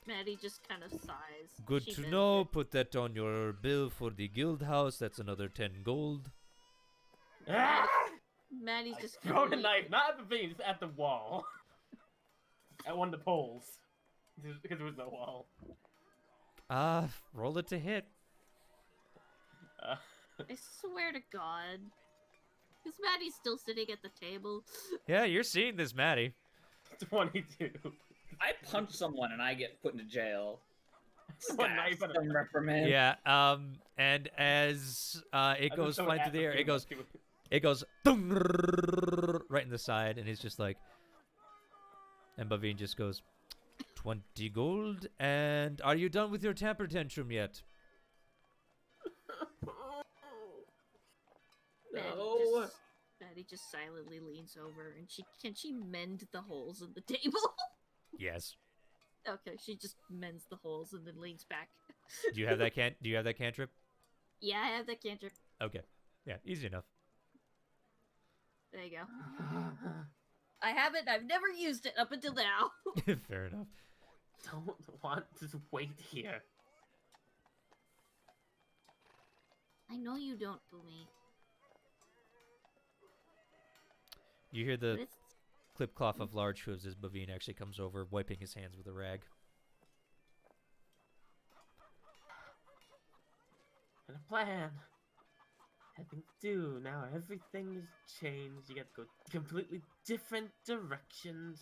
Speaker 3: Maddie just kind of sighs.
Speaker 1: Good
Speaker 3: She
Speaker 1: to
Speaker 3: meant
Speaker 1: know.
Speaker 3: it.
Speaker 1: Put that on your bill for the guild house. That's another 10 gold.
Speaker 5: Ah!
Speaker 3: Maddie's
Speaker 5: I
Speaker 3: just
Speaker 5: throw the
Speaker 3: kinda
Speaker 5: knife, not at the vein, just at the wall. At one of the poles. Because there was no wall.
Speaker 1: Roll it to hit.
Speaker 5: Uh,
Speaker 3: I swear to God. Is Maddie's still sitting at the table?
Speaker 1: Yeah, you're seeing this, Maddie.
Speaker 5: 22.
Speaker 2: I punch someone and I get put into jail.
Speaker 5: One knife and a-
Speaker 2: Some reprimand.
Speaker 1: Yeah, and as it goes
Speaker 5: so
Speaker 1: flying through the air, it goes thung, right in the side, and he's just like, and Bavine just goes, 20 gold, and are you done with your temper tantrum yet?
Speaker 2: No.
Speaker 3: Maddie just silently leans over and can she mend the holes in the table?
Speaker 1: Yes.
Speaker 3: Okay, she just mends the holes and then leans back.
Speaker 1: Do you have that cantrip?
Speaker 3: Yeah, I have that cantrip.
Speaker 1: Okay. Yeah, easy enough.
Speaker 3: There you go. I haven't. I've never used it up until now.
Speaker 1: Fair enough.
Speaker 5: Don't want to wait here.
Speaker 3: I know you don't, Boomy.
Speaker 1: You hear
Speaker 3: But
Speaker 1: the
Speaker 3: it's
Speaker 1: clip clop of large hooves as Bavine actually comes over, wiping his hands with a rag.
Speaker 5: And a plan. Having to do now. Everything has changed. You got to go completely different directions.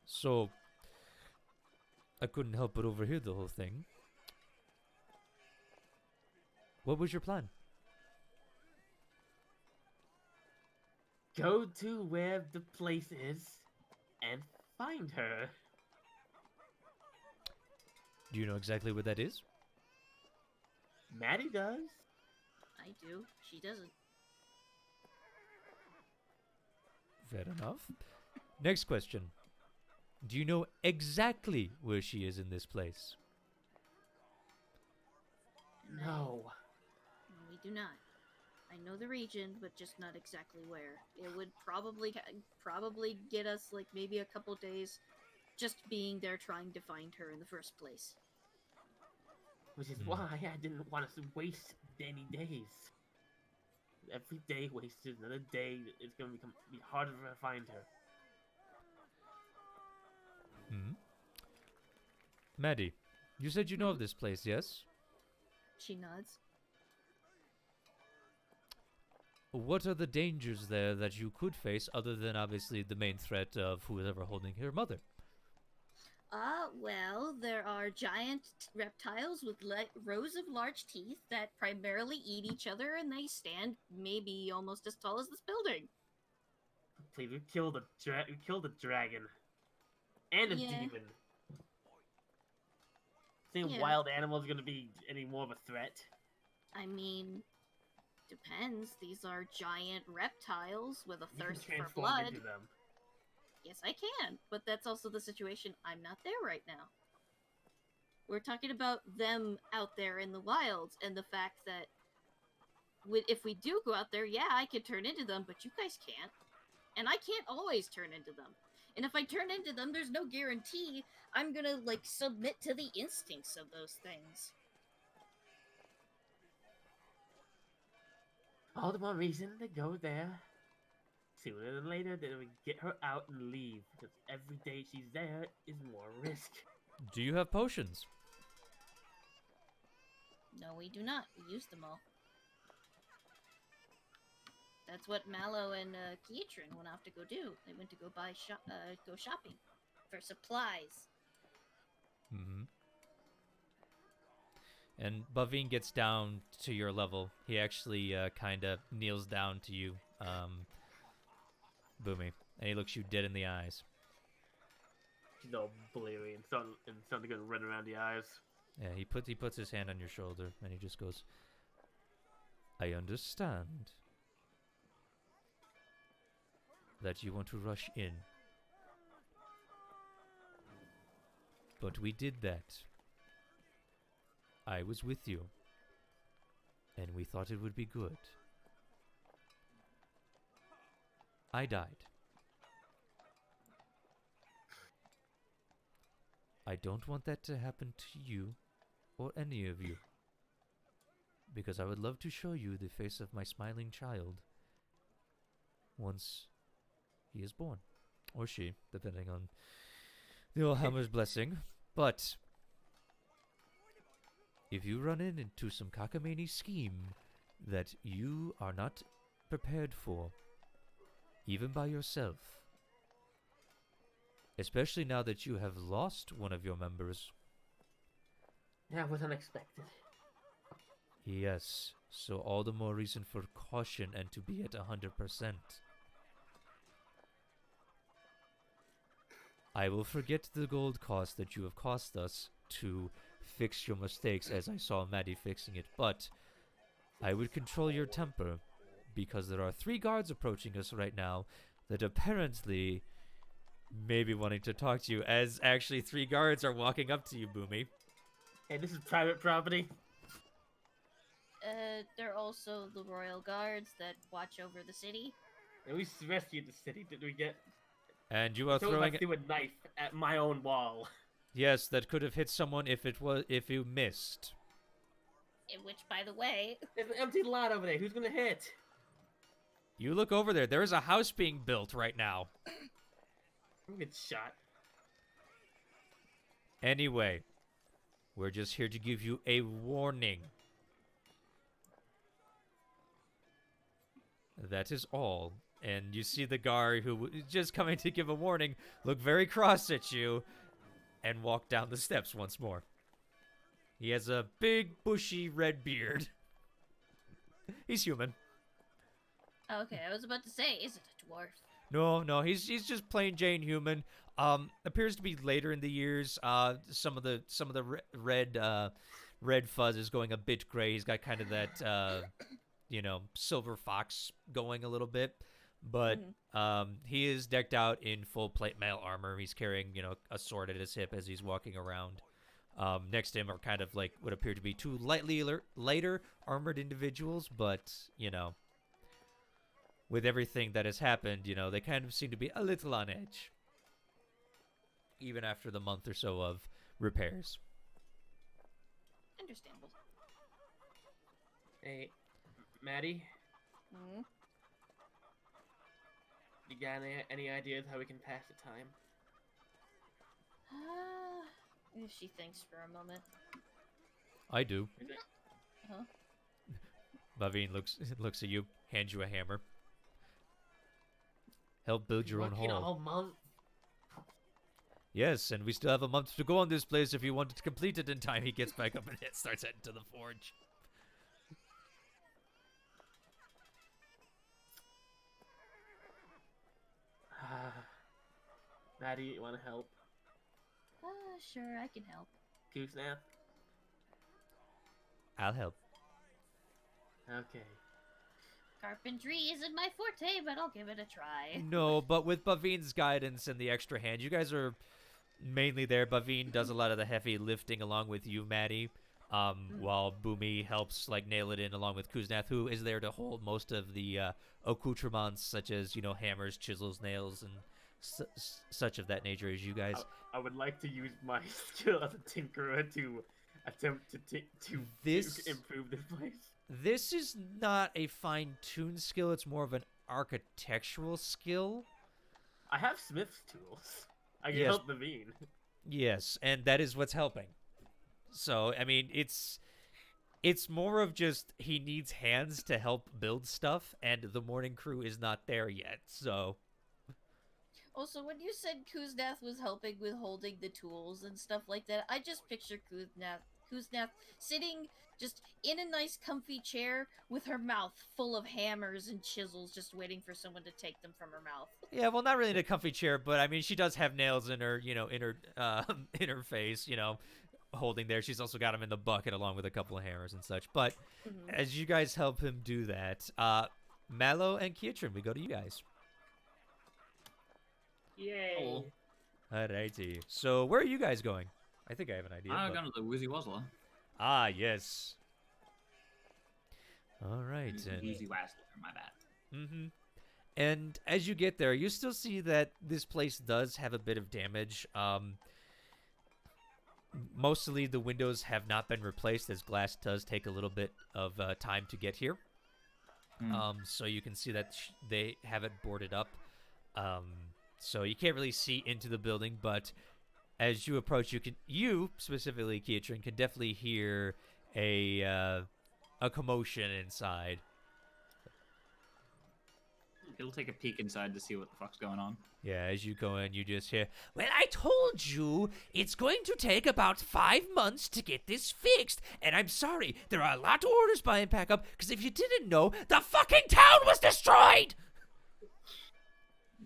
Speaker 1: So, I couldn't help but overhear the whole thing. What was your plan?
Speaker 5: Go to where the place is and find her.
Speaker 1: Do you know exactly what that is?
Speaker 5: Maddie does.
Speaker 3: I do. She doesn't.
Speaker 1: Fair enough. Next question. Do you know exactly where she is in this place?
Speaker 3: And
Speaker 5: No.
Speaker 3: we do not. I know the region, but just not exactly where. It would probably get us like maybe a couple days just being there trying to find her in the first place.
Speaker 5: Which is
Speaker 1: Hmm.
Speaker 5: why I didn't want us to waste any days. Every day wasted, another day, it's going to be harder to find her.
Speaker 1: Hmm. Maddie, you said you know of this place, yes?
Speaker 3: She nods.
Speaker 1: What are the dangers there that you could face other than obviously the main threat of whoever holding her mother?
Speaker 3: Well, there are giant reptiles with rows of large teeth that primarily eat each other, and they stand maybe almost as tall as this building.
Speaker 5: Please, we killed a dragon. And a
Speaker 3: Yeah.
Speaker 5: demon. Think
Speaker 3: Yeah.
Speaker 5: wild animals gonna be any more of a threat?
Speaker 3: I mean, depends. These are giant reptiles with a
Speaker 5: You can
Speaker 3: thirst for
Speaker 5: transform
Speaker 3: blood.
Speaker 5: into them.
Speaker 3: Yes, I can, but that's also the situation. I'm not there right now. We're talking about them out there in the wilds, and the fact that if we do go out there, yeah, I could turn into them, but you guys can't. And I can't always turn into them. And if I turn into them, there's no guarantee I'm gonna, like, submit to the instincts of those things.
Speaker 5: All the more reason to go there. Sooner than later, then we get her out and leave. Because every day she's there is more risk.
Speaker 1: Do you have potions?
Speaker 3: No, we do not. We use them all. That's what Mallow and Kietrin went off to go do. They went to go go shopping for supplies.
Speaker 1: Mm-hmm. And Bavine gets down to your level. He actually kind of kneels down to you, Boomy, and he looks you dead in the eyes.
Speaker 5: She's all bleary and starting to go red around the eyes.
Speaker 1: Yeah, he puts his hand on your shoulder, and he just goes, I understand that you want to rush in. But we did that. I was with you, and we thought it would be good. I died. I don't want that to happen to you or any of you, because I would love to show you the face of my smiling child once he is born, or she, depending on the old Hammer's blessing. But if you run into some cockamamie scheme that you are not prepared for, even by yourself, especially now that you have lost one of your members.
Speaker 5: That was unexpected.
Speaker 1: Yes, so all the more reason for caution and to be at 100%. I will forget the gold cost that you have cost us to fix your mistakes, as I saw Maddie fixing it, but I would control your temper, because there are 3 guards approaching us right now that apparently may be wanting to talk to you, as actually 3 guards are walking up to you, Boomy.
Speaker 5: Hey, this is private property.
Speaker 3: They're also the royal guards that watch over the city.
Speaker 5: And we rescued the city, did we get?
Speaker 1: And you are
Speaker 5: So if
Speaker 1: throwing
Speaker 5: I threw a knife at my own wall.
Speaker 1: Yes, that could have hit someone if you missed.
Speaker 3: In which, by the way,
Speaker 5: There's an empty lot over there. Who's gonna hit?
Speaker 1: You look over there. There is a house being built right now.
Speaker 5: I'm gonna get shot.
Speaker 1: Anyway, we're just here to give you a warning. That is all. And you see the guard who was just coming to give a warning look very cross at you and walk down the steps once more. He has a big, bushy red beard. He's human.
Speaker 3: okay, I was about to say, is it a dwarf?
Speaker 1: No, he's just plain Jane human. Appears to be later in the years. Some of the red fuzz is going a bit gray. He's got kind of that silver fox going a little bit, but he is decked out in full plate mail armor. He's carrying a sword at his hip as he's walking around. Next to him are kind of like what appear to be two lighter armored individuals, but with everything that has happened, they kind of seem to be a little on edge. Even after the month or so of repairs.
Speaker 3: Understandable.
Speaker 5: Hey, Maddie,
Speaker 3: Hmm?
Speaker 5: you got any ideas how we can pass the time?
Speaker 3: If she thinks for a moment.
Speaker 1: I do.
Speaker 3: Huh?
Speaker 1: Bavine looks at you, hands you a hammer. Help build your own
Speaker 5: Working a
Speaker 1: hall.
Speaker 5: whole month.
Speaker 1: Yes, and we still have a month to go on this place if you wanted to complete it in time. He gets back up and starts heading to the forge.
Speaker 5: Maddie, you want to help?
Speaker 3: Sure, I can help.
Speaker 5: Goosenap?
Speaker 1: I'll help.
Speaker 5: Okay.
Speaker 3: Carpentry isn't my forte, but I'll give it a try.
Speaker 1: No, but with Bavine's guidance and the extra hand, you guys are mainly there. Bavine does a lot of the heavy lifting along with you, Maddie, while Boomy helps nail it in along with Kuznath, who is there to hold most of the accoutrements, such as hammers, chisels, nails, and such of that nature as you guys.
Speaker 5: I would like to use my skill as a tinkerer to attempt to improve this place.
Speaker 1: This is not a fine-tuned skill. It's more of an architectural skill.
Speaker 5: I have smith's tools. I can
Speaker 1: Yes.
Speaker 5: help Naveen.
Speaker 1: Yes, and that is what's helping. So, I mean, it's more of just he needs hands to help build stuff, and the morning crew is not there yet, so...
Speaker 3: Also, when you said Kuznath was helping with holding the tools and stuff like that, I just picture Kuznath sitting just in a nice comfy chair with her mouth full of hammers and chisels, just waiting for someone to take them from her mouth.
Speaker 1: Yeah, well, not really in a comfy chair, but I mean, she does have nails in her, in her face, holding there. She's also got them in the bucket along with a couple of hammers and such. But as you guys help him do that, Mallow and Kietrin, we go to you guys.
Speaker 6: Yay.
Speaker 7: Oh.
Speaker 1: Alrighty. So, where are you guys going? I think I have an idea.
Speaker 7: I'm
Speaker 1: but-
Speaker 7: going to the Woozy Wazzler.
Speaker 1: Ah, yes. All right. And,
Speaker 7: Woozy Wazzler, my bad.
Speaker 1: and as you get there, you still see that this place does have a bit of damage. Mostly the windows have not been replaced, as glass does take a little bit of time to get here. So you can see that they have it boarded up. So you can't really see into the building, but as you approach, you specifically, Kietrin, can definitely hear a commotion inside.
Speaker 7: He'll take a peek inside to see what the fuck's going on.
Speaker 1: Yeah, as you go in, you just hear, "Well, I told you, it's going to take about 5 months to get this fixed, and I'm sorry, there are a lot of orders by and pack up, because if you didn't know, the fucking town was destroyed!"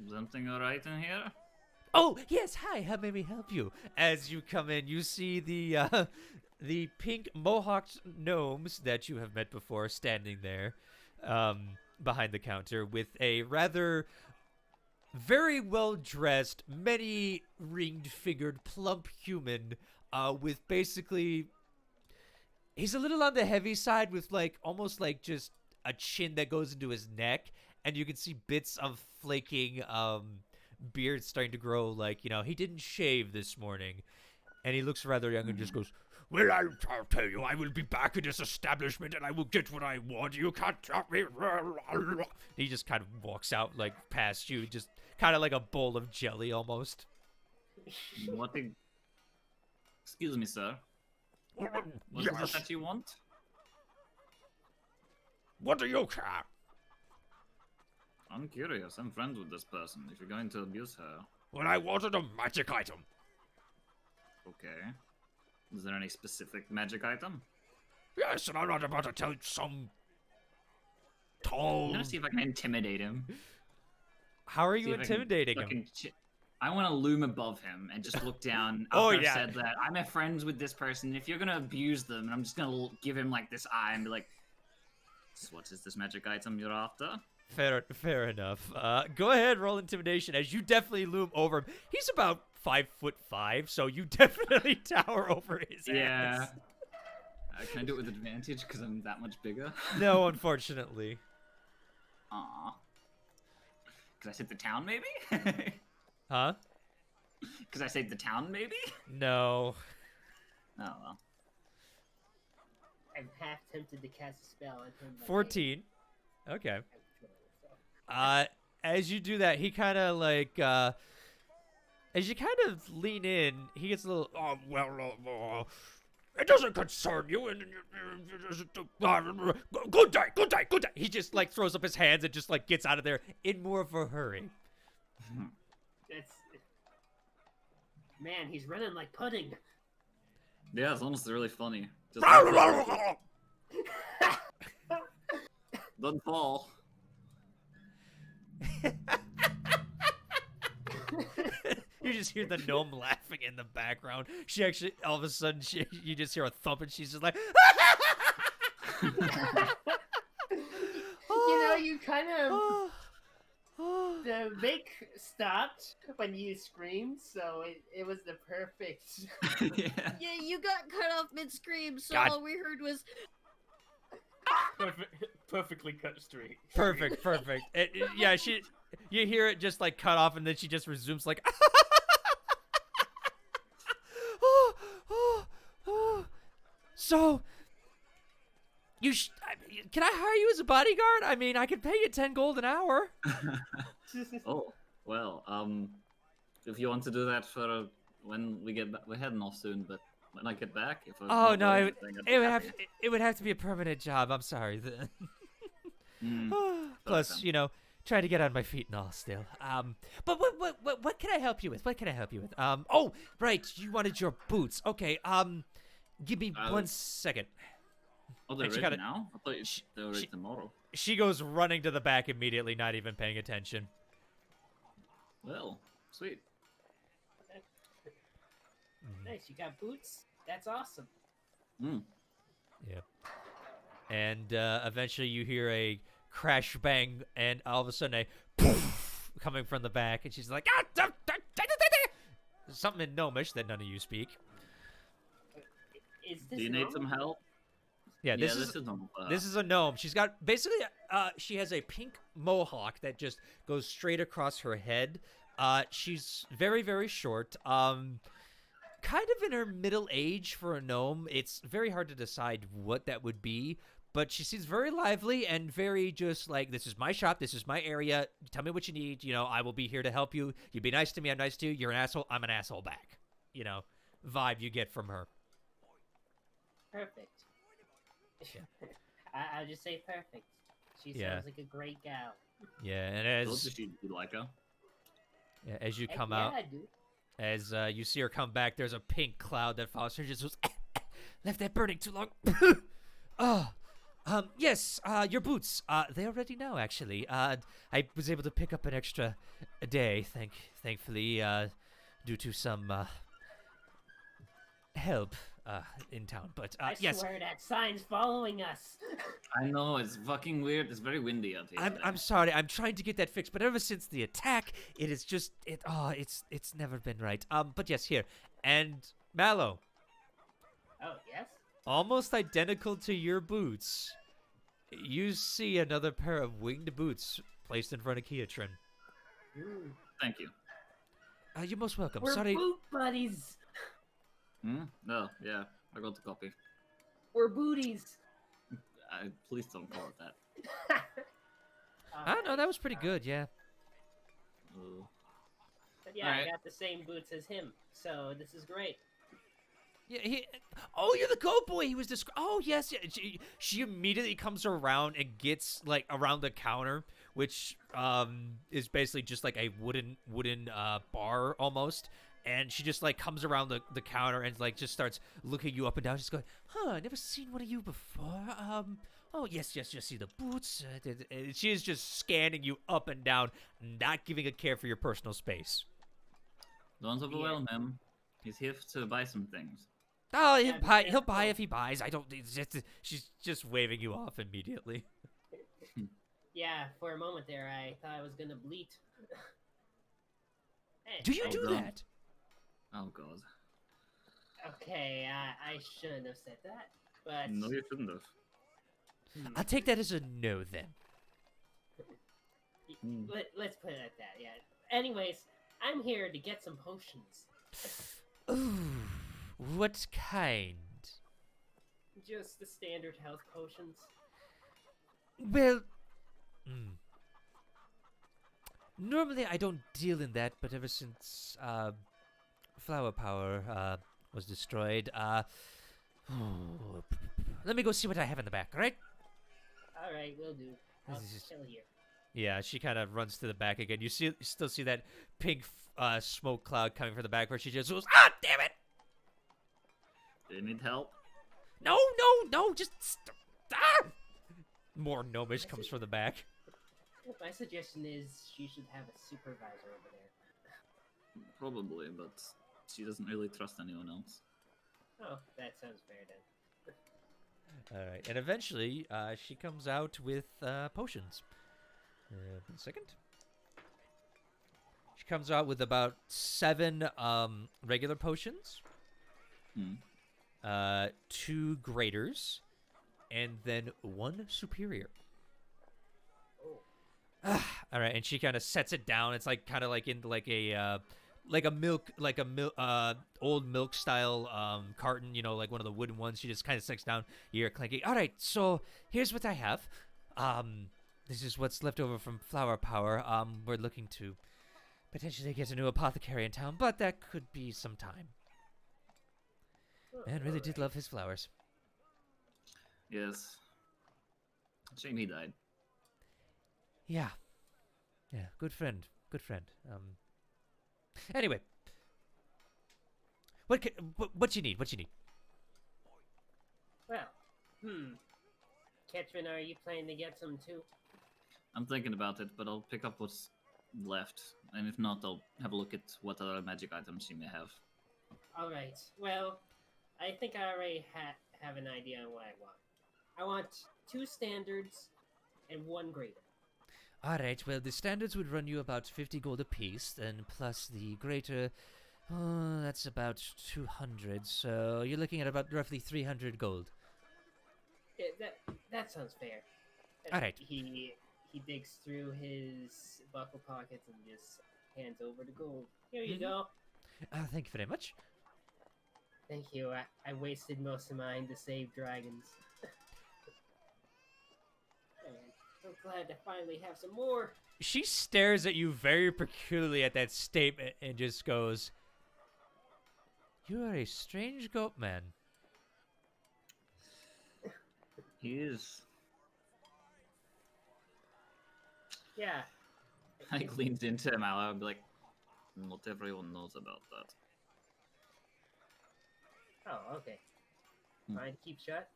Speaker 7: Something alright in here?
Speaker 1: Oh, yes, hi, how may we help you? As you come in, you see the pink mohawked gnomes that you have met before standing there behind the counter with a rather very well-dressed, many ringed-figured, plump human with basically... He's a little on the heavy side with almost just a chin that goes into his neck, and you can see bits of flaking beard's starting to grow, like, you know, he didn't shave this morning. And he looks rather young and just goes, well, I'll tell you, I will be back in this establishment and I will get what I want. You can't stop me. He just kind of walks out, like, past you, just kind of like a bowl of jelly almost.
Speaker 7: What the... Excuse me, sir. What is it that you want?
Speaker 1: What do you care?
Speaker 7: I'm curious. I'm friends with this person. If you're going to abuse her...
Speaker 1: Well, I wanted a magic item.
Speaker 7: Okay. Is there any specific magic item?
Speaker 1: Yes, and I'm not about to tell some tall...
Speaker 7: I'm gonna see if I can intimidate him.
Speaker 1: How are
Speaker 7: See
Speaker 1: you
Speaker 7: if I can
Speaker 1: intimidating him?
Speaker 7: fucking I want to loom above him and just look down after
Speaker 1: Oh,
Speaker 7: I've
Speaker 1: yeah.
Speaker 7: said that. I'm friends with this person. If you're gonna abuse them, I'm just gonna give him like this eye and be like, so what is this magic item you're after?
Speaker 1: Fair enough. Go ahead, roll intimidation, as you definitely loom over him. He's about 5'5", so you definitely tower over his
Speaker 7: Yeah.
Speaker 1: ass.
Speaker 7: Can I do it with advantage because I'm that much bigger?
Speaker 1: No, unfortunately.
Speaker 7: Aw. Could I say the town, maybe?
Speaker 1: Huh?
Speaker 7: Could I say the town, maybe?
Speaker 1: No.
Speaker 7: Oh, well.
Speaker 6: I'm half tempted to cast a spell on him. but
Speaker 1: 14. Okay.
Speaker 6: I'm trying, so.
Speaker 1: As you do that, he kind of like, as you kind of lean in, he gets a little, it doesn't concern you, and good day, good day, good day. He just like throws up his hands and just like gets out of there in more of a hurry.
Speaker 6: That's... Man, he's running like pudding.
Speaker 7: Yeah, it's honestly really funny. Just don't fall.
Speaker 1: You just hear the gnome laughing in the background. She actually, all of a sudden, you just hear a thump, and she's just like,
Speaker 6: You know, you kind of... The mic stopped when you screamed, so it was the perfect...
Speaker 7: Yeah.
Speaker 3: Yeah, you got cut off mid-scream, so
Speaker 1: God.
Speaker 3: all we heard was...
Speaker 5: Perfectly cut straight.
Speaker 1: Perfect. Yeah, you hear it just like cut off, and then she just resumes like, so, can I hire you as a bodyguard? I mean, I could pay you 10 gold an hour.
Speaker 7: Oh, well, if you want to do that for when we get back, we're heading off soon, but when I get back, if
Speaker 1: Oh no, it would have to be a permanent job. I'm sorry. Plus, you know, trying to get on my feet and all still. But what can I help you with? What can I help you with? Oh, right, you wanted your boots. Okay, give me 1 second.
Speaker 7: Oh, they're
Speaker 1: And she
Speaker 7: ready
Speaker 1: kinda-
Speaker 7: now? I thought they were ready tomorrow.
Speaker 1: She goes running to the back immediately, not even paying attention.
Speaker 7: Well, sweet.
Speaker 6: Nice, you got boots? That's awesome.
Speaker 1: Yeah. And eventually you hear a crash bang, and all of a sudden a poof coming from the back, and she's like, something in Gnomish that none of you speak.
Speaker 6: Is this
Speaker 7: Do you need
Speaker 6: normal?
Speaker 7: some help?
Speaker 1: Yeah,
Speaker 7: This is normal.
Speaker 1: This is a gnome. She's got basically she has a pink mohawk that just goes straight across her head. She's very, very short. Kind of in her middle age for a gnome. It's very hard to decide what that would be, but she seems very lively and very just like, this is my shop, this is my area. Tell me what you need. You know, I will be here to help you. You be nice to me, I'm nice to you. You're an asshole, I'm an asshole back. You know, vibe you get from her.
Speaker 6: Perfect. I'll just say perfect. She
Speaker 1: Yeah.
Speaker 6: sounds like a great gal.
Speaker 1: Yeah, and
Speaker 7: Told
Speaker 1: as
Speaker 7: you she'd like her.
Speaker 1: as you
Speaker 6: Heck
Speaker 1: come
Speaker 6: yeah,
Speaker 1: out,
Speaker 6: I do.
Speaker 1: as you see her come back, there's a pink cloud that follows her. Just goes, left that burning too long. Yes, your boots. They are ready now, actually. I was able to pick up an extra day, thankfully, due to some help in town. But
Speaker 6: I
Speaker 1: yes,
Speaker 6: swear that sign's following us.
Speaker 7: I know, it's fucking weird. It's very windy out here.
Speaker 1: I'm sorry. I'm trying to get that fixed, but ever since the attack, it is just it's never been right. But yes, here. And Mallow,
Speaker 6: Oh, yes?
Speaker 1: almost identical to your boots, you see another pair of winged boots placed in front of Keatrin.
Speaker 6: Mm.
Speaker 7: Thank you.
Speaker 1: You're most welcome.
Speaker 6: We're
Speaker 1: Sorry.
Speaker 6: boot buddies.
Speaker 7: Hmm? Oh, yeah. I got the copy.
Speaker 6: We're booties.
Speaker 7: Please don't call it that.
Speaker 1: I don't know. That was pretty good. Yeah.
Speaker 7: Ooh.
Speaker 6: But yeah,
Speaker 7: Alright.
Speaker 6: I got the same boots as him, so this is great.
Speaker 1: Yeah. Oh, you're the goat boy. He was Oh, yes. Yeah. She immediately comes around and gets like around the counter, which is basically just like a wooden bar almost. And she just like comes around the counter and like just starts looking you up and down. She's going, "Huh, never seen one of you before. Oh yes, see the boots." She is just scanning you up and down, not giving a care for your personal space.
Speaker 7: Don't overwhelm him. He's here to buy some things.
Speaker 1: Oh,
Speaker 6: Yeah,
Speaker 1: he'll buy
Speaker 6: careful.
Speaker 1: if he buys. I don't. She's just waving you off immediately.
Speaker 6: Yeah, for a moment there, I thought I was gonna bleat. Hey,
Speaker 1: Do you
Speaker 6: I-
Speaker 1: do
Speaker 7: don't.
Speaker 1: that?
Speaker 7: Oh god.
Speaker 6: Okay, I shouldn't have said that, but
Speaker 7: No, you shouldn't have.
Speaker 1: I'll take that as a no then.
Speaker 6: let's put it at that. Yeah. Anyways, I'm here to get some potions.
Speaker 1: Ooh, what kind?
Speaker 6: Just the standard health potions.
Speaker 1: Well, normally I don't deal in that, but ever since Flower Power was destroyed, let me go see what I have in the back. All right?
Speaker 6: All right, will do. I'll
Speaker 1: This is-
Speaker 6: chill here.
Speaker 1: Yeah, she kind of runs to the back again. You still see that pink smoke cloud coming from the back, where she just goes, "Ah, damn it!
Speaker 7: Do you need help?
Speaker 1: No, just more gnomish comes from the back."
Speaker 6: My suggestion is she should have a supervisor over there.
Speaker 7: Probably, but she doesn't really trust anyone else.
Speaker 6: Oh, that sounds fair then.
Speaker 1: All right, and eventually she comes out with potions. One second. She comes out with about 7 regular potions,
Speaker 7: Hmm.
Speaker 1: 2 graders, and then 1 superior.
Speaker 6: Oh,
Speaker 1: All right, and she kind of sets it down. It's like kind of like in like a old milk style carton, like one of the wooden ones. She just kind of sets down. You're clanking. All right, so here's what I have. This is what's left over from Flower Power. We're looking to potentially get a new apothecary in town, but that could be some time. Man really did love his flowers.
Speaker 7: Yes. Shame he died.
Speaker 1: Yeah, good friend. Anyway, what you need? What you need?
Speaker 6: Well, Ketrin, are you planning to get some too?
Speaker 7: I'm thinking about it, but I'll pick up what's left, and if not, I'll have a look at what other magic items she may have.
Speaker 6: All right. Well, I think I already have an idea on what I want. I want 2 standards and 1 greater.
Speaker 1: All right. Well, the standards would run you about 50 gold apiece, and plus the greater, that's about 200. So you're looking at about roughly 300 gold.
Speaker 6: Yeah, that sounds fair.
Speaker 1: All right.
Speaker 6: He digs through his buckle pockets and just hands over the gold. Here you
Speaker 1: Mhm.
Speaker 6: go.
Speaker 1: Thank you very much.
Speaker 6: Thank you. I wasted most of mine to save dragons. And I'm glad to finally have some more.
Speaker 1: She stares at you very peculiarly at that statement and just goes, "You are a strange goat man."
Speaker 7: He is.
Speaker 6: Yeah.
Speaker 7: I leaned into him out and be like, not everyone knows about that.
Speaker 6: Oh, okay.
Speaker 7: Hmm.
Speaker 6: Mine keep shut.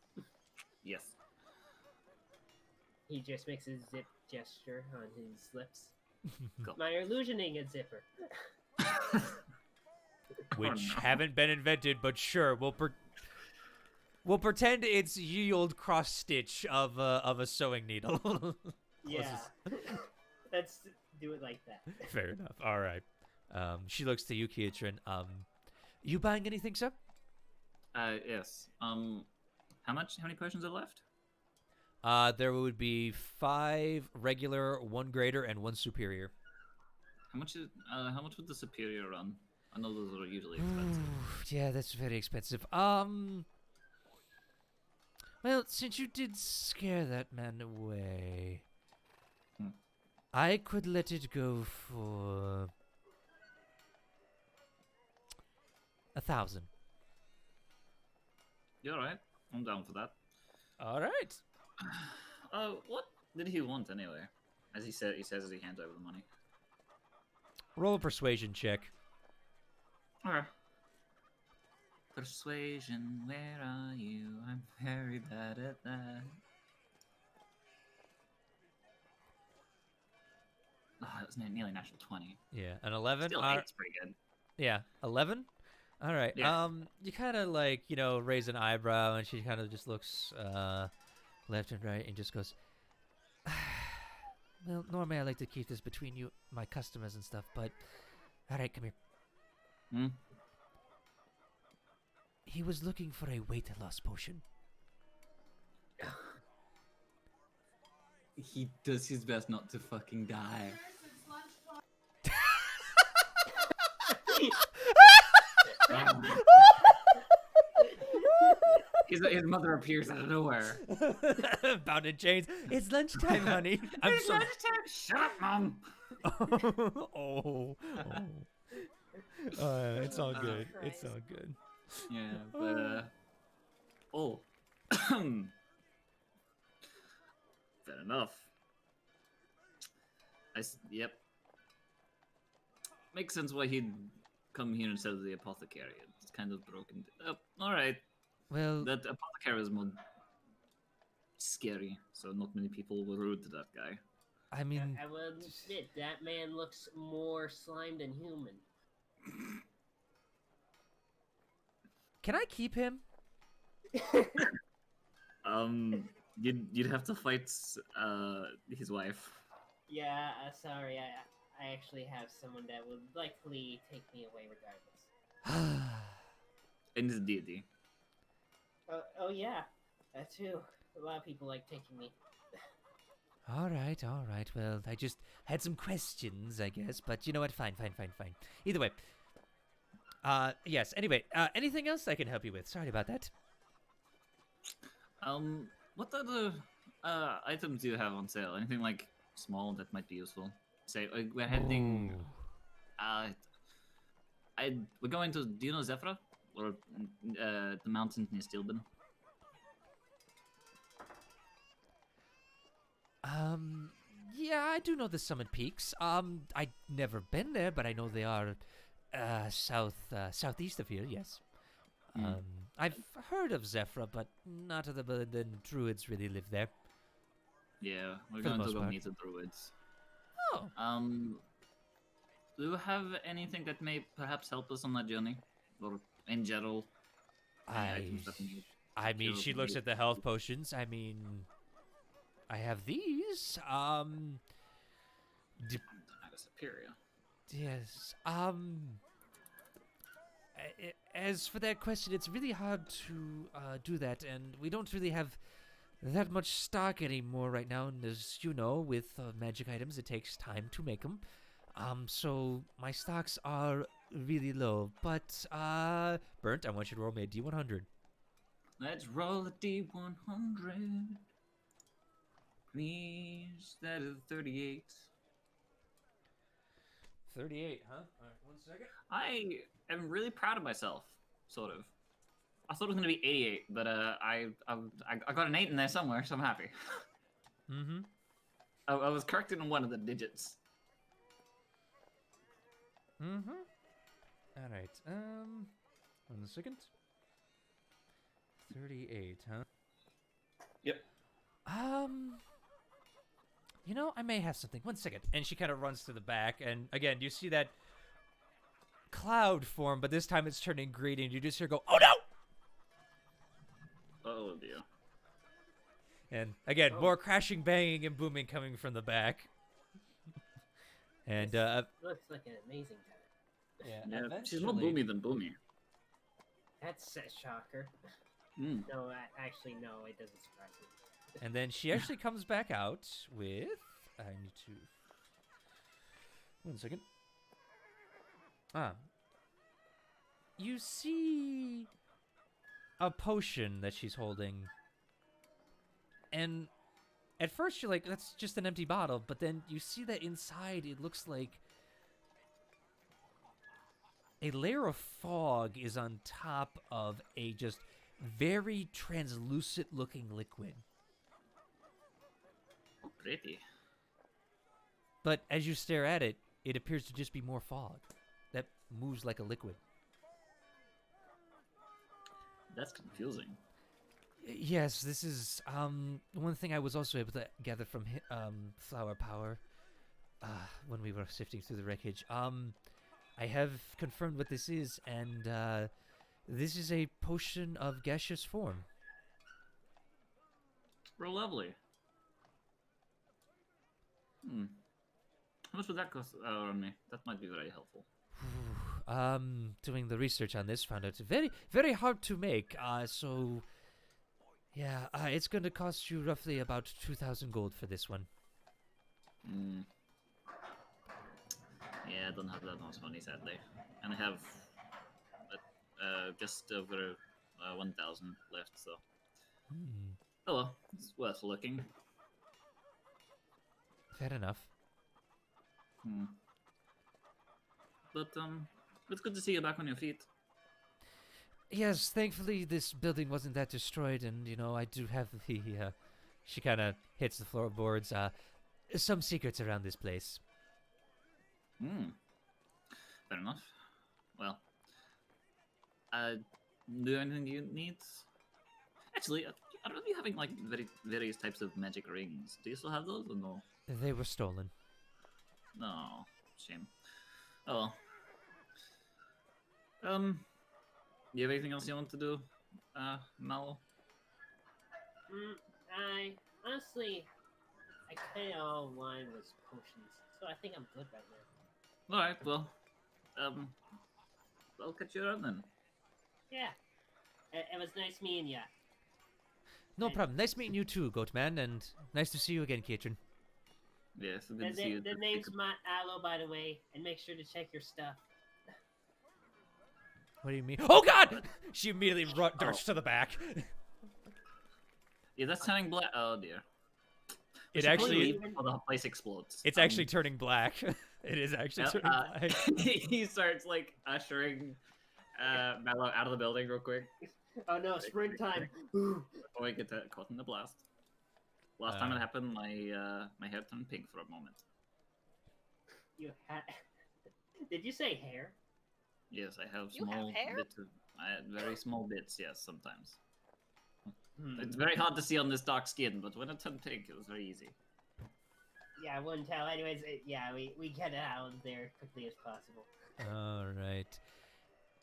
Speaker 7: Yes.
Speaker 6: He just makes a zip gesture on his lips.
Speaker 7: Go.
Speaker 6: My illusioning a zipper.
Speaker 1: Which
Speaker 7: Oh, no.
Speaker 1: haven't been invented, but sure, we'll pretend it's ye old cross stitch of a sewing needle.
Speaker 6: Yeah. Let's do it like that.
Speaker 1: Fair enough. All right. She looks to you, Kietrin. You buying anything, sir?
Speaker 7: Yes. How many potions are left?
Speaker 1: There would be 5 regular, 1 greater, and 1 superior.
Speaker 7: How How much would the superior run? I know those are usually expensive.
Speaker 1: Yeah, that's very expensive. Well, since you did scare that man away, I could let it go for 1,000.
Speaker 7: You alright? I'm down for that.
Speaker 1: All right.
Speaker 7: What did he want anyway? He says as he hands over the money.
Speaker 1: Roll a persuasion check.
Speaker 7: Okay. Persuasion, where are you? I'm very bad at that. Oh, that was nearly natural 20.
Speaker 1: Yeah, an 11.
Speaker 7: Still, 8's pretty good.
Speaker 1: Yeah, 11. All right.
Speaker 7: Yeah.
Speaker 1: You kind of like raise an eyebrow, and she kind of just looks left and right, and just goes, "Well, normally I like to keep this between you, my customers and stuff, but all right, come here."
Speaker 7: Hmm?
Speaker 1: He was looking for a weight loss potion.
Speaker 7: He does his best not to fucking die. His mother appears out of nowhere.
Speaker 1: Bound in chains. It's lunchtime, honey.
Speaker 7: It's lunchtime. Shut up, Mom.
Speaker 1: Oh. It's all good. It's all good.
Speaker 7: Yeah, but oh, fair enough. Yep. Makes sense why he'd come here instead of the apothecary. It's kind of broken. All right.
Speaker 1: Well,
Speaker 7: That apothecary is more scary, so not many people were rude to that guy.
Speaker 1: I mean,
Speaker 6: I will admit that man looks more slime than human.
Speaker 1: can I keep him?
Speaker 7: You'd have to fight his wife.
Speaker 6: Yeah, sorry. I actually have someone that would likely take me away regardless.
Speaker 7: And his deity.
Speaker 6: Oh yeah, that too. A lot of people like taking me.
Speaker 1: All right. Well, I just had some questions, I guess, but you know what? Fine. Either way. Yes. Anyway, anything else I can help you with? Sorry about that.
Speaker 7: What other items do you have on sale? Anything like small that might be useful? Say we're heading. We're going to. Do you know Zephyra or the mountain near Steelben?
Speaker 1: Yeah, I do know the Summit Peaks. I've never been there, but I know they are southeast of here. Yes. I've heard of Zephyra, but not other than druids really live there.
Speaker 7: Yeah, we're
Speaker 1: For the
Speaker 7: going to
Speaker 1: most
Speaker 7: go
Speaker 1: part.
Speaker 7: meet the druids.
Speaker 1: Oh.
Speaker 7: Do you have anything that may perhaps help us on that journey, or in general? any items that we need?
Speaker 1: I mean, she looks at the health potions. I mean, I have these.
Speaker 7: I'm not a superior.
Speaker 1: Yes. As for that question, it's really hard to do that, and we don't really have that much stock anymore right now. And as you know, with magic items, it takes time to make them. So my stocks are really low. But Burnt, I want you to roll me a D100.
Speaker 7: Let's roll a D100. Please, that is 38.
Speaker 1: 38, huh? All right, 1 second.
Speaker 7: I am really proud of myself, sort of. I thought it was gonna be 88, but I got an 8 in there somewhere, so I'm happy.
Speaker 1: Mm-hmm.
Speaker 7: I was corrected in one of the digits.
Speaker 1: Mm-hmm. All right. 1 second. 38, huh?
Speaker 7: Yep.
Speaker 1: You know, I may have something. 1 second. And she kind of runs to the back, and again, you see that cloud form, but this time it's turning green, and you just hear go, "Oh no!"
Speaker 7: Oh dear.
Speaker 1: And again, more crashing, banging, and booming coming from the back. And
Speaker 6: Looks like an amazing time.
Speaker 7: Yeah, she's more boomy than boomy.
Speaker 6: That's a shocker.
Speaker 7: Mm.
Speaker 6: No, actually, no, it doesn't surprise me.
Speaker 1: and then she actually comes back out with. I need to. 1 second. You see a potion that she's holding, and at first you're like, that's just an empty bottle, but then you see that inside it looks like a layer of fog is on top of a just very translucent looking liquid.
Speaker 7: Oh, pretty.
Speaker 1: But as you stare at it, it appears to just be more fog that moves like a liquid.
Speaker 7: That's confusing.
Speaker 1: Yes, this is one thing I was also able to gather from Flower Power when we were sifting through the wreckage. I have confirmed what this is, and this is a potion of gaseous form.
Speaker 7: Real lovely. How much would that cost on me? That might be very helpful.
Speaker 1: Doing the research on this, found out it's very, very hard to make. So, yeah, it's going to cost you roughly about 2,000 gold for this one.
Speaker 7: Yeah, I don't have that much money, sadly. And I have just over 1,000 left, so. Oh well, it's worth looking.
Speaker 1: Fair enough.
Speaker 7: But, it's good to see you back on your feet.
Speaker 1: Yes, thankfully this building wasn't that destroyed, and, you know, I do have the, she kind of hits the floorboards, some secrets around this place.
Speaker 7: Fair enough. Well, do anything you need? Actually, I don't know if you're having, like, various types of magic rings. Do you still have those, or no?
Speaker 1: They were stolen.
Speaker 7: No, shame. Oh well. You have anything else you want to do, Mallow?
Speaker 6: I honestly, I kind of all wine was potions, so I think I'm good right now.
Speaker 7: All right. Well, I'll catch you around then.
Speaker 6: Yeah, it was nice meeting ya.
Speaker 1: No problem. Nice meeting you too, Goatman, and nice to see you again, Katrin.
Speaker 7: Yes, good to see you.
Speaker 6: The name's Matt Aloe, by the way, and make sure to check your stuff.
Speaker 1: What do you mean? Oh God! She immediately darts to the back.
Speaker 7: Yeah, that's turning black. Oh dear.
Speaker 1: It actually,
Speaker 7: the whole place explodes.
Speaker 1: it's actually turning black. It is actually turning black.
Speaker 7: He starts like ushering Mallow out of the building real quick.
Speaker 6: Oh no, sprint time!
Speaker 7: Before I get caught in the blast. Last time it happened, my hair turned pink for a moment.
Speaker 6: You had? Did you say hair?
Speaker 7: Yes, I have
Speaker 3: You have
Speaker 7: small
Speaker 3: hair?
Speaker 7: bits of very small bits. Yes, sometimes. It's very hard to see on this dark skin, but when it turned pink, it was very easy.
Speaker 6: Yeah, I wouldn't tell. Anyways, yeah, we get out of there quickly as possible.
Speaker 1: All right.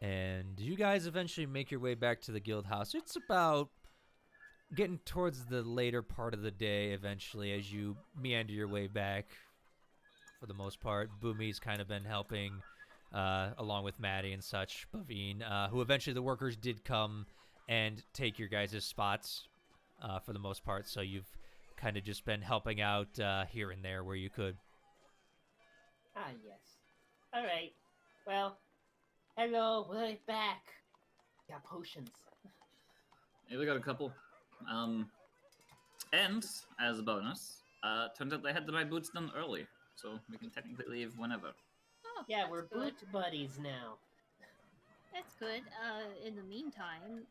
Speaker 1: And you guys eventually make your way back to the guild house. It's about getting towards the later part of the day eventually as you meander your way back for the most part. Boomy's kind of been helping along with Maddie and such, Bavine, who eventually the workers did come and take your guys' spots for the most part, so you've kind of just been helping out here and there where you could.
Speaker 6: Ah, yes. Alright. Well, hello, we're back. Got potions.
Speaker 7: Yeah, we got a couple. And as a bonus, turns out they had the right boots done early, so we can technically leave whenever.
Speaker 3: Oh,
Speaker 6: Yeah,
Speaker 3: that's
Speaker 6: we're
Speaker 3: good.
Speaker 6: boot buddies now.
Speaker 3: That's good. In the meantime,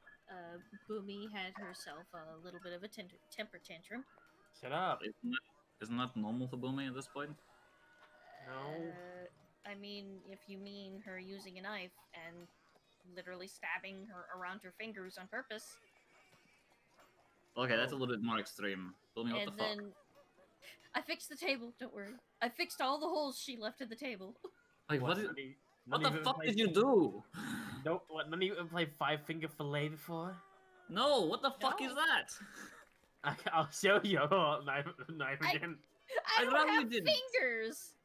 Speaker 3: Boomy had herself a little bit of a temper tantrum.
Speaker 5: Shut up.
Speaker 7: Isn't that normal for Boomy at this point?
Speaker 5: No.
Speaker 3: I mean, if you mean her using a knife and literally stabbing her around her fingers on purpose.
Speaker 7: Okay, that's a little bit more extreme. Boomy, what
Speaker 3: And
Speaker 7: the fuck?
Speaker 3: then I fixed the table, don't worry. I fixed all the holes she left in the table.
Speaker 7: Like, what
Speaker 5: Not
Speaker 7: the
Speaker 5: even
Speaker 7: fuck
Speaker 5: play-
Speaker 7: did you do?
Speaker 5: Nope. What? Not even play Five Finger Fillet before?
Speaker 7: No, what the fuck
Speaker 3: No.
Speaker 7: is that?
Speaker 5: I'll show you. Knife again.
Speaker 3: I
Speaker 7: I'd
Speaker 3: don't
Speaker 7: rather you
Speaker 3: have
Speaker 7: didn't.
Speaker 3: fingers!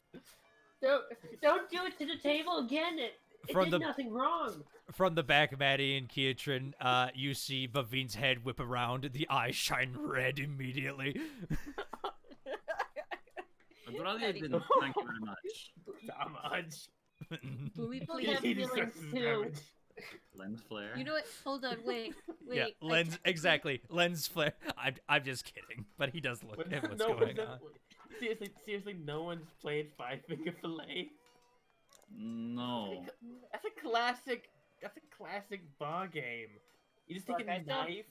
Speaker 6: Don't do it to the table again. It
Speaker 1: From
Speaker 6: did
Speaker 1: the-
Speaker 6: nothing wrong.
Speaker 1: From the back, Maddie and Kiatrin, you see Bavine's head whip around. The eyes shine red immediately.
Speaker 7: I'd rather you didn't. Thank you very much.
Speaker 5: Damage.
Speaker 3: Boomy,
Speaker 6: We
Speaker 3: please.
Speaker 6: have
Speaker 5: He just
Speaker 6: feelings
Speaker 5: starts to
Speaker 6: too.
Speaker 5: damage.
Speaker 7: Lens flare.
Speaker 3: You know what? Hold on, wait.
Speaker 1: Yeah,
Speaker 3: I
Speaker 1: lens
Speaker 3: technically-
Speaker 1: exactly. Lens flare. I'm just kidding, but he does look
Speaker 5: But
Speaker 1: at what's
Speaker 5: no one's
Speaker 1: going
Speaker 5: ever-
Speaker 1: on.
Speaker 5: Seriously, no one's played Five Finger Fillet.
Speaker 7: No.
Speaker 5: That's a classic. That's a classic bar game. You just take
Speaker 6: Look,
Speaker 5: a
Speaker 6: I don't-
Speaker 5: knife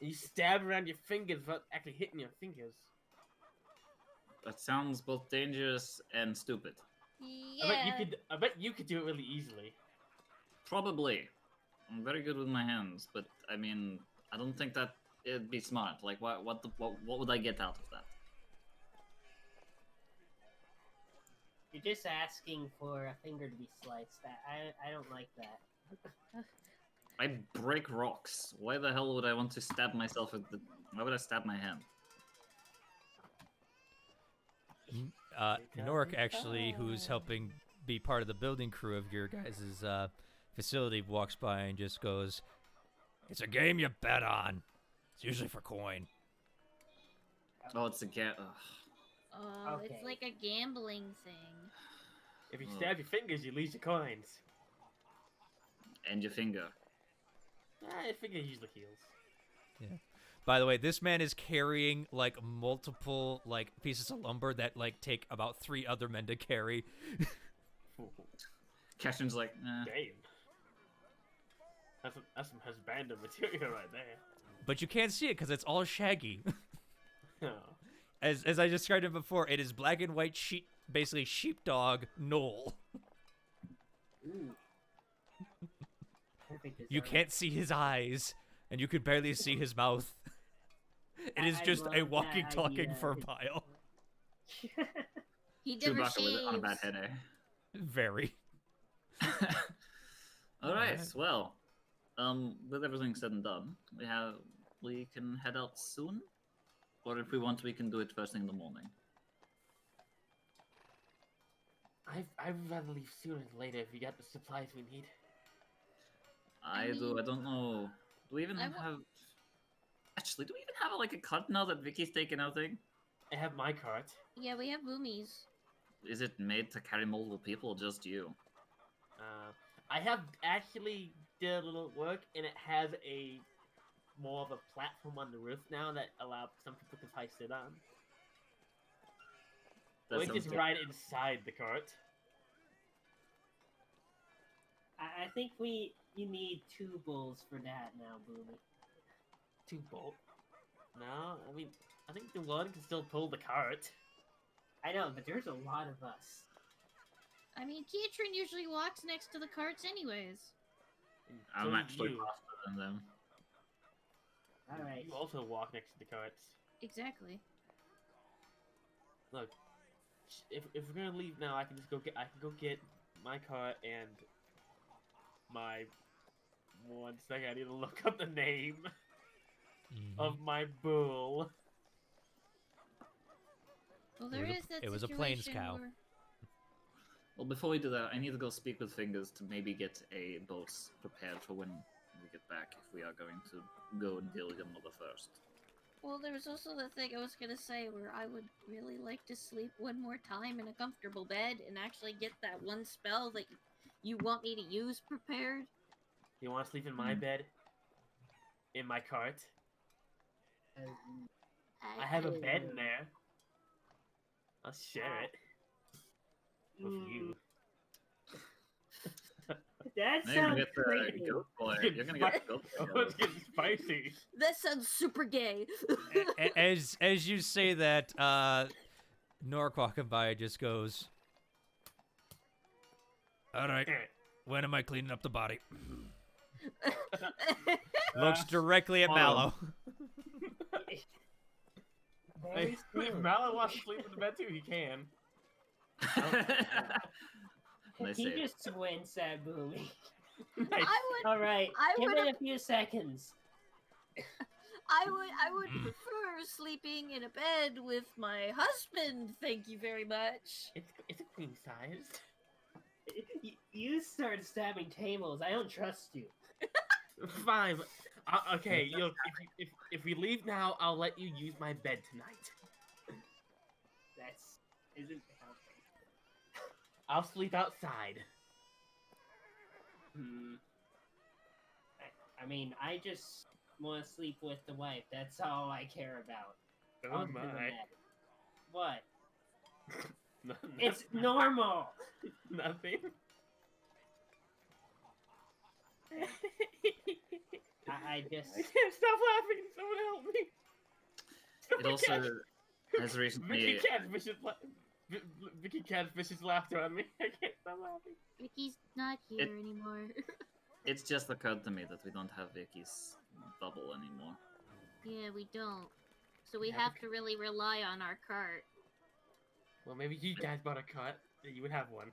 Speaker 5: and you stab around your fingers without actually hitting your fingers.
Speaker 7: That sounds both dangerous and stupid.
Speaker 3: Yeah.
Speaker 5: I bet you could do it really easily.
Speaker 7: Probably. I'm very good with my hands, but I mean, I don't think that it'd be smart. Like, what would I get out of that?
Speaker 6: You're just asking for a finger to be sliced. I don't like that.
Speaker 7: I break rocks. Why the hell would I want to stab myself with the... Why would I stab my hand?
Speaker 1: Nork actually, who's helping be part of the building crew of your guys' facility, walks by and just goes, "It's a game you bet on. It's usually for coin."
Speaker 7: Oh, it's a get.
Speaker 3: Oh, it's
Speaker 6: Okay.
Speaker 3: like a gambling thing.
Speaker 5: If you
Speaker 7: Oh.
Speaker 5: stab your fingers, you lose your coins.
Speaker 7: And your finger.
Speaker 5: Your finger usually heals.
Speaker 1: By the way, this man is carrying like multiple like pieces of lumber that like take about 3 other men to carry.
Speaker 7: Cashin's like,
Speaker 5: Damn. That's some husbanded material right there.
Speaker 1: But you can't see it because it's all shaggy.
Speaker 5: Oh.
Speaker 1: As I described it before, it is black and white sheep, basically sheepdog Knoll.
Speaker 6: Ooh. Perfect
Speaker 1: You
Speaker 6: design.
Speaker 1: can't see his eyes, and you could barely see his mouth. It is
Speaker 6: I
Speaker 1: just
Speaker 6: love
Speaker 1: a
Speaker 6: that
Speaker 1: walking, talking
Speaker 6: idea.
Speaker 1: fur pile.
Speaker 3: He never
Speaker 7: Chewbacca was on a bad
Speaker 3: shaves.
Speaker 7: head,
Speaker 1: Very.
Speaker 7: All right.
Speaker 1: Alright.
Speaker 7: Well, with everything said and done, we can head out soon, or if we want, we can do it first thing in the morning.
Speaker 5: I'd rather leave sooner than later if we got the supplies we need.
Speaker 7: I
Speaker 3: mean,
Speaker 7: don't know. Do we even
Speaker 3: I wa-
Speaker 7: have? Actually, do we even have like a cart now that Vicky's taken our thing?
Speaker 5: I have my cart.
Speaker 3: Yeah, we have boomies.
Speaker 7: Is it made to carry multiple people, or just you?
Speaker 5: I have actually did a little work, and it has a more of a platform on the roof now that allows some people to probably sit on.
Speaker 7: That
Speaker 5: Or we
Speaker 7: sounds
Speaker 5: just
Speaker 7: good.
Speaker 5: ride inside the cart.
Speaker 6: I think you need 2 bulls for that now, Boomy.
Speaker 5: 2 bolt. No, I mean, I think the one can still pull the cart.
Speaker 6: I know, but there's a lot of us.
Speaker 3: I mean, Keatron usually walks next to the carts anyways.
Speaker 5: And
Speaker 7: I'm
Speaker 5: so do
Speaker 7: actually
Speaker 5: you.
Speaker 7: faster than them.
Speaker 6: Alright.
Speaker 5: You also walk next to the carts.
Speaker 3: Exactly.
Speaker 5: Look, if we're gonna leave now, I can go get my cart and my. One second, I need to look up the name of my bull.
Speaker 3: Well,
Speaker 1: It
Speaker 3: there
Speaker 1: was a-
Speaker 3: is that
Speaker 1: it was a plains
Speaker 3: situation
Speaker 1: cow.
Speaker 3: where-
Speaker 7: Well, before we do that, I need to go speak with Fingers to maybe get a boat prepared for when we get back, if we are going to go and deal with your mother first.
Speaker 3: Well, there was also the thing I was gonna say where I would really like to sleep one more time in a comfortable bed and actually get that one spell that you want me to use prepared.
Speaker 5: You want to sleep in my bed? In my cart? I have a bed in there. I'll share it with you.
Speaker 6: That
Speaker 7: Now you're gonna
Speaker 6: sounds
Speaker 7: get the
Speaker 6: crazy.
Speaker 7: goat boy. You're gonna get the goat boy.
Speaker 5: Oh, it's getting spicy.
Speaker 3: That sounds super gay.
Speaker 1: As you say that, Nork walking by just goes, "All right, when am I cleaning up the body?" Looks directly at
Speaker 7: hold
Speaker 1: Mallow.
Speaker 6: Very
Speaker 5: If
Speaker 6: soon.
Speaker 5: Mallow wants to sleep in the bed too, he can.
Speaker 7: Nice
Speaker 6: He
Speaker 7: save.
Speaker 6: just winks at Boomy.
Speaker 3: I would,
Speaker 6: Alright,
Speaker 3: I
Speaker 6: give it
Speaker 3: would've-
Speaker 6: a few seconds.
Speaker 3: I would prefer sleeping in a bed with my husband. Thank you very much.
Speaker 5: It's a queen size.
Speaker 6: You started stabbing tables. I don't trust you.
Speaker 5: Fine. But, okay, if we leave now, I'll let you use my bed tonight.
Speaker 6: That's isn't helping.
Speaker 5: I'll sleep outside.
Speaker 6: I mean, I just want to sleep with the wife. That's all I care about.
Speaker 5: Oh
Speaker 6: Other than
Speaker 5: my.
Speaker 6: that. What?
Speaker 5: No,
Speaker 6: It's normal.
Speaker 5: nothing.
Speaker 6: I just.
Speaker 5: I can't stop laughing. Someone help me.
Speaker 7: It also has recently.
Speaker 5: Vicky Catfish's laughter on me. I can't stop laughing.
Speaker 3: Ricky's not here anymore.
Speaker 7: It's just occurred to me that we don't have Vicky's bubble anymore.
Speaker 3: Yeah, we don't. So we
Speaker 5: Yeah,
Speaker 3: have to really rely on our cart.
Speaker 5: Well, maybe you guys bought a cart. You would have one.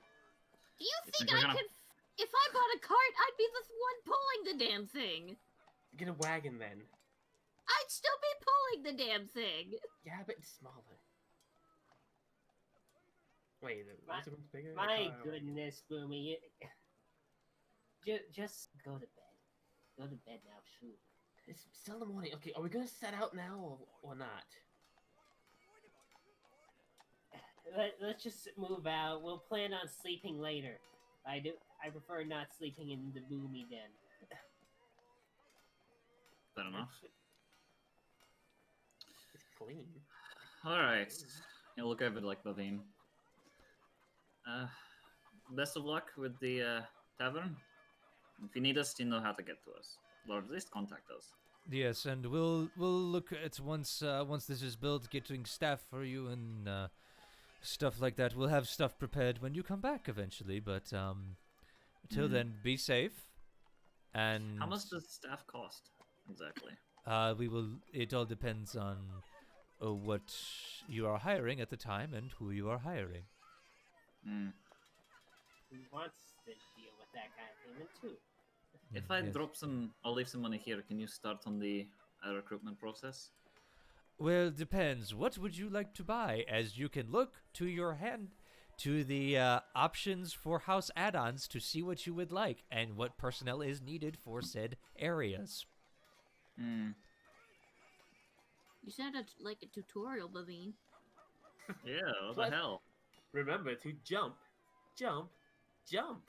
Speaker 3: Do you
Speaker 7: You
Speaker 3: think
Speaker 7: think we're
Speaker 3: I
Speaker 7: gonna-
Speaker 3: could? If I bought a cart, I'd be the one pulling the damn thing.
Speaker 5: Get a wagon then.
Speaker 3: I'd still be pulling the damn thing.
Speaker 5: Yeah, but it's smaller. Wait,
Speaker 6: My-
Speaker 5: was it bigger?
Speaker 6: My goodness, Boomy. Just go to bed. Go to bed now, shoot.
Speaker 5: It's still in the morning. Okay, are we gonna set out now or not?
Speaker 6: Let's just move out. We'll plan on sleeping later. I prefer not sleeping in the Boomy den.
Speaker 7: Fair enough.
Speaker 5: It's clean.
Speaker 7: Alright. You look over like Bavine. Best of luck with the tavern. If you need us, you know how to get to us. Or at least contact us.
Speaker 1: Yes, and we'll look at once this is built, getting staff for you and stuff like that. We'll have stuff prepared when you come back eventually, but till then, be safe. And
Speaker 7: How much does staff cost exactly?
Speaker 1: we will. It all depends on what you are hiring at the time and who you are hiring.
Speaker 7: Hmm.
Speaker 6: Who wants to deal with that kind of payment too?
Speaker 7: If I
Speaker 1: Yes.
Speaker 7: drop some, I'll leave some money here. Can you start on the recruitment process?
Speaker 1: Well, depends. What would you like to buy? As you can look to your hand to the options for house add-ons to see what you would like and what personnel is needed for said areas.
Speaker 7: Hmm.
Speaker 3: You sounded like a tutorial, Bavine.
Speaker 7: Yeah, what
Speaker 5: What?
Speaker 7: the hell?
Speaker 5: Remember to jump, jump, jump.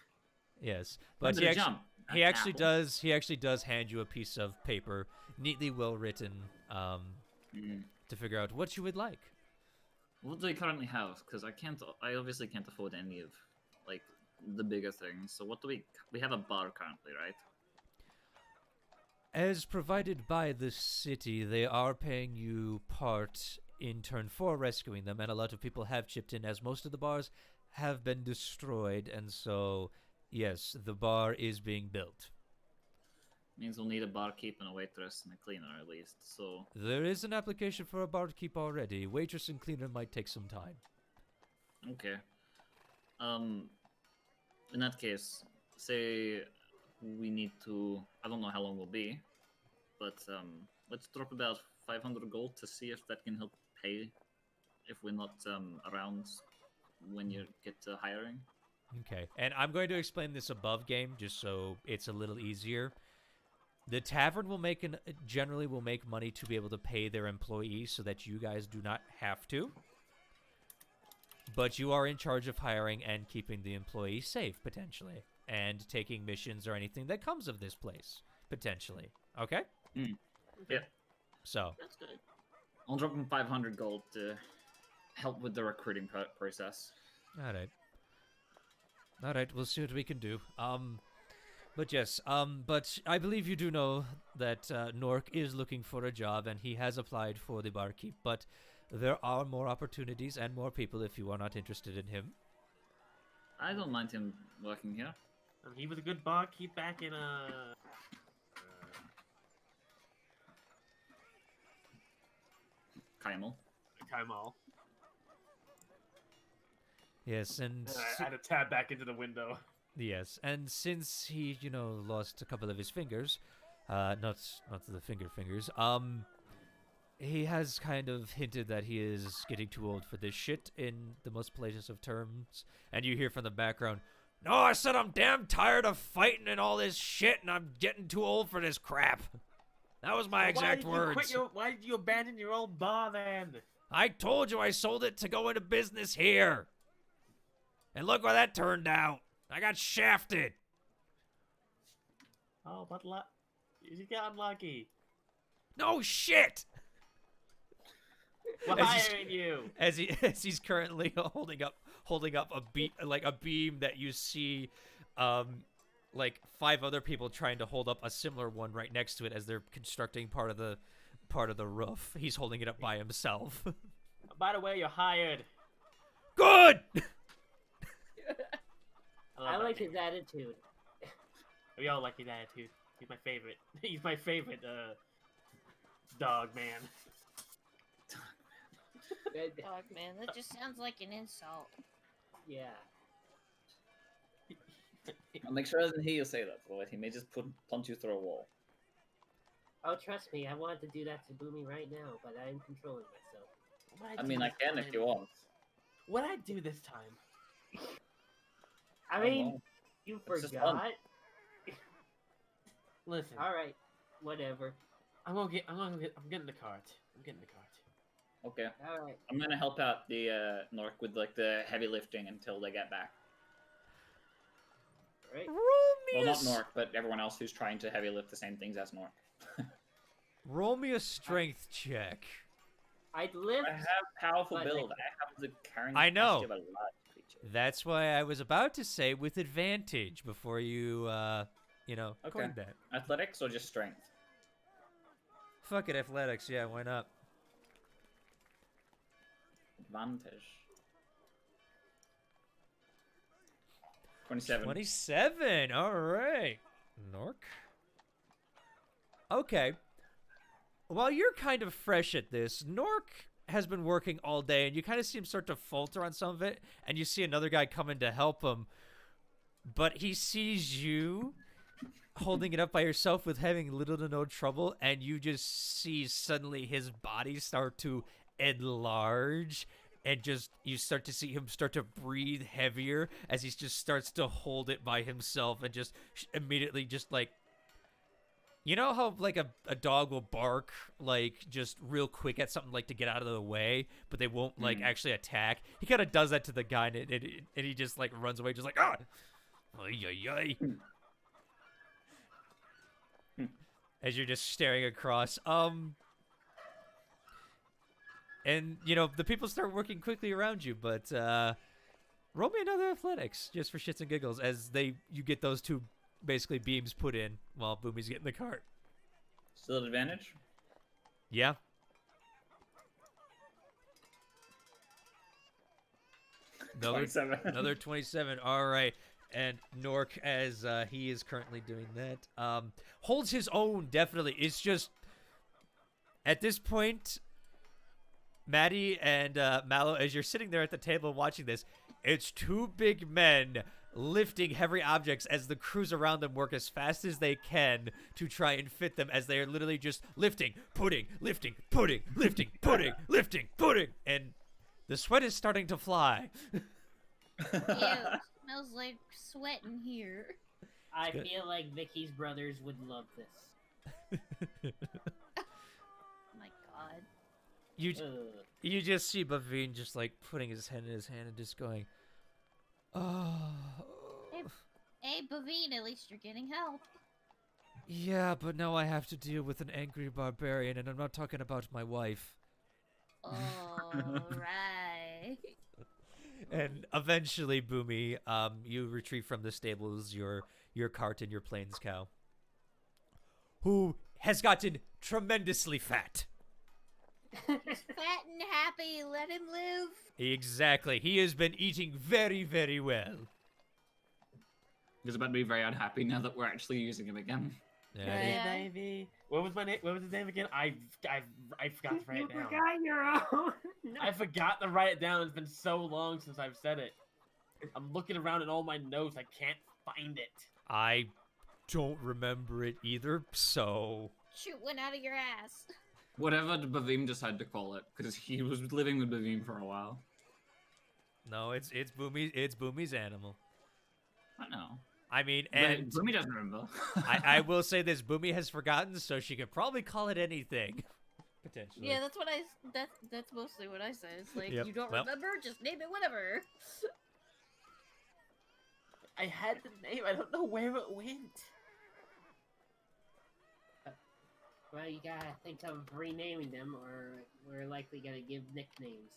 Speaker 1: Yes,
Speaker 7: When
Speaker 1: but
Speaker 7: did
Speaker 1: he
Speaker 7: it
Speaker 1: actually,
Speaker 7: jump?
Speaker 1: he
Speaker 7: An
Speaker 1: actually
Speaker 7: apple?
Speaker 1: does. He actually does hand you a piece of paper, neatly well written,
Speaker 7: Hmm.
Speaker 1: to figure out what you would like.
Speaker 7: What do we currently have? Because I obviously can't afford any of, like, the bigger things. So what do we have a bar currently, right?
Speaker 1: As provided by the city, they are paying you part in turn for rescuing them, and a lot of people have chipped in, as most of the bars have been destroyed, and so, yes, the bar is being built.
Speaker 7: Means we'll need a barkeep and a waitress and a cleaner at least. So
Speaker 1: There is an application for a barkeep already. Waitress and cleaner might take some time.
Speaker 7: okay. In that case, say we need to. I don't know how long we'll be, but let's drop about 500 gold to see if that can help pay if we're not around when you get to hiring.
Speaker 1: Okay, and I'm going to explain this above game just so it's a little easier. The tavern will generally will make money to be able to pay their employees so that you guys do not have to. But you are in charge of hiring and keeping the employees safe, potentially, and taking missions or anything that comes of this place, potentially. Okay?
Speaker 7: Yeah,
Speaker 1: So,
Speaker 2: That's good.
Speaker 7: I'll drop him 500 gold to help with the recruiting process.
Speaker 1: all right. All right, we'll see what we can do. But yes, but I believe you do know that Nork is looking for a job and he has applied for the barkeep, but there are more opportunities and more people if you are not interested in him.
Speaker 7: I don't mind him working here.
Speaker 5: He was a good barkeep back in
Speaker 7: Kaimal.
Speaker 5: Kaimal.
Speaker 1: Yes, and
Speaker 5: I had to tab back into the window.
Speaker 1: yes, and since he, lost a couple of his fingers, not the fingers, he has kind of hinted that he is getting too old for this shit in the most politest of terms. And you hear from the background, "No, I said I'm damn tired of fighting and all this shit, and I'm getting too old for this crap." That was my exact words.
Speaker 5: Why did you abandon your old bar then?
Speaker 1: I told you I sold it to go into business here. And look where that turned out. I got shafted.
Speaker 5: Oh, but you got unlucky.
Speaker 1: No shit!
Speaker 5: We're
Speaker 1: As he's-
Speaker 5: hiring you.
Speaker 1: As he's currently holding up a beam that you see, like 5 other people trying to hold up a similar one right next to it as they're constructing part of the roof. He's holding it up by himself.
Speaker 5: By the way, you're hired.
Speaker 1: Good.
Speaker 6: I
Speaker 5: love
Speaker 6: like
Speaker 5: that
Speaker 6: his
Speaker 5: man.
Speaker 6: attitude.
Speaker 5: We all like his attitude. He's my favorite. He's my favorite dog man.
Speaker 3: Dog man, that just sounds like an insult.
Speaker 6: Yeah.
Speaker 2: I'll make sure I doesn't hear you say that, otherwise he may just punch you through a wall.
Speaker 6: Oh, trust me, I wanted to do that to Boomy right now, but I'm controlling myself.
Speaker 2: I mean, I can if you want.
Speaker 5: What'd I do this time?
Speaker 6: I
Speaker 2: Oh,
Speaker 6: mean,
Speaker 2: well.
Speaker 6: you
Speaker 2: It's just fun.
Speaker 6: forgot.
Speaker 5: Listen,
Speaker 6: All right, whatever.
Speaker 5: I'm getting the cart. I'm getting the cart.
Speaker 2: Okay.
Speaker 6: All right.
Speaker 2: I'm gonna help out the Nork with like the heavy lifting until they get back.
Speaker 6: All right.
Speaker 2: Well, not Nork, but everyone else who's trying to heavy lift the same things as Nork.
Speaker 1: Roll me a strength check.
Speaker 6: I'd lift.
Speaker 2: I have powerful
Speaker 6: But,
Speaker 2: build.
Speaker 6: like-
Speaker 2: I have the carrying
Speaker 1: I know.
Speaker 2: capacity of a large creature.
Speaker 1: That's why I was about to say with advantage before you,
Speaker 2: Okay.
Speaker 1: coined that.
Speaker 2: Athletics or just strength?
Speaker 1: Fuck it, athletics. Yeah, why not?
Speaker 2: Advantage. 27.
Speaker 1: 27. All right. Nork. Okay. While you're kind of fresh at this, Nork has been working all day, and you kind of see him start to falter on some of it, and you see another guy coming to help him, but he sees you holding it up by yourself with having little to no trouble, and you just see suddenly his body start to enlarge, and just you start to see him start to breathe heavier as he just starts to hold it by himself and just immediately just like, you know how like a dog will bark like just real quick at something like to get out of the way, but they won't like actually attack? He kind of does that to the guy, and he just like runs away, just like ah, ay, ay, ay. As you're just staring across. And you know the people start working quickly around you, but roll me another athletics just for shits and giggles as you get those 2 basically beams put in while Boomy's getting the cart.
Speaker 2: Still at advantage?
Speaker 1: Yeah. Another
Speaker 2: 27.
Speaker 1: another 27. All right. And Nork, as he is currently doing that, holds his own, definitely. It's just, at this point, Maddie and Mallow, as you're sitting there at the table watching this, it's 2 big men lifting heavy objects as the crews around them work as fast as they can to try and fit them, as they are literally just lifting, putting, lifting, putting, lifting, putting, lifting, putting, and the sweat is starting to fly.
Speaker 3: Ew, smells like sweat in here.
Speaker 6: I
Speaker 1: good.
Speaker 6: feel like Vicky's brothers would love this.
Speaker 3: Oh my god.
Speaker 1: You just see Bavine just like putting his head in his hand and just going, oh.
Speaker 3: Hey, Bavine, at least you're getting help.
Speaker 1: Yeah, but now I have to deal with an angry barbarian, and I'm not talking about my wife.
Speaker 3: Alright.
Speaker 1: And eventually, Boomy, you retrieve from the stables your cart and your plains cow, who has gotten tremendously fat.
Speaker 3: He's fat and happy, let him live.
Speaker 1: Exactly. He has been eating very, very well.
Speaker 7: He's about to be very unhappy now that we're actually using him again.
Speaker 1: Yeah.
Speaker 5: Hey,
Speaker 3: Yeah.
Speaker 5: baby. What was my name? What was his name again? I forgot to write
Speaker 6: You
Speaker 5: it down.
Speaker 6: forgot your own. No.
Speaker 5: I forgot to write it down. It's been so long since I've said it. I'm looking around in all my notes. I can't find it.
Speaker 1: I don't remember it either, so...
Speaker 3: Shoot one out of your ass.
Speaker 7: Whatever Bavim decided to call it, because he was living with Bavim for a while.
Speaker 1: No, it's Boomy's animal.
Speaker 7: I know.
Speaker 1: I mean,
Speaker 7: But
Speaker 1: and
Speaker 7: Boomy doesn't remember.
Speaker 1: I will say this: Boomy has forgotten, so she could probably call it anything, potentially.
Speaker 3: Yeah, that's what that's mostly what I say. It's like,
Speaker 1: Yep,
Speaker 3: you don't
Speaker 1: well.
Speaker 3: remember, just name it whatever.
Speaker 5: I had the name. I don't know where it went.
Speaker 6: Well, you gotta think of renaming them, or we're likely gonna give nicknames.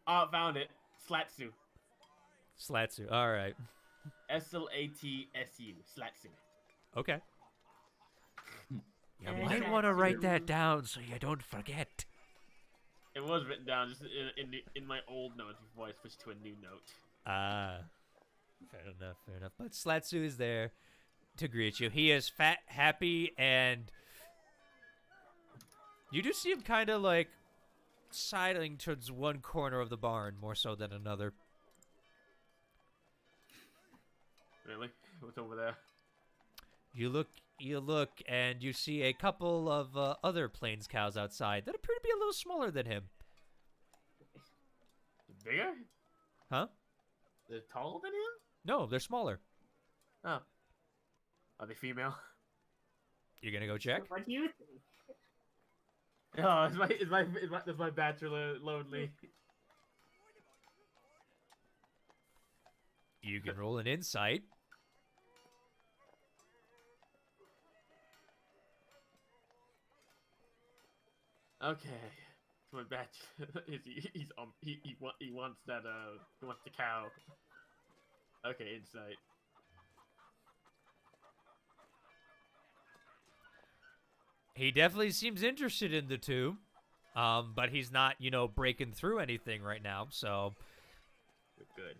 Speaker 5: Oh, found it. Slatsu.
Speaker 1: Slatsu. All right.
Speaker 5: Slatsu. Slatsu.
Speaker 1: Okay. You
Speaker 6: And
Speaker 1: might
Speaker 6: Slatsu.
Speaker 1: want to write that down so you don't forget.
Speaker 5: It was written down just in my old notes before I switched to a new note.
Speaker 1: Ah. Fair enough, fair enough. But Slatsu is there to greet you. He is fat, happy, and you do see him kind of like sidling towards one corner of the barn more so than another.
Speaker 5: Really? What's over there?
Speaker 1: You look, and you see a couple of other plains cows outside that appear to be a little smaller than him.
Speaker 5: Bigger?
Speaker 1: Huh?
Speaker 5: They're taller than him?
Speaker 1: No, they're smaller.
Speaker 5: Oh. Are they female?
Speaker 1: You gonna go check?
Speaker 6: What do you think?
Speaker 5: Oh, is my bachelor lonely?
Speaker 1: You can roll an insight.
Speaker 5: Okay. My bachelor he wants that he wants the cow. Okay, insight.
Speaker 1: He definitely seems interested in the two, but he's not, breaking through anything right now. So
Speaker 5: We're good.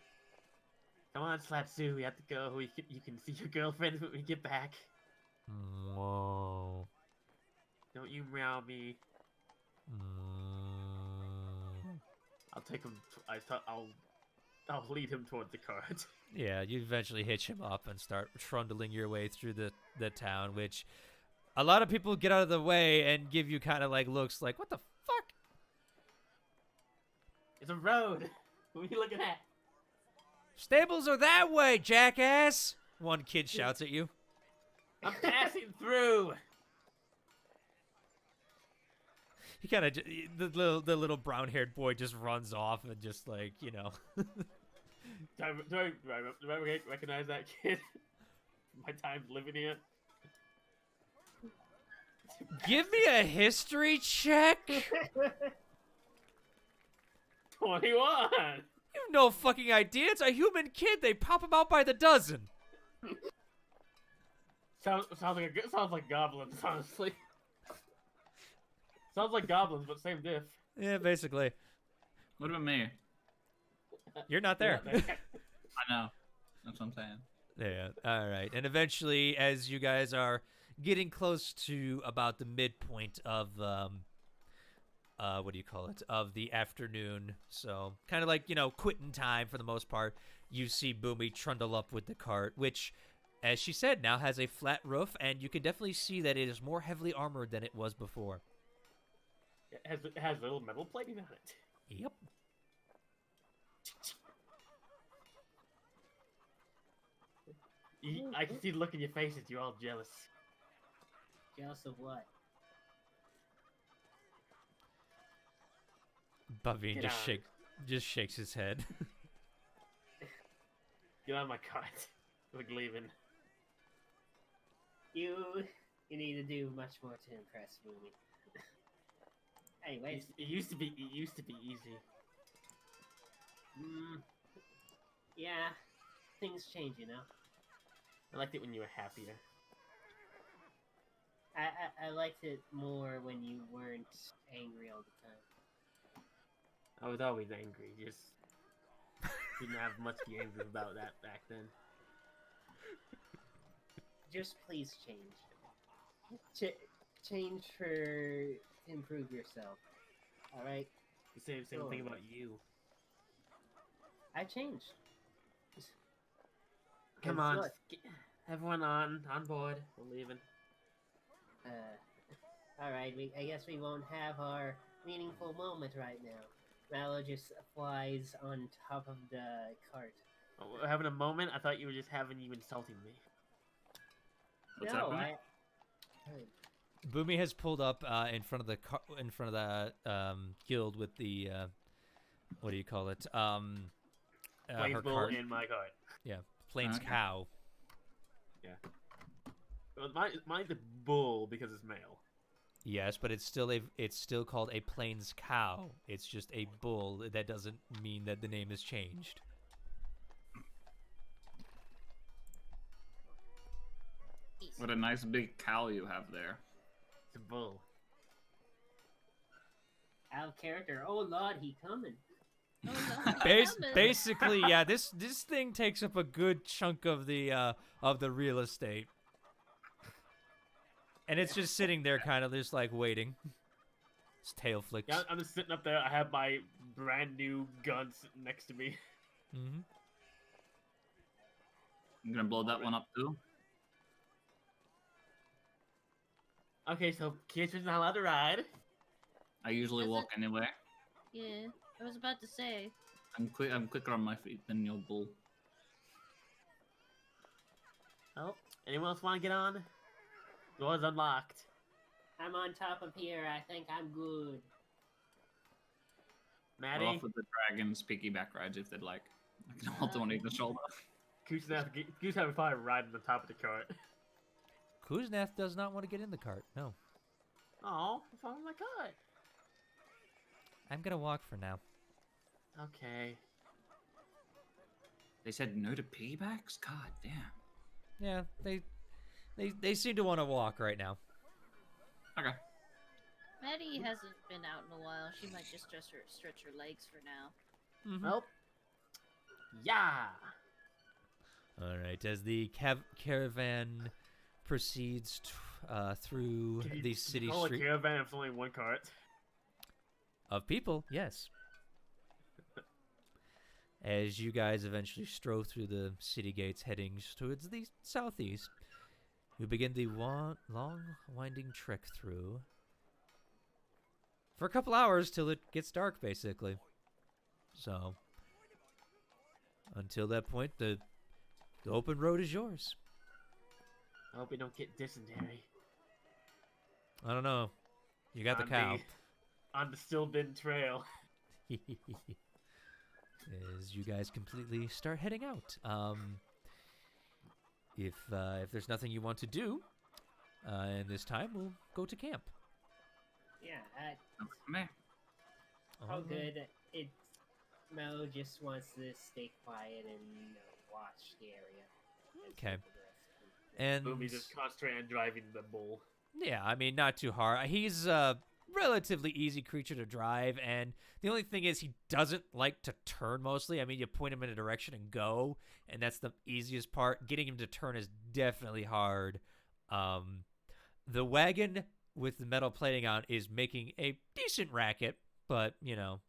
Speaker 5: Come on, Slatsu, we have to go. You can see your girlfriend when we get back.
Speaker 1: Whoa.
Speaker 5: Don't you meow me. I'll take him. I'll lead him toward the cart.
Speaker 1: Yeah, you eventually hitch him up and start trundling your way through the town, which a lot of people get out of the way and give you kind of like looks like, what the fuck?
Speaker 5: It's a road. What are you looking at?
Speaker 1: Stables are that way, jackass! One kid shouts at you.
Speaker 5: I'm passing through.
Speaker 1: He kind of, the little brown-haired boy just runs off and just like,
Speaker 5: Do I recognize that kid? My time living here.
Speaker 1: Give me a history check.
Speaker 5: 21.
Speaker 1: You have no fucking idea. It's a human kid. They pop him out by the dozen.
Speaker 5: Sounds like goblins, honestly. Sounds like goblins, but same diff.
Speaker 1: Yeah, basically.
Speaker 7: What about me?
Speaker 1: You're not there.
Speaker 7: I know. That's what I'm saying.
Speaker 1: Yeah. All right. And eventually, as you guys are getting close to about the midpoint of of the afternoon, so kind of like quitting time for the most part, you see Boomy trundle up with the cart, which, as she said, now has a flat roof, and you can definitely see that it is more heavily armored than it was before.
Speaker 5: It has little metal plating on it.
Speaker 1: Yep.
Speaker 5: I can see the look in your faces. You're all jealous.
Speaker 6: Jealous of what?
Speaker 1: Bavine
Speaker 5: Get out.
Speaker 1: just shakes his head.
Speaker 5: Get on my cart. We're leaving.
Speaker 6: You need to do much more to impress Boomy. Anyways,
Speaker 5: It used to be easy.
Speaker 6: yeah, things change,
Speaker 5: I liked it when you were happier.
Speaker 6: I liked it more when you weren't angry all the time.
Speaker 5: I was always angry. Just didn't have much to be angry about that back then.
Speaker 6: Just please change. Change to improve yourself. All right,
Speaker 5: The same
Speaker 6: Sure.
Speaker 5: thing about you.
Speaker 6: I changed.
Speaker 5: Come
Speaker 6: 'Cause
Speaker 5: on,
Speaker 6: look,
Speaker 5: everyone on board. We're leaving.
Speaker 6: all right. I guess we won't have our meaningful moment right now. Mallow just flies on top of the cart.
Speaker 5: Oh, we're having a moment. I thought you were just having you insulting me.
Speaker 7: What's
Speaker 6: no,
Speaker 7: happening?
Speaker 1: Boomy has pulled up in front of the guild with the what do you call it?
Speaker 5: Plains
Speaker 1: Her
Speaker 5: bull
Speaker 1: cart.
Speaker 5: in my cart.
Speaker 1: Yeah, Plains
Speaker 7: Okay.
Speaker 1: cow.
Speaker 5: Well, mine's a bull because it's male.
Speaker 1: Yes, but it's still called a plains cow. It's just a bull. That doesn't mean that the name has changed.
Speaker 7: What a nice big cow you have there.
Speaker 5: It's a bull.
Speaker 6: Out of character. Oh lord, he coming.
Speaker 3: Oh, no,
Speaker 1: Basically, yeah. This thing takes up a good chunk of the real estate, and it's just sitting there, kind of just like waiting. Its tail flicks.
Speaker 5: Yeah, I'm just sitting up there. I have my brand new gun sitting next to me.
Speaker 1: Mm-hmm.
Speaker 7: I'm gonna blow that one up too.
Speaker 5: Okay, so Kitra's not allowed to ride.
Speaker 7: I usually
Speaker 3: Does
Speaker 7: walk
Speaker 3: it-
Speaker 7: anyway.
Speaker 3: Yeah, I was about to say.
Speaker 7: I'm quicker on my feet than your bull.
Speaker 5: Oh, anyone else want to get on? Door's unlocked.
Speaker 6: I'm on top of here. I think I'm good.
Speaker 7: I'll
Speaker 5: Maddie,
Speaker 7: offer the dragons piggyback rides if they'd like. I can alternate the shoulder.
Speaker 5: Goose have probably ride on the top of the cart.
Speaker 1: Kuznath does not want to get in the cart. No,
Speaker 5: Oh, what's wrong with my cart?
Speaker 1: I'm gonna walk for now.
Speaker 5: Okay.
Speaker 7: They said no to piggybacks? God damn.
Speaker 1: Yeah, they seem to want to walk right now.
Speaker 7: Okay.
Speaker 3: Maddie hasn't been out in a while. She might just stretch her legs for now.
Speaker 1: Mm-hmm.
Speaker 5: Well, yeah.
Speaker 1: All right, as the caravan proceeds through
Speaker 5: Can you
Speaker 1: the city
Speaker 5: control a
Speaker 1: street
Speaker 5: caravan if only one cart?
Speaker 1: of people, yes. As you guys eventually stroll through the city gates heading towards the southeast, you begin the long, winding trek through for a couple hours till it gets dark, basically. So, until that point, the open road is yours.
Speaker 5: I hope we don't get dysentery.
Speaker 1: I don't know. You got the
Speaker 5: On
Speaker 1: cow.
Speaker 5: On the still been trail.
Speaker 1: As you guys completely start heading out. If there's nothing you want to do, in this time, we'll go to camp.
Speaker 6: Yeah,
Speaker 7: Me.
Speaker 6: all
Speaker 1: Alright.
Speaker 6: good. It's Mo just wants to stay quiet and watch the area. That's
Speaker 1: Okay.
Speaker 6: all the rest.
Speaker 1: And
Speaker 5: Boomy just concentrate on driving the bull.
Speaker 1: yeah, I mean, not too hard. He's a relatively easy creature to drive, and the only thing is he doesn't like to turn mostly. I mean, you point him in a direction and go, and that's the easiest part. Getting him to turn is definitely hard. The wagon with the metal plating on is making a decent racket, but, you know,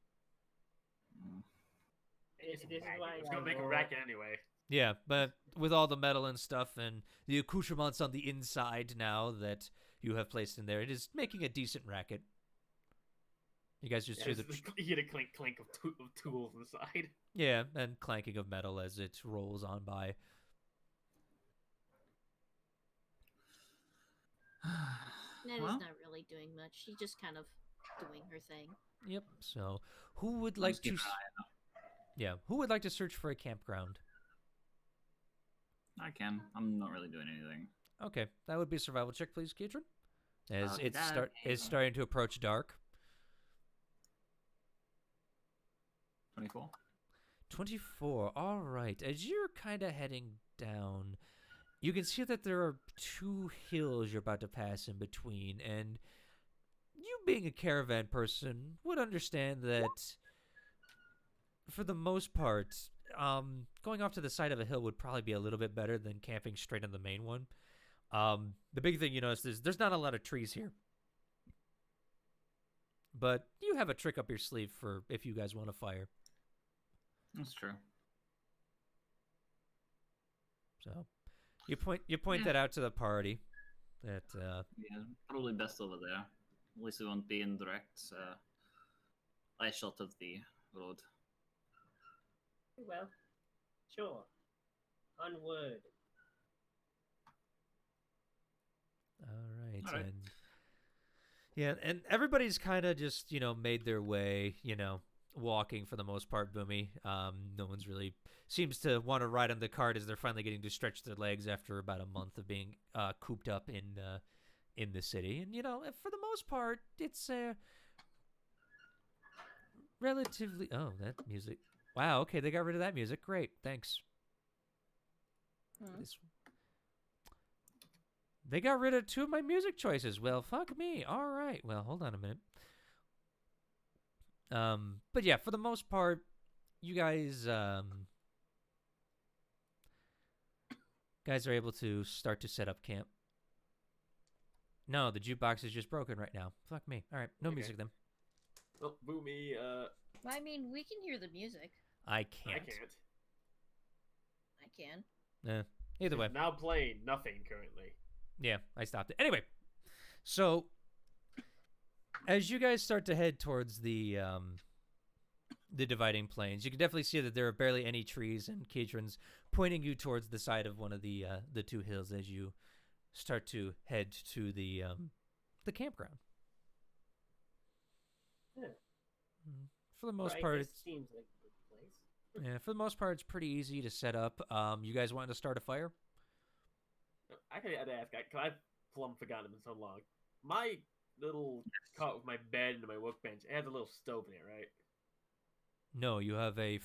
Speaker 6: This is why
Speaker 5: It's
Speaker 6: I
Speaker 5: gonna make a
Speaker 6: roll-
Speaker 5: racket anyway.
Speaker 1: yeah, but with all the metal and stuff and the accoutrements on the inside now that you have placed in there, it is making a decent racket. You guys just
Speaker 5: Yeah,
Speaker 1: hear the
Speaker 5: you get a clink of tools inside.
Speaker 1: yeah, and clanking of metal as it rolls on by.
Speaker 3: Netta's
Speaker 7: Well.
Speaker 3: not really doing much. She's just kind of doing her thing.
Speaker 1: Yep. So, who would
Speaker 7: I'll
Speaker 1: like
Speaker 7: just keep
Speaker 1: to?
Speaker 7: an eye out.
Speaker 1: Yeah, who would like to search for a campground?
Speaker 7: I can. I'm not really doing anything.
Speaker 1: Okay, that would be a survival check, please, Keitron. As it's
Speaker 7: Okay.
Speaker 1: starting to approach dark.
Speaker 7: 24.
Speaker 1: 24. All right. As you're kind of heading down, you can see that there are two hills you're about to pass in between, and you being a caravan person would understand that for the most part, going off to the side of a hill would probably be a little bit better than camping straight on the main one. The big thing you notice is there's not a lot of trees here. But you have a trick up your sleeve for if you guys want to fire.
Speaker 7: That's true.
Speaker 1: So you point
Speaker 7: Yeah.
Speaker 1: that out to the party. That
Speaker 7: Yeah, probably best over there. At least we won't be in direct eye shot of the road.
Speaker 6: Well, sure. Onward.
Speaker 1: all right,
Speaker 7: All right.
Speaker 1: and yeah, and everybody's kind of just made their way, walking for the most part. Boomy, no one's really seems to want to ride on the cart as they're finally getting to stretch their legs after about a month of being cooped up in the city, and for the most part, it's relatively. Oh, that music! Wow. Okay, they got rid of that music. Great, thanks.
Speaker 3: Hmm.
Speaker 1: They got rid of 2 of my music choices. Well, fuck me. All right. Well, hold on a minute. But yeah, for the most part, you guys are able to start to set up camp. No, the jukebox is just broken right now. Fuck me. All right, no
Speaker 5: Okay.
Speaker 1: music then.
Speaker 5: Oh, Boomy,
Speaker 3: I mean, we can hear the music.
Speaker 1: I can't.
Speaker 5: I can't.
Speaker 3: I can.
Speaker 1: Either way.
Speaker 5: It's now playing nothing currently.
Speaker 1: Yeah, I stopped it. Anyway, so as you guys start to head towards the dividing plains, you can definitely see that there are barely any trees, and Keitron's pointing you towards the side of one of the 2 hills as you start to head to the campground.
Speaker 6: Yeah.
Speaker 1: For the most
Speaker 6: Right,
Speaker 1: part,
Speaker 6: this
Speaker 1: it's
Speaker 6: seems like a good place.
Speaker 1: yeah. For the most part, it's pretty easy to set up. You guys wanting to start a fire?
Speaker 5: I could ask, cause I've plumb forgotten in so long. My little cot with my bed and my workbench, it has a little stove in it, right?
Speaker 1: No, you have a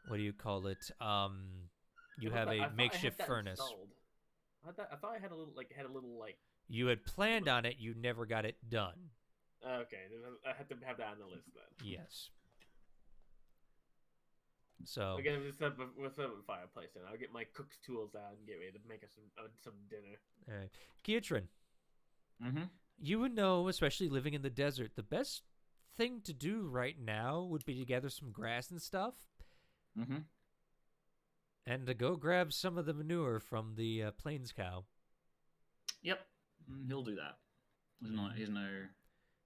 Speaker 1: what do you call it? You
Speaker 5: Yeah,
Speaker 1: have
Speaker 5: but I
Speaker 1: a
Speaker 5: thought I had
Speaker 1: makeshift
Speaker 5: that
Speaker 1: furnace.
Speaker 5: installed. I thought I had a little like.
Speaker 1: You had planned on it, you never got it done.
Speaker 5: Okay, I had to have that on the list then.
Speaker 1: Yes. So
Speaker 5: Again, we'll set up a fireplace, and I'll get my cook's tools out and get ready to make us some dinner.
Speaker 1: all right. Keitron,
Speaker 7: Mm-hmm.
Speaker 1: you would know, especially living in the desert, the best thing to do right now would be to gather some grass and stuff,
Speaker 7: Mm-hmm.
Speaker 1: and to go grab some of the manure from the plains cow.
Speaker 7: Yep. He'll do that. He's no.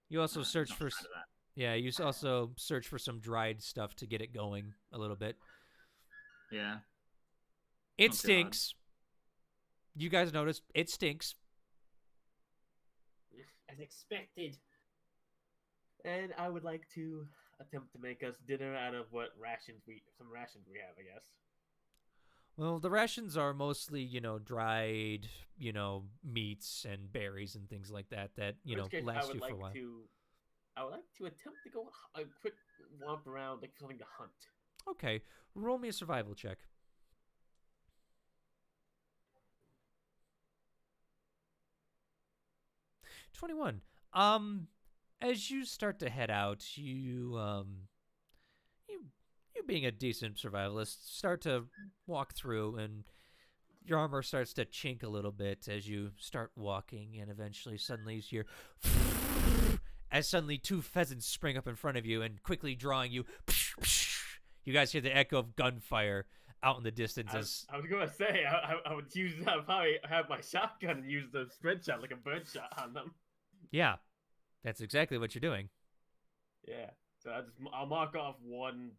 Speaker 1: You also search
Speaker 7: not
Speaker 1: for
Speaker 7: shy to that.
Speaker 1: yeah. You also search for some dried stuff to get it going a little bit.
Speaker 7: Yeah.
Speaker 1: It
Speaker 7: Not too bad.
Speaker 1: stinks. You guys notice it stinks.
Speaker 6: As expected.
Speaker 5: And I would like to attempt to make us dinner out of some rations we have, I guess.
Speaker 1: Well, the rations are mostly, dried, meats and berries and things like that
Speaker 5: In which case,
Speaker 1: last you for a while.
Speaker 5: I would like to attempt to go a quick womp around, like something to hunt.
Speaker 1: Okay, roll me a survival check. 21. As you start to head out, you being a decent survivalist, start to walk through, and your armor starts to chink a little bit as you start walking, and eventually suddenly you hear as suddenly 2 pheasants spring up in front of you and quickly drawing you. You guys hear the echo of gunfire out in the distance as
Speaker 5: I was gonna say I would probably have my shotgun and use the spread shot like a bird shot on them.
Speaker 1: yeah, that's exactly what you're doing.
Speaker 5: Yeah, so I'll mark off one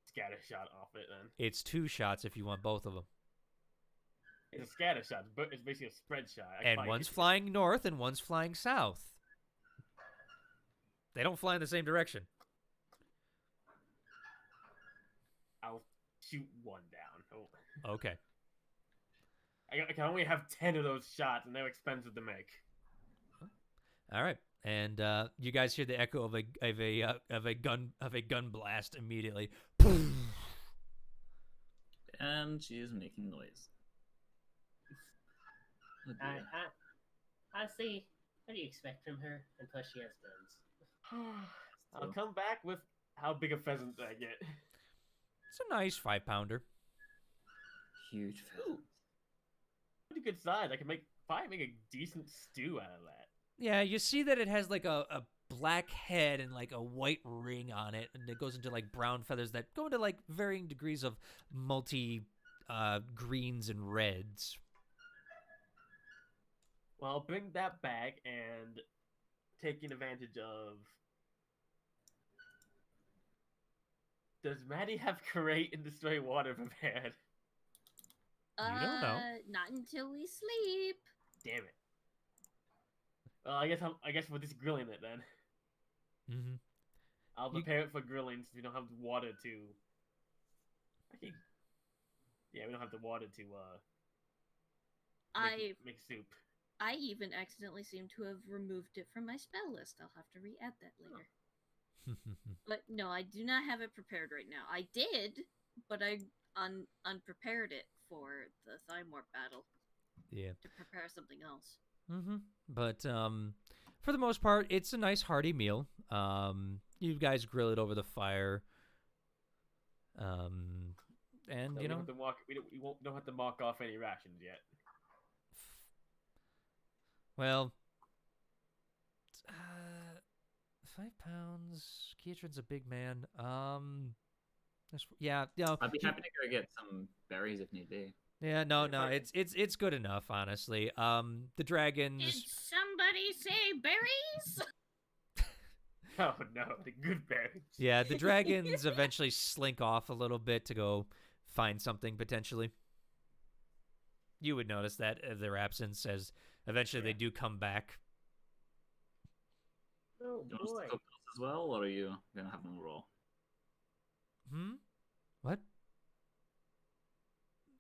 Speaker 5: scatter shot off it then.
Speaker 1: It's 2 shots if you want both of them.
Speaker 5: It's a scatter shot, but it's basically a spread shot.
Speaker 1: And one's flying north and one's flying south. They don't fly in the same direction.
Speaker 5: I'll shoot one down. Oh.
Speaker 1: Okay.
Speaker 5: I can only have 10 of those shots, and they're expensive to make.
Speaker 1: All right. And you guys hear the echo of a gun blast immediately.
Speaker 7: And she is making noise. Oh, dear.
Speaker 6: Honestly, what do you expect from her? Until she has guns.
Speaker 5: I'll come back with how big a pheasant I get.
Speaker 1: It's a nice 5-pounder.
Speaker 7: Huge pheasant.
Speaker 5: Pretty good size. I can probably make a decent stew out of that.
Speaker 1: Yeah, you see that it has like a black head and like a white ring on it, and it goes into like brown feathers that go into like varying degrees of multi greens and reds.
Speaker 5: Well, I'll bring that back and taking advantage of. Does Maddie have create and destroy water prepared?
Speaker 1: You don't know.
Speaker 3: Not until we sleep.
Speaker 5: Damn it. Well, I guess we're just grilling it then.
Speaker 1: Mm-hmm.
Speaker 5: I'll prepare it for grilling since we don't have water to. Actually, yeah, we don't have the water to. Make soup.
Speaker 3: I even accidentally seem to have removed it from my spell list. I'll have to re-add that later. But no, I do not have it prepared right now. I did, but I unprepared it for the Thymorp battle
Speaker 1: Yeah.
Speaker 3: to prepare something else.
Speaker 1: But for the most part, it's a nice hearty meal. You guys grill it over the fire. And
Speaker 5: So
Speaker 1: you know,
Speaker 5: we don't have to mark off any rations yet.
Speaker 1: well, 5 pounds. Keatron's a big man. Yeah,
Speaker 2: I'd be happy to go get some berries if need be.
Speaker 1: yeah, no, it's good enough, honestly. The dragons.
Speaker 3: Did somebody say berries?
Speaker 5: Oh no, the good berries.
Speaker 1: Yeah, the dragons eventually slink off a little bit to go find something potentially. You would notice that of their absence, as eventually they do come back.
Speaker 6: Oh
Speaker 2: Do you want us
Speaker 6: boy.
Speaker 2: to cook those as well, or are you gonna have them raw?
Speaker 1: What?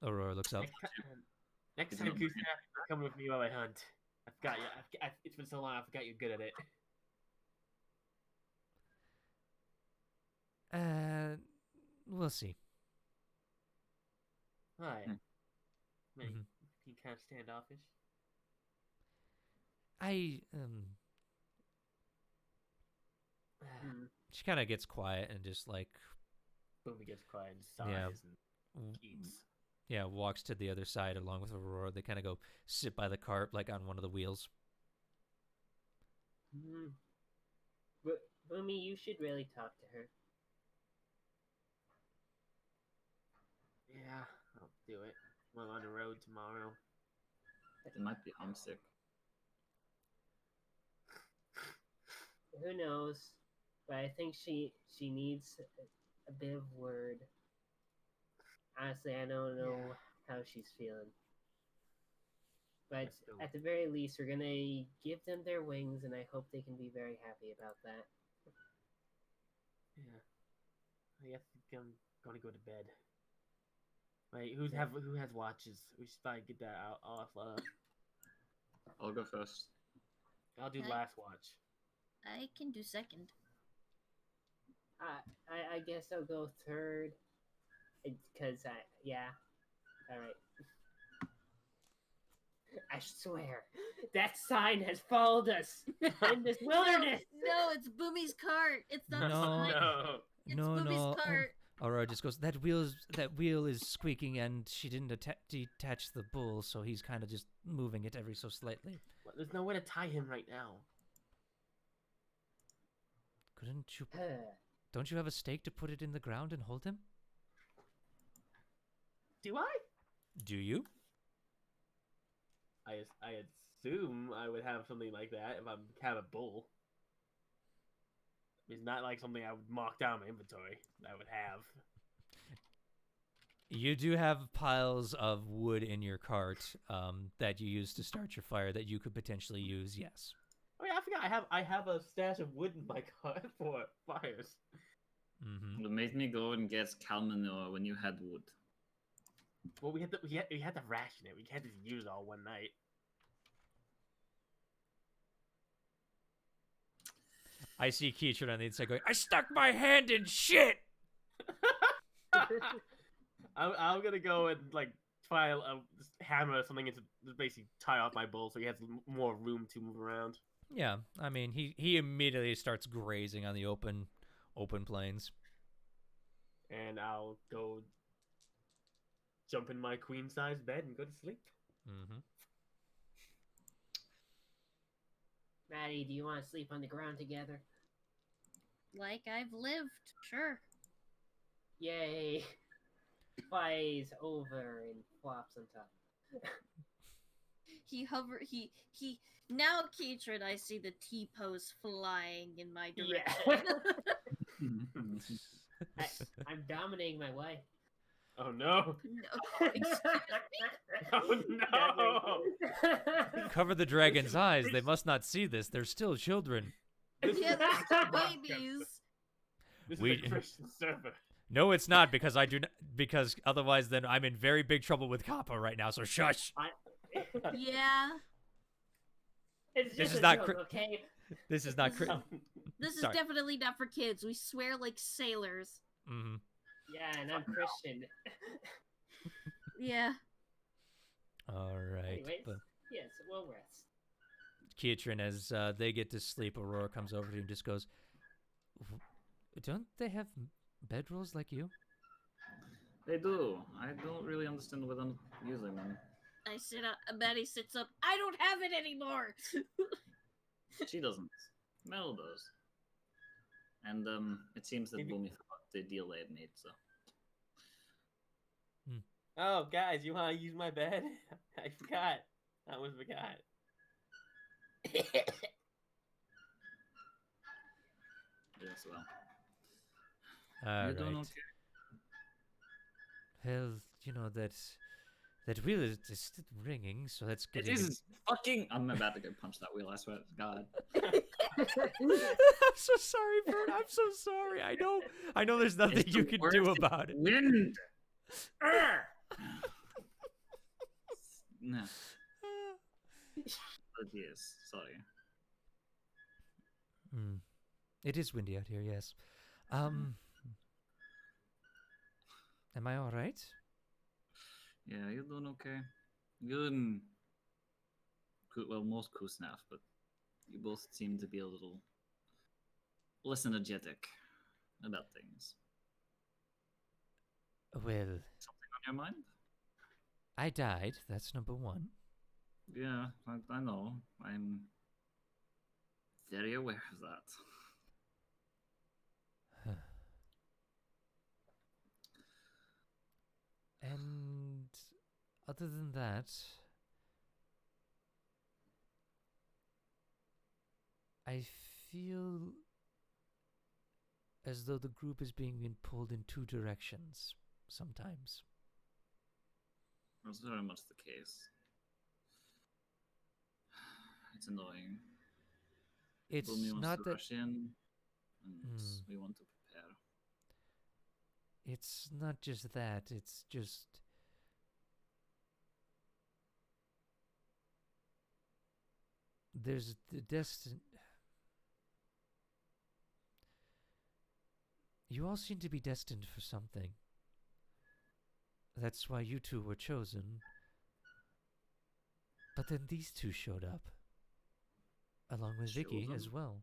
Speaker 1: Aurora looks up.
Speaker 5: Next time, Goose, come with me while I hunt. I've got you. It's been so long. I forgot you're good at it.
Speaker 1: We'll see.
Speaker 5: Hi.
Speaker 2: Hmm.
Speaker 5: Maybe you kind of standoffish.
Speaker 1: She kind of gets quiet and just like,
Speaker 5: Boomy gets quiet and sighs
Speaker 1: Yeah.
Speaker 5: and eats.
Speaker 1: yeah, walks to the other side along with Aurora. They kind of go sit by the cart, like on one of the wheels.
Speaker 6: Boomy, you should really talk to her.
Speaker 5: Yeah, I'll do it. I'm on the road tomorrow.
Speaker 2: They might be homesick.
Speaker 6: Who knows? But I think she needs a bit of word. Honestly, I don't know how she's feeling. But
Speaker 5: Let's do it.
Speaker 6: at the very least, we're gonna give them their wings, and I hope they can be very happy about that.
Speaker 5: Yeah. I guess I'm gonna go to bed. Wait, who has watches? We should probably get that out off.
Speaker 2: I'll go first.
Speaker 5: I'll do
Speaker 3: Okay.
Speaker 5: last watch.
Speaker 3: I can do second.
Speaker 6: I guess I'll go third. Because alright. I swear, that sign has followed us in this wilderness!
Speaker 3: No, it's Boomy's cart. It's not
Speaker 1: No.
Speaker 3: a sign.
Speaker 5: No.
Speaker 3: It's
Speaker 1: No,
Speaker 3: Boomy's
Speaker 1: no.
Speaker 3: cart.
Speaker 1: Aurora just goes, that wheel is squeaking, and she didn't detach the bull, so he's kind of just moving it every so slightly.
Speaker 5: Well, there's no way to tie him right now.
Speaker 1: Couldn't you? Don't you have a stake to put it in the ground and hold him?
Speaker 5: Do I?
Speaker 1: Do you?
Speaker 5: I assume I would have something like that if I have a bull. It's not like something I would mark down my inventory that I would have.
Speaker 1: You do have piles of wood in your cart that you use to start your fire that you could potentially use, yes.
Speaker 5: Oh yeah, I forgot. I have a stash of wood in my car for fires.
Speaker 1: Mm-hmm.
Speaker 2: It made me go and get cow manure when you had wood.
Speaker 5: Well, we had to ration it. We can't just use it all one night.
Speaker 1: I see Keatron on the inside going, I stuck my hand in shit!
Speaker 5: I'm gonna go and like try a hammer or something to basically tie off my bull so he has more room to move around.
Speaker 1: Yeah, I mean, he immediately starts grazing on the open plains.
Speaker 5: And I'll go jump in my queen-sized bed and go to sleep.
Speaker 1: Mm-hmm.
Speaker 6: Maddie, do you want to sleep on the ground together?
Speaker 3: Like I've lived, sure.
Speaker 6: Yay! Flies over and flops on top.
Speaker 3: He now, Keatron, I see the T-pose flying in my direction.
Speaker 6: I'm dominating my wife.
Speaker 5: Oh no!
Speaker 3: No, excuse me.
Speaker 5: Oh no!
Speaker 1: Cover the dragon's eyes. They must not see this. They're still children.
Speaker 3: Yeah, they're still babies.
Speaker 5: This
Speaker 1: We-
Speaker 5: is a Christian server.
Speaker 1: No, it's not, because because otherwise then I'm in very big trouble with Kappa right now, so shush!
Speaker 3: Yeah.
Speaker 6: It's
Speaker 1: This
Speaker 6: just
Speaker 1: is
Speaker 6: a
Speaker 1: not
Speaker 6: joke,
Speaker 1: cri-
Speaker 6: okay?
Speaker 1: This is not.
Speaker 3: This This is
Speaker 1: Sorry.
Speaker 3: definitely not for kids. We swear like sailors.
Speaker 1: Mm-hmm.
Speaker 6: Yeah, and I'm Christian.
Speaker 3: Yeah.
Speaker 1: All right.
Speaker 6: Anyways,
Speaker 1: But
Speaker 6: yes, we'll rest.
Speaker 1: Keatron, as they get to sleep, Aurora comes over to you and just goes, "Don't they have bedrolls like you?"
Speaker 2: They do. I don't really understand why they're not using them.
Speaker 3: I sit up. Maddie sits up. I don't have it anymore.
Speaker 2: She doesn't. Mel does. And it seems that
Speaker 5: Maybe-
Speaker 2: Boomy forgot the deal they had made, so.
Speaker 5: Oh, guys, you want to use my bed? I forgot. I almost forgot.
Speaker 2: Yes, well.
Speaker 1: All
Speaker 2: You're doing
Speaker 1: right.
Speaker 2: okay.
Speaker 1: Well, you know that wheel is still ringing, so that's good.
Speaker 2: It is fucking. I'm about to get punched that wheel. I swear to God.
Speaker 1: I'm so sorry, Bert. I'm so sorry. I know. There's nothing
Speaker 2: It's
Speaker 1: you
Speaker 2: the
Speaker 1: can do
Speaker 2: worst
Speaker 1: about it.
Speaker 2: Wind. No. But yes, sorry.
Speaker 1: Hmm. It is windy out here. Yes. Am I all right?
Speaker 2: Yeah, you're doing okay. You and well, most Kusnaf, but you both seem to be a little less energetic about things.
Speaker 1: Well,
Speaker 2: Something on your mind?
Speaker 1: I died. That's number one.
Speaker 2: Yeah, I know. I'm very aware of that.
Speaker 1: And other than that, I feel as though the group is being pulled in two directions sometimes.
Speaker 2: That's very much the case. It's annoying.
Speaker 1: It's
Speaker 2: Boomy wants
Speaker 1: not
Speaker 2: to
Speaker 1: that
Speaker 2: rush in, and
Speaker 1: Hmm.
Speaker 2: we want to prepare.
Speaker 1: it's not just that. It's just there's the destin. You all seem to be destined for something. That's why you two were chosen. But then these two showed up. Along with Vicky as
Speaker 2: Chosen?
Speaker 1: well.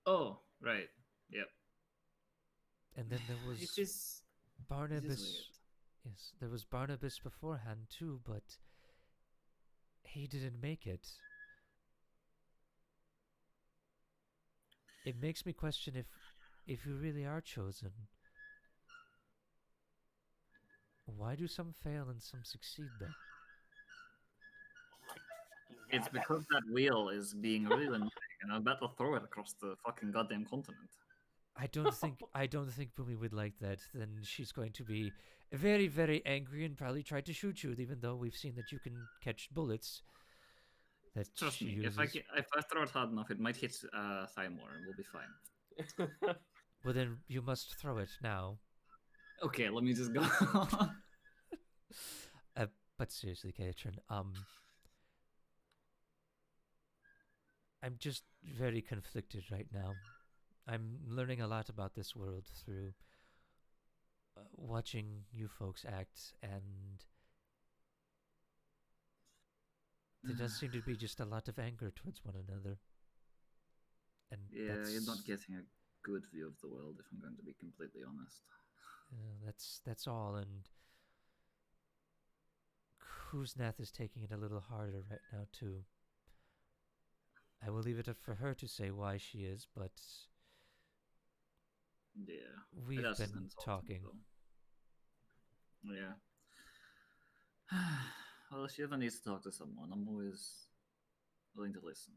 Speaker 2: Oh, right. Yep.
Speaker 1: And then there was
Speaker 2: It is
Speaker 1: Barnabas.
Speaker 2: weird.
Speaker 1: Yes, there was Barnabas beforehand too, but he didn't make it. It makes me question if you really are chosen. Why do some fail and some succeed though?
Speaker 2: It's because that wheel is being really annoying, and I'm about to throw it across the fucking goddamn continent.
Speaker 1: I don't think Boomy would like that. Then she's going to be very, very angry and probably try to shoot you, even though we've seen that you can catch bullets. That
Speaker 2: Trust
Speaker 1: she
Speaker 2: me,
Speaker 1: uses.
Speaker 2: if I throw it hard enough, it might hit Thymore, and we'll be fine.
Speaker 1: Well, then you must throw it now.
Speaker 2: Okay, let me just go.
Speaker 1: But seriously, Katrin, I'm just very conflicted right now. I'm learning a lot about this world through watching you folks act, and there does seem to be just a lot of anger towards one another. And
Speaker 2: Yeah,
Speaker 1: that's,
Speaker 2: you're not getting a good view of the world, if I'm going to be completely honest.
Speaker 1: that's all. And Kuznath is taking it a little harder right now too. I will leave it up for her to say why she is, but
Speaker 2: Yeah.
Speaker 1: we've
Speaker 2: It has
Speaker 1: been
Speaker 2: insulting,
Speaker 1: talking.
Speaker 2: though. Yeah. Well, if she ever needs to talk to someone, I'm always willing to listen.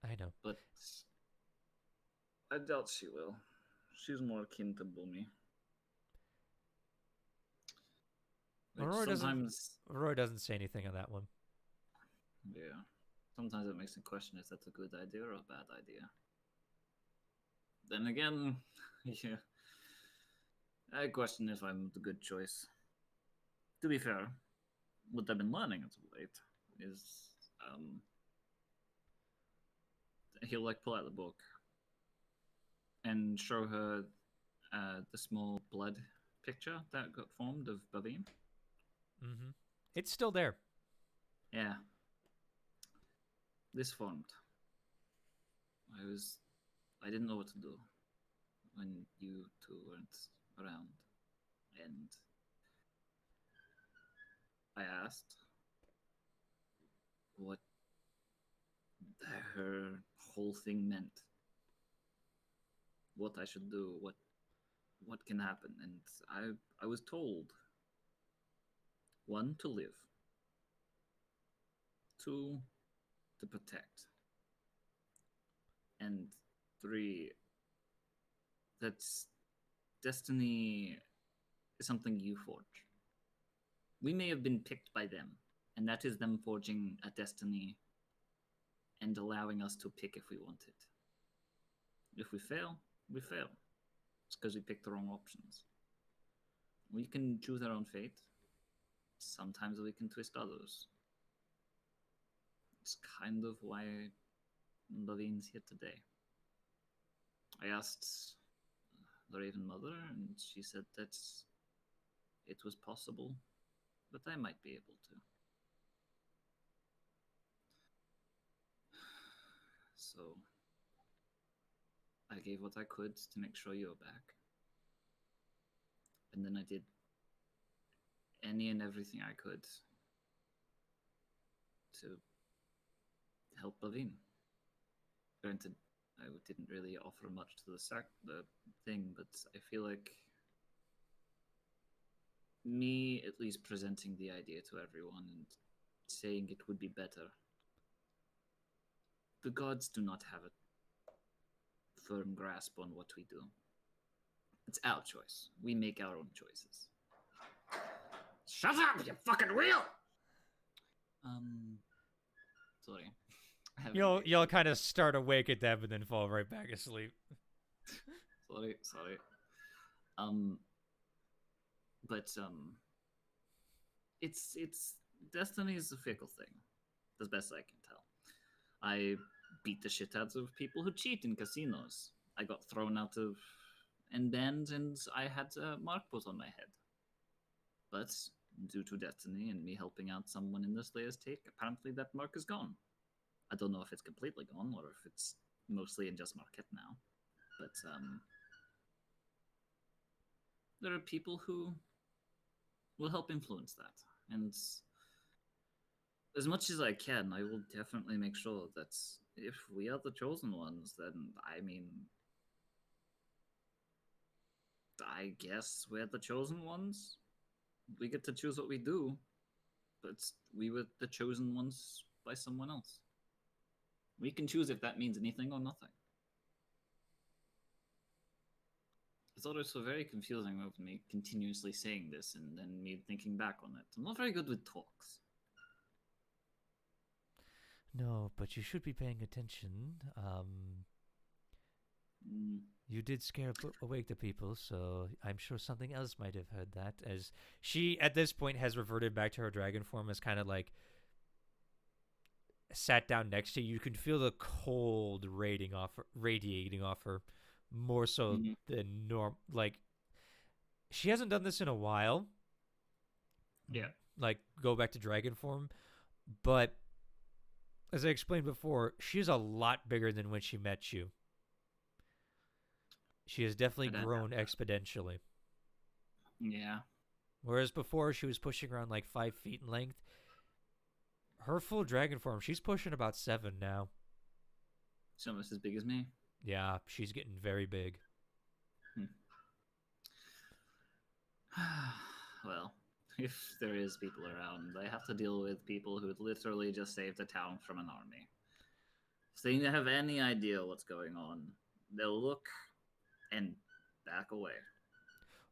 Speaker 1: I know.
Speaker 2: But I doubt she will. She's more akin to Boomy. Which
Speaker 1: Roy doesn't say anything on that one.
Speaker 2: Yeah. Sometimes it makes me question if that's a good idea or a bad idea. Then again, yeah, I question if I'm the good choice. To be fair, what I've been learning as of late
Speaker 7: is he'll like pull out the book and show her the small blood picture that got formed of Bavine.
Speaker 1: Mm-hmm. It's still there.
Speaker 7: Yeah. This formed. I didn't know what to do when you two weren't around. And I asked what her whole thing meant. What I should do, what can happen. And I was told 1, to live. 2, to protect. And 3, that destiny is something you forge. We may have been picked by them, and that is them forging a destiny and allowing us to pick if we want it. If we fail, we fail. It's because we picked the wrong options. We can choose our own fate. Sometimes we can twist others. It's kind of why Lavine's here today. I asked the Raven Mother, and she said that it was possible, but I might be able to. So I gave what I could to make sure you were back. And then I did any and everything I could to help Lavine. Granted, I didn't really offer much to the thing, but I feel like me at least presenting the idea to everyone and saying it would be better. The gods do not have a firm grasp on what we do. It's our choice. We make our own choices. Shut up, you fucking wheel! Sorry.
Speaker 1: You'll kind of start awake at that, but then fall right back asleep.
Speaker 7: Sorry. But it's destiny is a fickle thing, as best I can tell. I beat the shit out of people who cheat in casinos. I got thrown out of and banned, and I had a mark put on my head. But due to destiny and me helping out someone in the Slayer's take, apparently that mark is gone. I don't know if it's completely gone or if it's mostly in just Marquette now. But there are people who will help influence that. And as much as I can, I will definitely make sure that if we are the chosen ones, then, I mean, I guess we're the chosen ones. We get to choose what we do, but we were the chosen ones by someone else. We can choose if that means anything or nothing. It's also very confusing with me continuously saying this and then me thinking back on it. I'm not very good with talks.
Speaker 1: No, but you should be paying attention. You did scare awake the people, so I'm sure something else might have heard that. As she, at this point, has reverted back to her dragon form, as kind of like sat down next to you. You can feel the cold radiating off her, more so than norm. Like, she hasn't done this in a while.
Speaker 7: Yeah.
Speaker 1: Like, go back to dragon form. But, as I explained before, she's a lot bigger than when she met you. She has definitely grown exponentially.
Speaker 7: Yeah.
Speaker 1: Whereas before, she was pushing around like 5 feet in length. Her full dragon form, she's pushing about 7 now.
Speaker 7: She's almost as big as me.
Speaker 1: Yeah, she's getting very big.
Speaker 7: Well, if there is people around, they have to deal with people who literally just saved a town from an army. If they have any idea what's going on, they'll look and back away.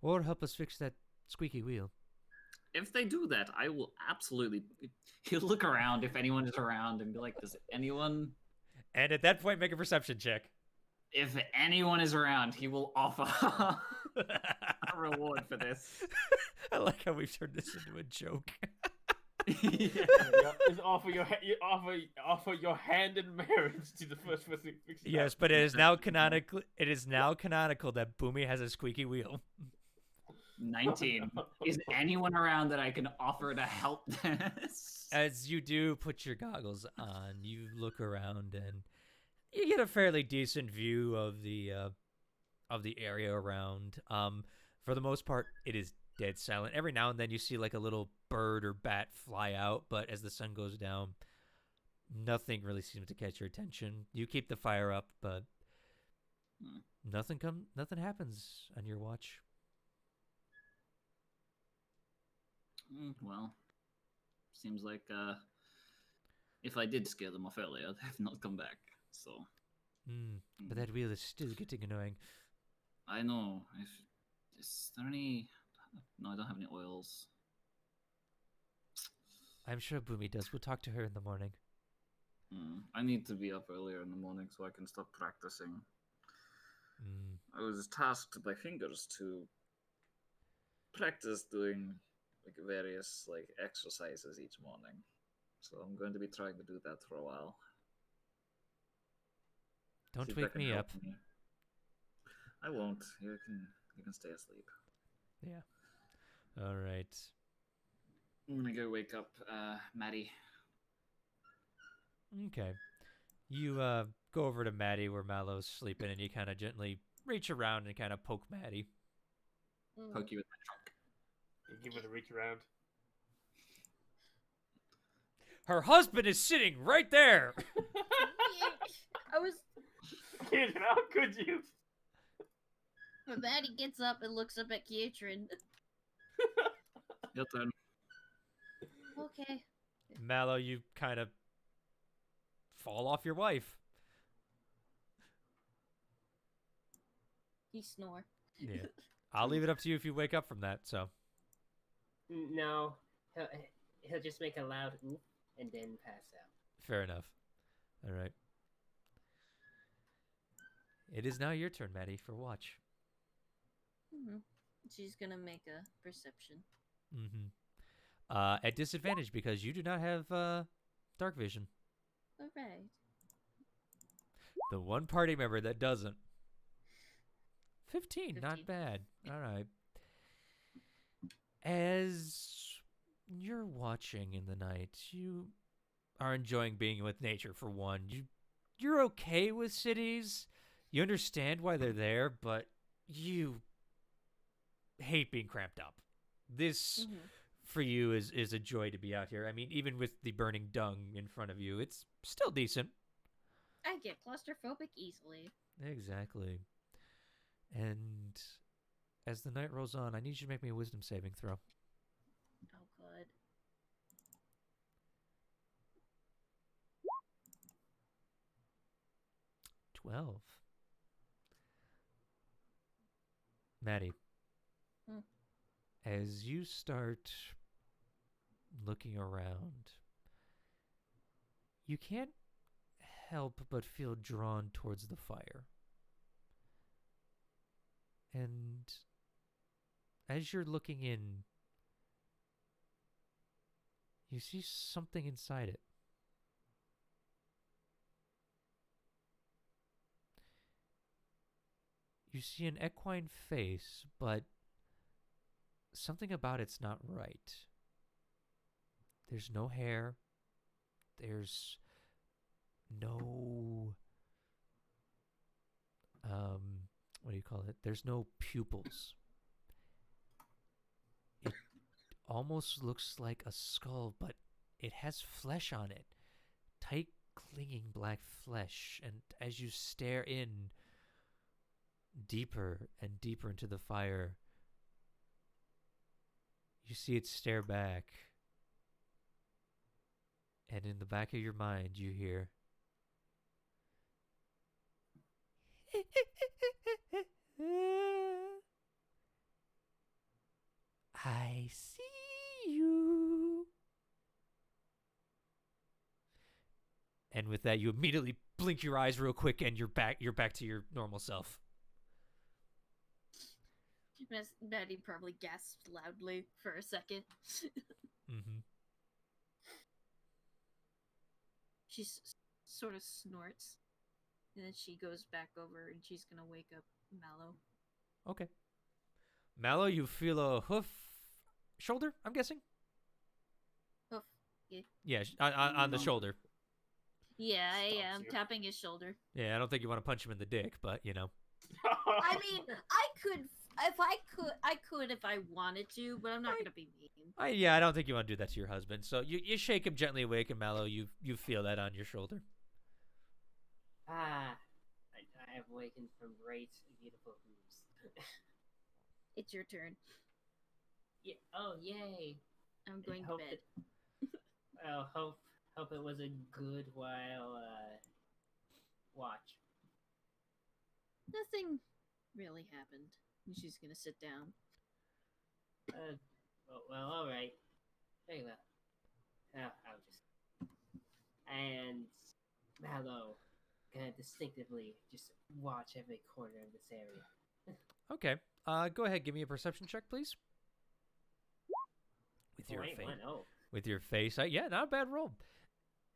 Speaker 1: Or help us fix that squeaky wheel.
Speaker 7: If they do that, I will absolutely... He'll look around if anyone is around and be like, does anyone...
Speaker 1: And at that point, make a perception check.
Speaker 7: If anyone is around, he will offer a reward for this.
Speaker 1: I like how we've turned this into a joke.
Speaker 5: Is offer your hand in marriage to the first person who picks it
Speaker 1: Yes,
Speaker 5: up.
Speaker 1: but it is now canonical. It is now canonical that Boomy has a squeaky wheel.
Speaker 7: 19. Is anyone around that I can offer to help this?
Speaker 1: As you do put your goggles on, you look around and you get a fairly decent view of the area around. For the most part, it is dead silent. Every now and then you see like a little bird or bat fly out, but as the sun goes down, nothing really seems to catch your attention. You keep the fire up, but nothing happens on your watch.
Speaker 7: Well, seems like if I did scare them off earlier, they have not come back. So.
Speaker 1: But that wheel is still getting annoying.
Speaker 7: I know. Is there any? No, I don't have any oils.
Speaker 1: I'm sure Boomy does. We'll talk to her in the morning.
Speaker 7: I need to be up earlier in the morning so I can start practicing. I was tasked by Fingers to practice doing like various like exercises each morning, so I'm going to be trying to do that for a while.
Speaker 1: Don't
Speaker 7: See if that
Speaker 1: wake
Speaker 7: can
Speaker 1: me
Speaker 7: help
Speaker 1: up.
Speaker 7: me. I won't. You can stay asleep.
Speaker 1: Yeah. All right.
Speaker 7: I'm gonna go wake up Maddie.
Speaker 1: Okay. You go over to Maddie where Mallow's sleeping, and you kind of gently reach around and kind of poke Maddie.
Speaker 7: Poke you with my trunk.
Speaker 5: You give it a reach around.
Speaker 1: Her husband is sitting right there.
Speaker 3: I was.
Speaker 5: Kid, how could you?
Speaker 3: When Maddie gets up and looks up at Kietrin.
Speaker 7: Your turn.
Speaker 3: Okay.
Speaker 1: Mallow, you kind of fall off your wife.
Speaker 3: He snore.
Speaker 1: Yeah. I'll leave it up to you if you wake up from that, so.
Speaker 6: No, he'll just make a loud oof and then pass out.
Speaker 1: Fair enough. All right. It is now your turn, Maddie, for watch.
Speaker 3: She's gonna make a perception.
Speaker 1: At disadvantage because you do not have dark vision.
Speaker 3: Alright.
Speaker 1: The one party member that doesn't. 15, not
Speaker 3: 15.
Speaker 1: bad. All right. As you're watching in the night, you are enjoying being with nature for one. You're okay with cities. You understand why they're there, but you hate being cramped up. This for you is a joy to be out here. I mean, even with the burning dung in front of you, it's still decent.
Speaker 3: I get claustrophobic easily.
Speaker 1: Exactly. And as the night rolls on, I need you to make me a wisdom saving throw.
Speaker 3: Oh, good.
Speaker 1: $12. Maddie, as you start looking around, you can't help but feel drawn towards the fire. And as you're looking in, you see something inside it. You see an equine face, but something about it's not right. There's no hair. There's no what do you call it? There's no pupils. It almost looks like a skull, but it has flesh on it. Tight, clinging black flesh. And as you stare in deeper and deeper into the fire, you see it stare back. And in the back of your mind, you hear, I see you. And with that, you immediately blink your eyes real quick, and you're back to your normal self.
Speaker 3: Maddie probably gasped loudly for a second. She sort of snorts, and then she goes back over and she's gonna wake up Mallow.
Speaker 1: Okay. Mallow, you feel a hoof shoulder, I'm guessing?
Speaker 3: Hoof. Yeah.
Speaker 1: Yeah, on the shoulder.
Speaker 3: Yeah, I
Speaker 5: Stomps
Speaker 3: am
Speaker 5: you.
Speaker 3: tapping his shoulder.
Speaker 1: Yeah, I don't think you want to punch him in the dick, but, you know.
Speaker 3: I mean, I could if I wanted to, but I'm not gonna be mean.
Speaker 1: Yeah, I don't think you want to do that to your husband. So you shake him gently awake, and Mallow, you feel that on your shoulder.
Speaker 6: I have awakened from great, beautiful dreams.
Speaker 3: It's your turn.
Speaker 6: Yeah. Oh, yay!
Speaker 3: I'm going to
Speaker 6: hope
Speaker 3: bed.
Speaker 6: Well, hope it was a good while. Watch.
Speaker 3: Nothing really happened. And she's gonna sit down.
Speaker 6: Well, all right. Very well. I'll just. And Mallow, gonna distinctively just watch every corner of this area.
Speaker 1: Okay. Go ahead, give me a perception check, please. With your face.
Speaker 6: Oh.
Speaker 1: With your face. Yeah, not a bad roll.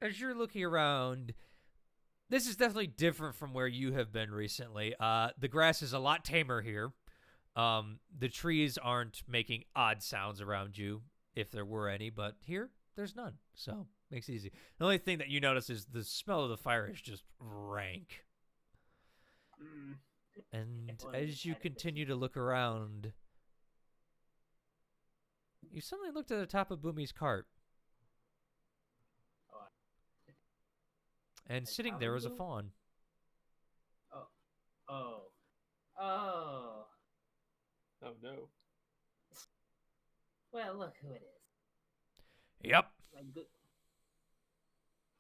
Speaker 1: As you're looking around, this is definitely different from where you have been recently. The grass is a lot tamer here. The trees aren't making odd sounds around you, if there were any, but here, there's none. So, makes it easy. The only thing that you notice is the smell of the fire is just rank. And as you continue to look around, you suddenly looked at the top of Boomy's cart. And sitting there was a fawn.
Speaker 6: Oh.
Speaker 5: Oh no.
Speaker 6: Well, look who it is.
Speaker 1: Yep.
Speaker 6: My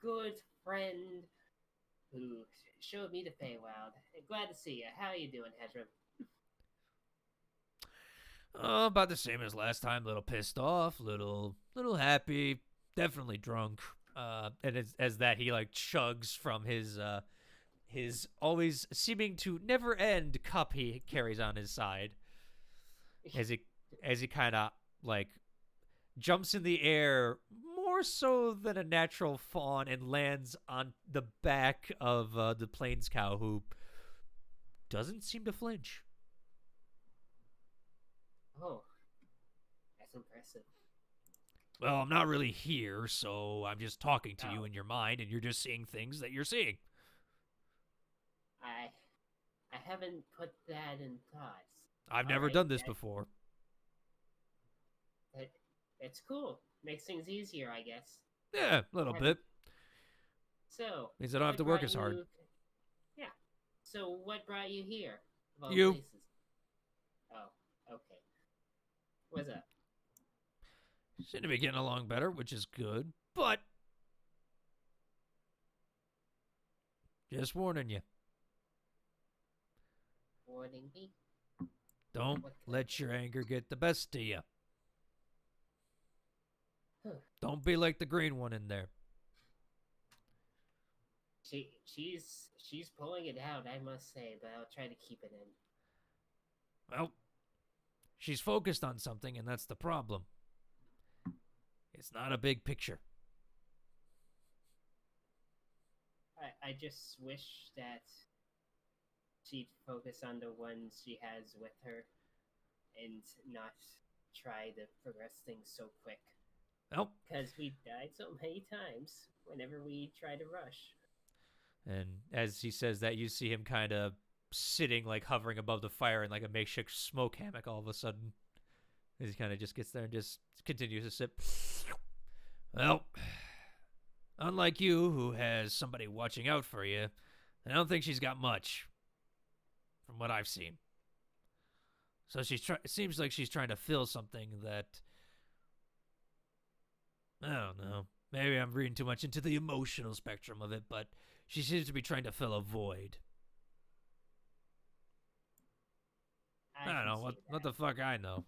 Speaker 6: good friend who showed me the Feywild. Glad to see you. How you doing, Hedram?
Speaker 1: Oh, about the same as last time. Little pissed off, little happy, definitely drunk. And as that he like chugs from his always seeming to never end cup he carries on his side. As he kind of like jumps in the air more so than a natural fawn and lands on the back of the plains cow, who doesn't seem to flinch.
Speaker 6: Oh, that's impressive.
Speaker 1: Well, I'm not really here, so I'm just talking to you
Speaker 6: Oh.
Speaker 1: in your mind, and you're just seeing things that you're seeing.
Speaker 6: I haven't put that in thought.
Speaker 1: I've never
Speaker 6: Alright,
Speaker 1: done this before.
Speaker 6: It's cool. Makes things easier, I guess.
Speaker 1: Yeah, a little bit.
Speaker 6: So
Speaker 1: Means I don't have
Speaker 6: what
Speaker 1: to work
Speaker 6: brought
Speaker 1: as hard.
Speaker 6: you- Yeah. So what brought you here? Of all
Speaker 1: You.
Speaker 6: places? Oh, okay. What's up?
Speaker 1: Seem to be getting along better, which is good, but just warning you.
Speaker 6: Warning me?
Speaker 1: Don't
Speaker 6: What
Speaker 1: let your anger get the best of you.
Speaker 6: Huh.
Speaker 1: Don't be like the green one in there.
Speaker 6: She's pulling it out, I must say, but I'll try to keep it in.
Speaker 1: Well, she's focused on something, and that's the problem. It's not a big picture.
Speaker 6: I just wish that she'd focus on the ones she has with her and not try to progress things so quick.
Speaker 1: Well,
Speaker 6: Because we've died so many times whenever we try to rush.
Speaker 1: and as he says that, you see him kind of sitting, like hovering above the fire in like a makeshift smoke hammock all of a sudden. As he kind of just gets there and just continues to sip. Well, unlike you, who has somebody watching out for you, I don't think she's got much, from what I've seen. So it seems like she's trying to fill something that, I don't know. Maybe I'm reading too much into the emotional spectrum of it, but she seems to be trying to fill a void. I don't
Speaker 6: can
Speaker 1: know.
Speaker 6: see
Speaker 1: What
Speaker 6: that.
Speaker 1: the fuck I know.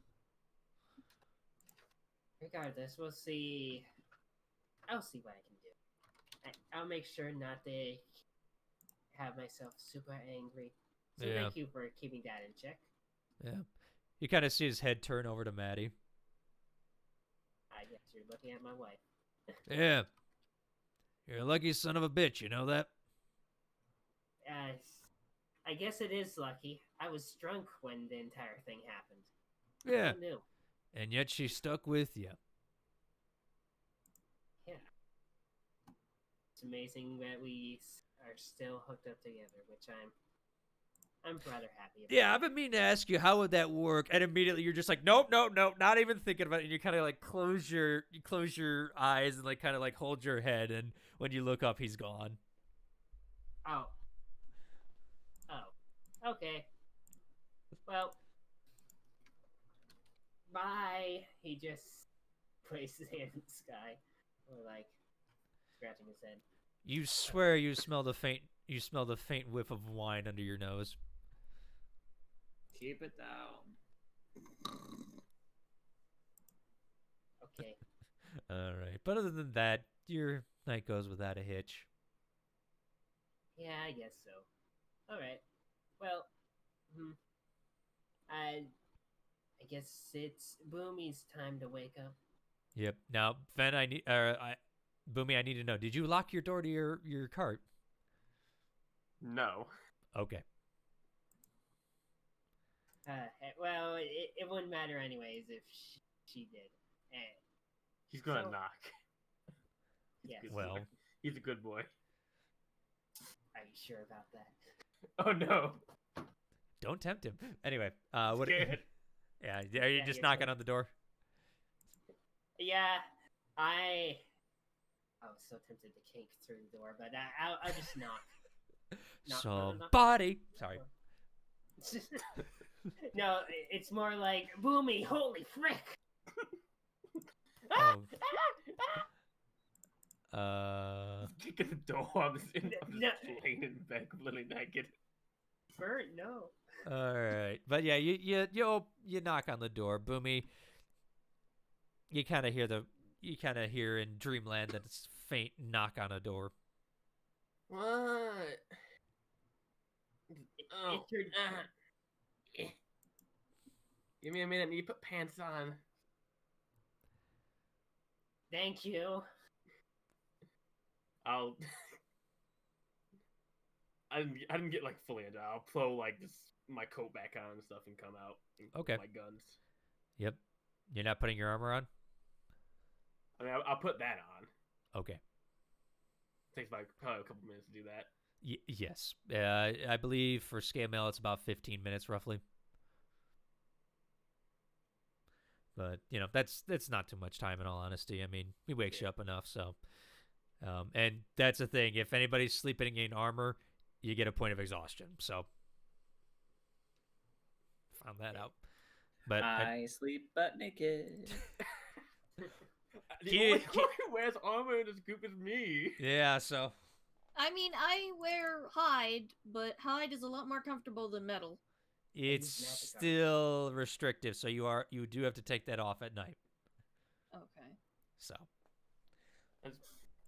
Speaker 6: Regardless, we'll see. I'll see what I can do. I'll make sure not to have myself super angry. So
Speaker 1: Yeah.
Speaker 6: thank you for keeping that in check.
Speaker 1: Yeah. You kind of see his head turn over to Maddie.
Speaker 6: I guess you're looking at my wife.
Speaker 1: Yeah. You're a lucky son of a bitch, you know that?
Speaker 6: I guess it is lucky. I was drunk when the entire thing happened.
Speaker 1: Yeah.
Speaker 6: Who knew?
Speaker 1: And yet she stuck with you.
Speaker 6: Yeah. It's amazing that we are still hooked up together, which I'm rather happy about.
Speaker 1: Yeah, I've been meaning to ask you how would that work, and immediately you're just like, nope, not even thinking about it. And you kind of like close your eyes and like kind of like hold your head, and when you look up, he's gone.
Speaker 6: Oh. Okay. Well. Bye. He just placed his hand in the sky, or like scratching his head.
Speaker 1: You swear you smell the faint whiff of wine under your nose.
Speaker 2: Keep it down.
Speaker 6: Okay.
Speaker 1: All right, but other than that, your night goes without a hitch.
Speaker 6: Yeah, I guess so. All right. Well, I guess it's Boomy's time to wake up.
Speaker 1: Yep. Now, Fen, Boomy, I need to know. Did you lock your door to your cart?
Speaker 5: No.
Speaker 1: Okay.
Speaker 6: Well, it wouldn't matter anyways if she did.
Speaker 5: He's gonna
Speaker 6: So-
Speaker 5: knock.
Speaker 6: Yes.
Speaker 1: Well,
Speaker 5: He's a good boy.
Speaker 6: Are you sure about that?
Speaker 5: Oh no.
Speaker 1: don't tempt him. Anyway, what?
Speaker 5: Scared.
Speaker 1: Yeah, are you
Speaker 6: Yeah,
Speaker 1: just
Speaker 6: you're
Speaker 1: knocking
Speaker 6: scared.
Speaker 1: on the door?
Speaker 6: Yeah, I was so tempted to kink through the door, but I'll just knock. Knock.
Speaker 1: Somebody. Sorry.
Speaker 6: No, it's more like Boomy. Holy frick!
Speaker 1: Oh.
Speaker 5: Kicking the door. I'm just
Speaker 6: No.
Speaker 5: laying in bed, completely naked.
Speaker 6: Bert, no.
Speaker 1: All right, but yeah, you knock on the door, Boomy. You kind of hear in Dreamland that it's faint knock on a door.
Speaker 5: What?
Speaker 6: It's your
Speaker 5: Give me a minute. I need to put pants on.
Speaker 6: Thank you.
Speaker 5: I'll. I didn't get like fully into it. I'll throw like just my coat back on and stuff and come out. And
Speaker 1: Okay.
Speaker 5: My guns.
Speaker 1: Yep. You're not putting your armor on?
Speaker 5: I mean, I'll put that on.
Speaker 1: Okay.
Speaker 5: Takes like probably a couple minutes to do that.
Speaker 1: Yes. I believe for scale mail it's about 15 minutes roughly. But, that's not too much time in all honesty. I mean, he wakes you up enough, so. And that's the thing. If anybody's sleeping in armor, you get a point of exhaustion. So, found that out. But
Speaker 2: I sleep butt naked.
Speaker 5: The only one who wears armor in this group is me.
Speaker 1: yeah, so.
Speaker 3: I mean, I wear hide, but hide is a lot more comfortable than metal.
Speaker 1: It's
Speaker 6: magic
Speaker 1: still restrictive, so you do have to take that off at night.
Speaker 3: Okay.
Speaker 1: So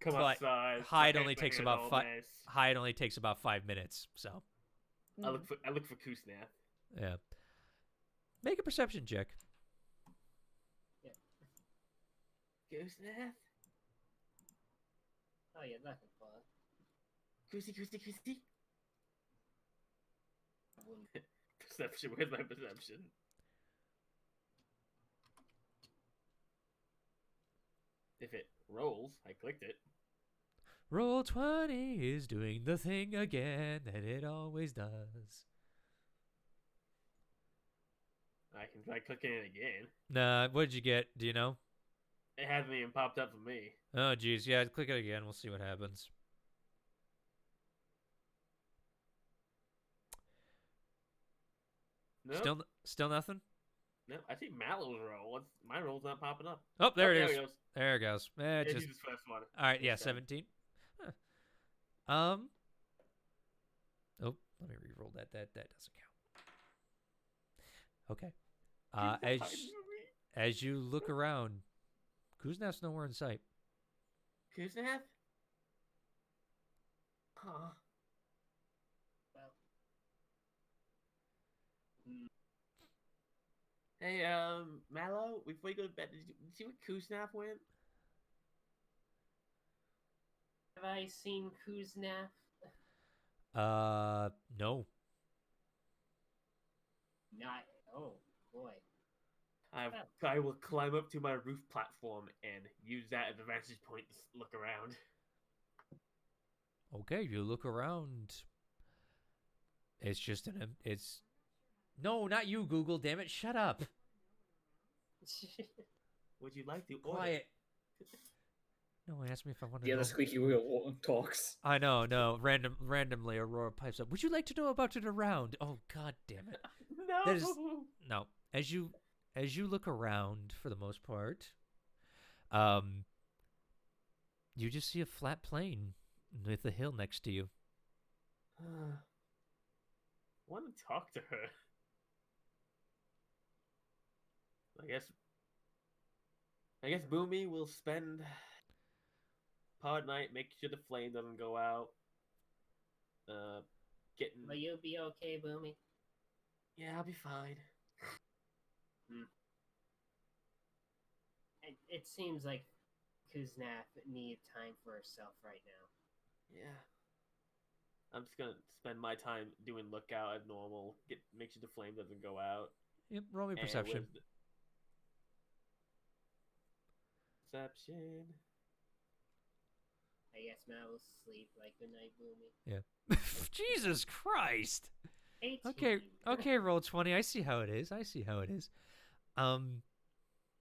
Speaker 5: Come
Speaker 1: But
Speaker 5: outside.
Speaker 1: hide
Speaker 5: my
Speaker 1: only
Speaker 5: hair
Speaker 1: takes
Speaker 5: is
Speaker 1: about
Speaker 5: all
Speaker 1: five.
Speaker 5: nice.
Speaker 1: Hide only takes about 5 minutes. So
Speaker 5: I look for Kusnath.
Speaker 1: yeah, make a perception check.
Speaker 5: Kusnath?
Speaker 6: Oh yeah, nothing fun.
Speaker 5: Kusy. Perception. Where's my perception? If it rolls, I clicked it.
Speaker 1: Roll 20 is doing the thing again that it always does.
Speaker 5: I can try clicking it again.
Speaker 1: Nah, what did you get? Do you know?
Speaker 5: It hasn't even popped up for me.
Speaker 1: Oh, geez. Yeah, click it again. We'll see what happens.
Speaker 5: No,
Speaker 1: Still nothing?
Speaker 5: no. I see Mallow's roll. My roll's not popping up.
Speaker 1: Oh, there it
Speaker 5: There
Speaker 1: is.
Speaker 5: it goes.
Speaker 1: There it goes.
Speaker 5: Yeah,
Speaker 1: Just
Speaker 5: he's his first one.
Speaker 1: all right. Yeah,
Speaker 5: This time.
Speaker 1: 17. Huh. Oh, let me re-roll that. That doesn't count. Okay.
Speaker 5: He's behind me.
Speaker 1: As you look around, Kuznath's nowhere in sight.
Speaker 5: Kusnath? Huh.
Speaker 6: Well.
Speaker 5: Hey, Mallow, before you go to bed, did you see where Kusnath went?
Speaker 6: Have I seen Kuznaf?
Speaker 1: No.
Speaker 6: Not. Oh boy.
Speaker 5: I will climb up to my roof platform and use that as a vantage point to look around.
Speaker 1: Okay, you look around. It's just it's no, not you, Google. Damn it, shut up.
Speaker 5: Would you like to order?
Speaker 1: Quiet. No, ask me if I want to
Speaker 2: Yeah,
Speaker 1: know.
Speaker 2: the squeaky wheel talks.
Speaker 1: I know, no. Randomly, Aurora pipes up. Would you like to know about it around? Oh, god damn it.
Speaker 5: No.
Speaker 1: That is no. As you look around, for the most part, you just see a flat plain with a hill next to you.
Speaker 5: I want to talk to her. I guess Boomy will spend part night making sure the flame doesn't go out. Getting.
Speaker 6: Will you be okay, Boomy?
Speaker 5: Yeah, I'll be fine.
Speaker 6: It seems like Kuznaf needs time for herself right now.
Speaker 5: Yeah. I'm just gonna spend my time doing lookout as normal. Make sure the flame doesn't go out.
Speaker 1: Yep, roll me
Speaker 5: And
Speaker 1: perception.
Speaker 5: Perception.
Speaker 6: I guess Matt will sleep. Like, good night, Boomy.
Speaker 1: Yeah. Jesus Christ.
Speaker 6: 18.
Speaker 1: Okay, roll 20. I see how it is.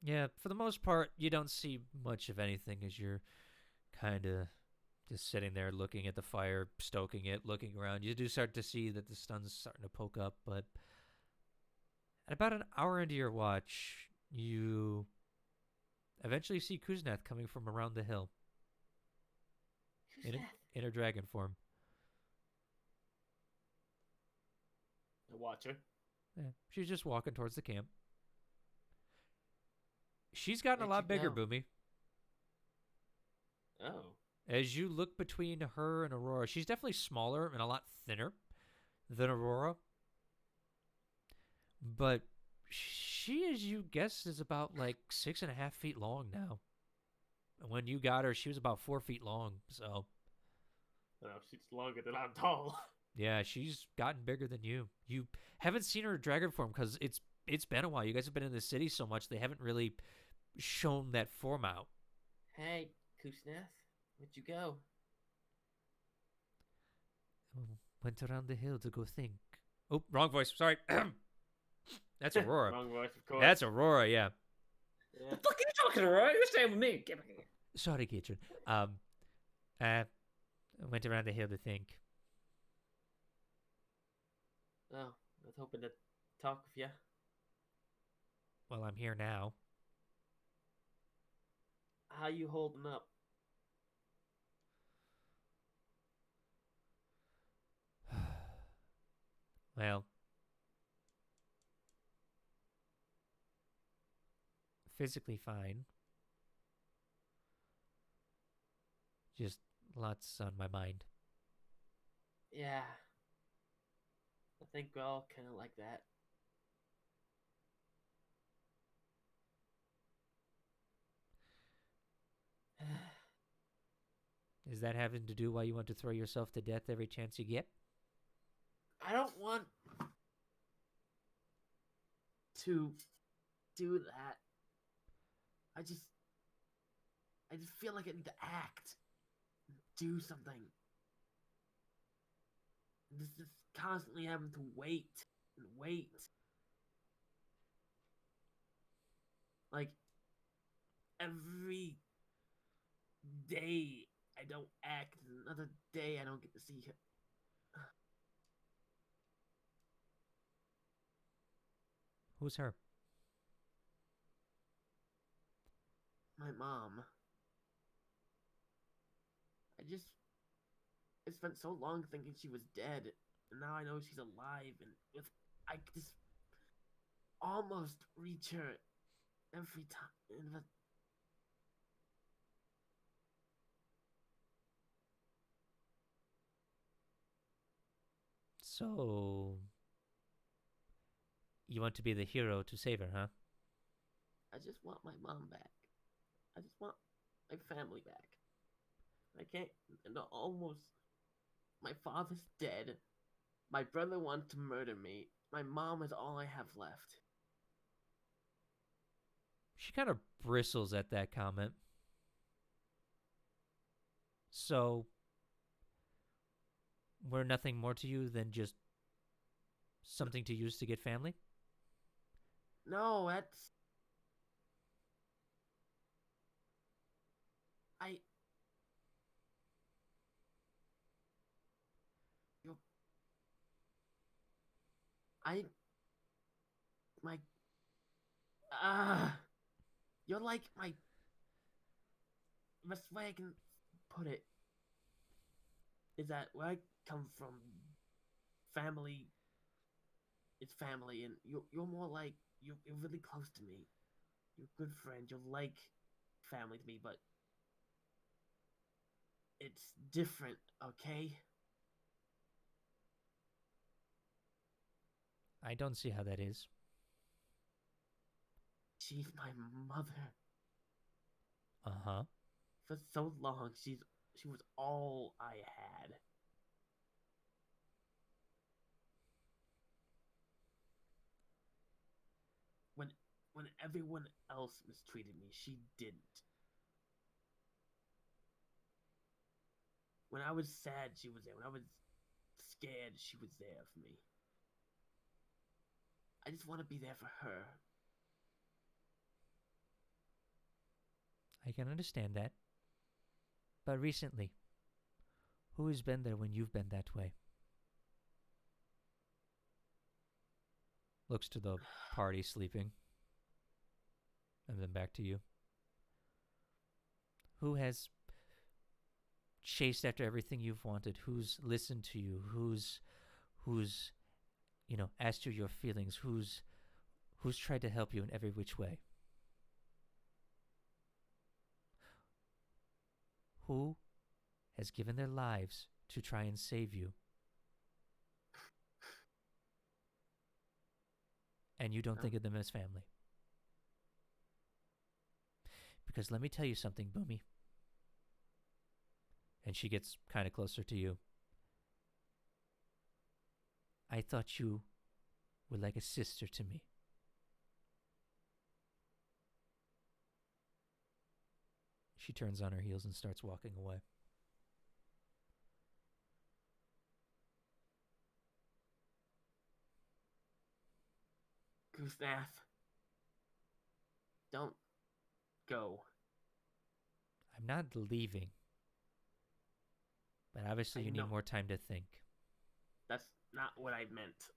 Speaker 1: Yeah, for the most part, you don't see much of anything as you're kind of just sitting there looking at the fire, stoking it, looking around. You do start to see that the sun's starting to poke up, but at about an hour into your watch, you eventually see Kuzneth coming from around the hill in her dragon form.
Speaker 5: I watch her.
Speaker 1: Yeah, she's just walking towards the camp. She's gotten a lot bigger, Boomy.
Speaker 5: Oh.
Speaker 1: As you look between her and Aurora, she's definitely smaller and a lot thinner than Aurora. But she, as you guess, is about like 6.5 feet long now. When you got her, she was about 4 feet long. So,
Speaker 5: Oh, she's longer than I'm tall.
Speaker 1: yeah, she's gotten bigger than you. You haven't seen her in dragon form because it's been a while. You guys have been in the city so much they haven't really shown that form out.
Speaker 5: Hey, Kuzneth, where'd you go?
Speaker 1: Went around the hill to go think. Oh, wrong voice. Sorry. That's Aurora.
Speaker 5: Wrong voice, of course.
Speaker 1: That's Aurora, yeah.
Speaker 2: The fuck are you talking about? You're staying with me. Get back here.
Speaker 1: Sorry, Katrin. Went around the hill to think.
Speaker 5: Oh, I was hoping to talk with you.
Speaker 1: Well, I'm here now.
Speaker 5: How you holding up?
Speaker 1: Well, physically fine. Just lots on my mind.
Speaker 5: Yeah. I think we're all kind of like that.
Speaker 1: Is that having to do why you want to throw yourself to death every chance you get?
Speaker 5: I don't want to do that. I just feel like I need to act. Do something. Just constantly having to wait and wait. Like, every day I don't act, another day I don't get to see her.
Speaker 1: Who's her?
Speaker 5: My mom. I spent so long thinking she was dead, and now I know she's alive, and I just almost reach her every time.
Speaker 1: So, you want to be the hero to save her, huh?
Speaker 5: I just want my mom back. I just want my family back. I can't. No, almost. My father's dead. My brother wants to murder me. My mom is all I have left.
Speaker 1: She kind of bristles at that comment. So, we're nothing more to you than just something to use to get family?
Speaker 5: No, that's. I. You. I. My. You're like my. Best way I can put it is that where I come from, family. It's family, and you're more like you're really close to me. You're a good friend. You're like family to me, but it's different, okay?
Speaker 1: I don't see how that is.
Speaker 5: She's my mother.
Speaker 1: Uh-huh.
Speaker 5: For so long, she was all I had. When when everyone else mistreated me, she didn't. When I was sad, she was there. When I was scared, she was there for me. I just want to be there for her.
Speaker 1: I can understand that. But recently, who has been there when you've been that way? Looks to the party sleeping. And then back to you. Who has chased after everything you've wanted? Who's listened to you? Who's asked you your feelings? Who's tried to help you in every which way? Who has given their lives to try and save you? And you don't think of them as family. Because let me tell you something, Boomy. And she gets kind of closer to you. I thought you were like a sister to me. She turns on her heels and starts walking away.
Speaker 5: Goosenath, don't go.
Speaker 1: I'm not leaving. But obviously you
Speaker 5: I know.
Speaker 1: need more time to think.
Speaker 5: That's not what I meant.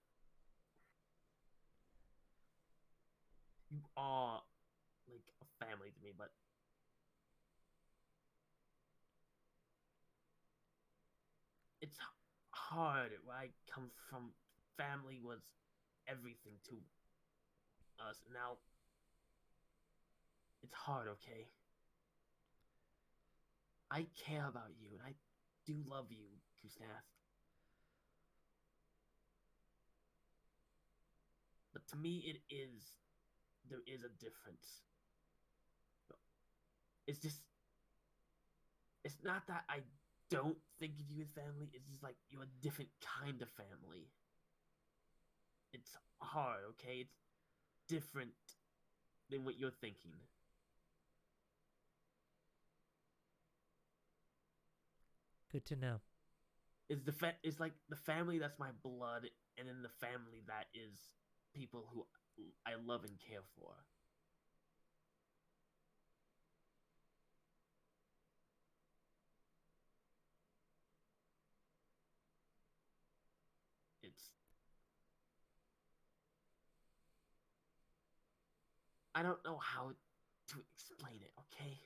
Speaker 5: You are like a family to me, but it's hard where I come from. Family was everything to us. Now it's hard, okay? I care about you, and I do love you, Goosenath. But to me, there is a difference. It's just, it's not that I don't think of you as family, it's just like you're a different kind of family. It's hard, okay? It's different than what you're thinking.
Speaker 1: Good to know.
Speaker 5: It's like the family that's my blood, and then the family that is people who I love and care for. It's I don't know how to explain it, okay?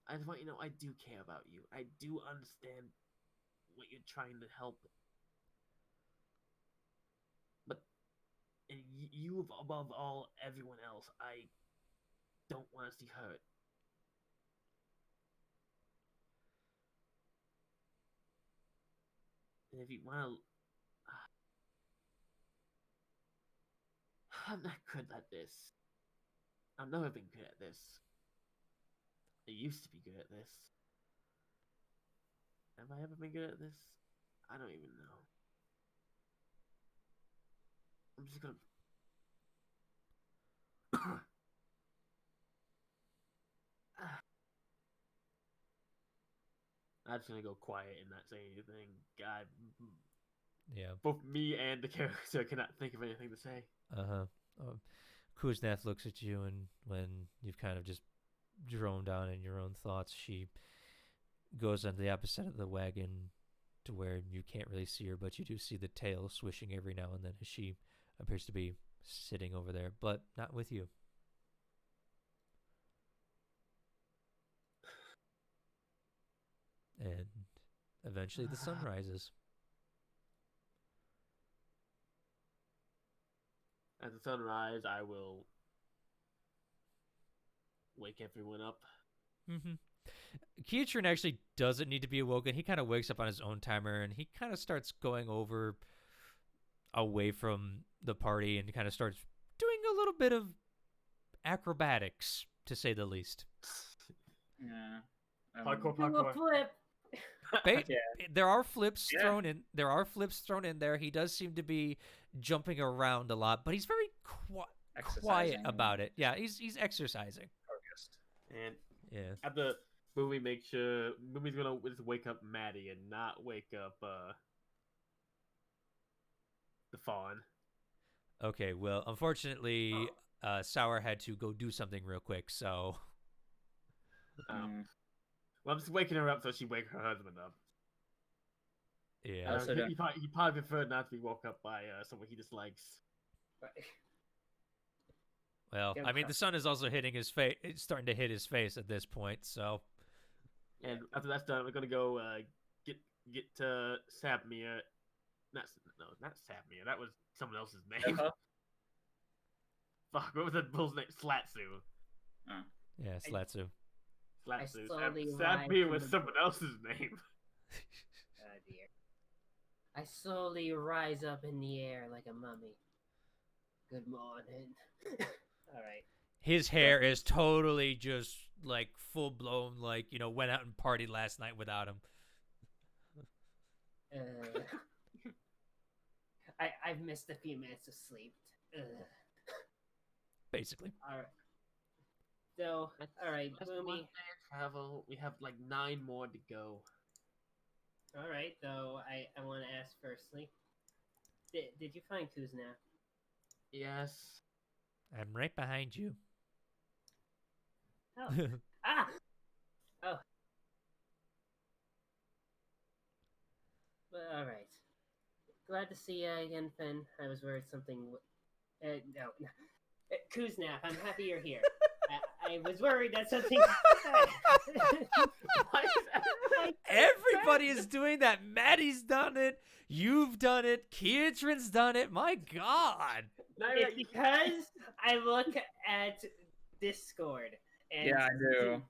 Speaker 5: I just want you to know I do care about you. I do understand what you're trying to help. But and you above all everyone else, I don't want to see hurt. And if you want to, I'm not good at this. I've never been good at this. I used to be good at this. Have I ever been good at this? I don't even know. I'm just gonna. I'm just gonna go quiet and not say anything. God,
Speaker 1: Yeah.
Speaker 5: both me and the character cannot think of anything to say.
Speaker 1: Uh-huh. Kuznath looks at you, and when you've kind of just droned on in your own thoughts, she goes on the opposite of the wagon to where you can't really see her, but you do see the tail swishing every now and then as she appears to be sitting over there, but not with you. And eventually the sun rises.
Speaker 5: At the sunrise, I will wake everyone up.
Speaker 1: Mm-hmm. Keatron actually doesn't need to be awoken. He kind of wakes up on his own timer, and he kind of starts going over away from the party and kind of starts doing a little bit of acrobatics, to say the least.
Speaker 2: Yeah.
Speaker 5: Parkour,
Speaker 6: Do a
Speaker 5: parkour.
Speaker 6: flip.
Speaker 2: Yeah.
Speaker 1: There are flips
Speaker 2: Yeah.
Speaker 1: thrown in. There are flips thrown in there. He does seem to be jumping around a lot, but he's very quiet
Speaker 2: Exercising.
Speaker 1: about it. Yeah, he's exercising.
Speaker 2: Focused.
Speaker 5: And
Speaker 1: Yeah.
Speaker 5: at the movie, make sure movie's gonna just wake up Maddie and not wake up the fawn.
Speaker 1: Okay. Well, unfortunately, Sour had to go do something real quick, so
Speaker 2: Mm.
Speaker 5: Well, I'm just waking her up so she wake her husband up.
Speaker 1: yeah.
Speaker 2: Also don't-
Speaker 5: He probably preferred not to be woke up by someone he dislikes.
Speaker 1: Well,
Speaker 6: Go
Speaker 1: I mean,
Speaker 6: cry.
Speaker 1: the sun is also hitting his face. It's starting to hit his face at this point. So
Speaker 5: And after that's done, we're gonna go get Sabmir. Not Sabmir. That was someone else's name.
Speaker 2: Uh-huh.
Speaker 5: Fuck, what was that bull's name? Slatsu.
Speaker 1: yeah, Slatsu.
Speaker 5: Slatsu.
Speaker 6: slowly rise
Speaker 5: Sabmir
Speaker 6: from
Speaker 5: was
Speaker 6: the-
Speaker 5: someone else's name.
Speaker 6: Oh dear. I slowly rise up in the air like a mummy. Good morning. Alright.
Speaker 1: His hair is totally just like full blown, like, went out and partied last night without him.
Speaker 6: I've missed a few minutes of sleep.
Speaker 1: Basically.
Speaker 6: Alright. So, alright,
Speaker 5: That's one
Speaker 6: Boomy.
Speaker 5: day of travel. We have like 9 more to go.
Speaker 6: Alright, though, I want to ask firstly. Did you find Kuzna?
Speaker 5: Yes.
Speaker 1: I'm right behind you.
Speaker 6: Oh. Ah! Oh. Well, alright. Glad to see you again, Finn. I was worried something no. Kuznap, I'm happy you're here. I was worried that something...
Speaker 5: Why is that?
Speaker 1: Everybody is doing that. Maddie's done it. You've done it. Keatron's done it. My God.
Speaker 6: It's because I look at Discord. And
Speaker 2: Yeah, I do.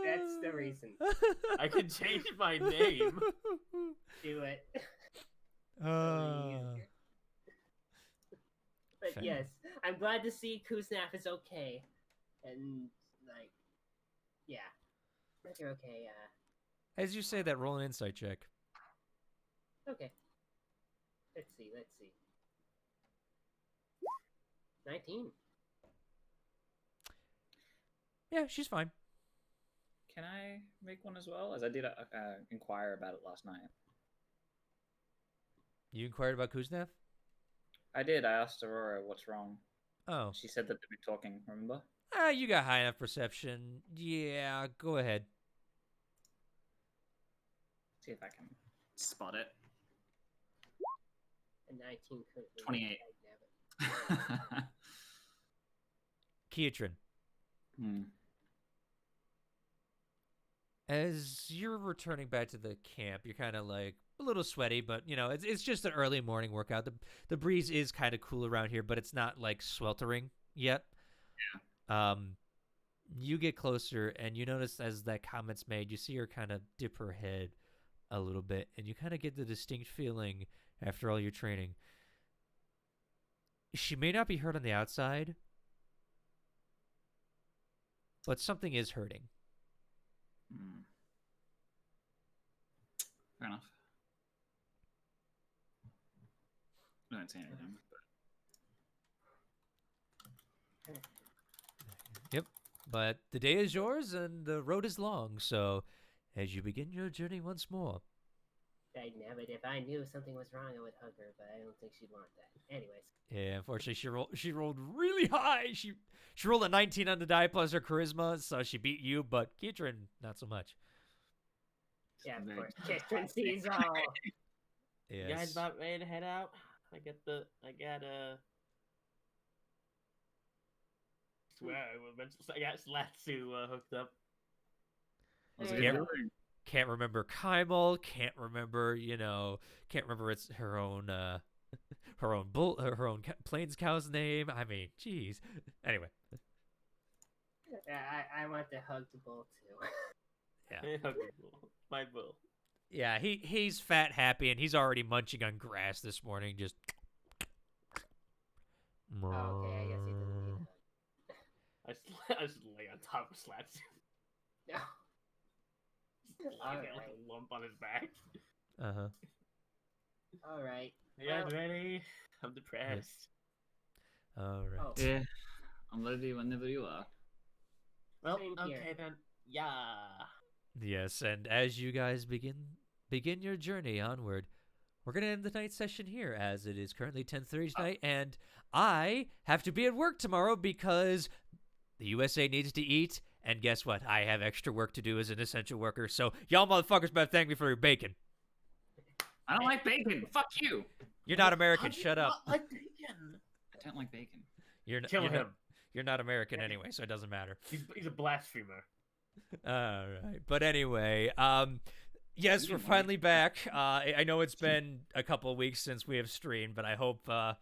Speaker 6: That's the reason.
Speaker 5: I can change my name.
Speaker 6: Do it.
Speaker 1: Uh,
Speaker 6: But
Speaker 1: Fair.
Speaker 6: yes, I'm glad to see Kuznap is okay. And, like, yeah. If you're okay,
Speaker 1: as you say that, roll an insight check.
Speaker 6: okay. Let's see. 19.
Speaker 1: Yeah, she's fine.
Speaker 2: Can I make one as well? As I did inquire about it last night.
Speaker 1: You inquired about Kuznav?
Speaker 2: I did. I asked Aurora what's wrong.
Speaker 1: Oh.
Speaker 2: She said that they'd be talking, remember?
Speaker 1: You got high enough perception. Yeah, go ahead.
Speaker 2: See if I can spot it.
Speaker 6: A 19 couldn't be
Speaker 2: 28.
Speaker 6: Damn it.
Speaker 1: Keatron,
Speaker 2: Hmm.
Speaker 1: as you're returning back to the camp, you're kind of like a little sweaty, but it's just an early morning workout. The breeze is kind of cool around here, but it's not like sweltering yet. Yeah. You get closer, and you notice as that comment's made, you see her kind of dip her head a little bit, and you kind of get the distinct feeling after all your training. She may not be hurt on the outside, but something is hurting.
Speaker 7: Hmm. Fair enough. I don't see anything.
Speaker 1: Yep. But the day is yours and the road is long, so as you begin your journey once more.
Speaker 6: Right now, but if I knew something was wrong, I would hug her, but I don't think she'd want that. Anyways.
Speaker 1: Yeah, unfortunately, she rolled really high. She rolled a 19 on the die plus her charisma, so she beat you, but Keatron, not so much.
Speaker 6: Yeah, of
Speaker 7: Very
Speaker 6: course. Kitchen sees all.
Speaker 1: Yes.
Speaker 5: You guys about ready to head out? I got Slatsu hooked up.
Speaker 7: Was
Speaker 6: Yeah.
Speaker 7: it
Speaker 1: Yeah.
Speaker 7: good?
Speaker 1: Can't remember Kymel, can't remember it's her own plains cow's name. I mean, jeez. Anyway,
Speaker 6: Yeah, I want to hug the bull too.
Speaker 1: yeah.
Speaker 5: My bull.
Speaker 1: Yeah, he's fat happy and he's already munching on grass this morning, just
Speaker 6: Oh, okay, I guess he doesn't need a hug.
Speaker 5: I just lay on top of Slatsu.
Speaker 6: No.
Speaker 5: Like
Speaker 6: Alright.
Speaker 5: a lump on his back.
Speaker 1: Uh-huh.
Speaker 6: Alright.
Speaker 5: You guys
Speaker 6: Well-
Speaker 5: ready? I'm depressed.
Speaker 1: All right.
Speaker 6: Oh.
Speaker 7: Yeah. I'm ready whenever you are.
Speaker 5: Well,
Speaker 6: Same here.
Speaker 5: okay then. Yeah.
Speaker 1: Yes, and as you guys begin your journey onward, we're gonna end the night session here, as it is currently 10:30 tonight, and I have to be at work tomorrow because the USA needs to eat, and guess what? I have extra work to do as an essential worker, so y'all motherfuckers better thank me for your bacon.
Speaker 7: I don't like bacon. Fuck you.
Speaker 1: You're not American.
Speaker 5: How do you
Speaker 1: Shut up.
Speaker 5: not like bacon?
Speaker 7: I don't like bacon.
Speaker 5: Kill him.
Speaker 1: You're not American anyway, so it doesn't matter.
Speaker 5: He's a blasphemer.
Speaker 1: All right, but anyway, yes, we're finally back. I know it's been a couple of weeks since we have streamed, but I hope, very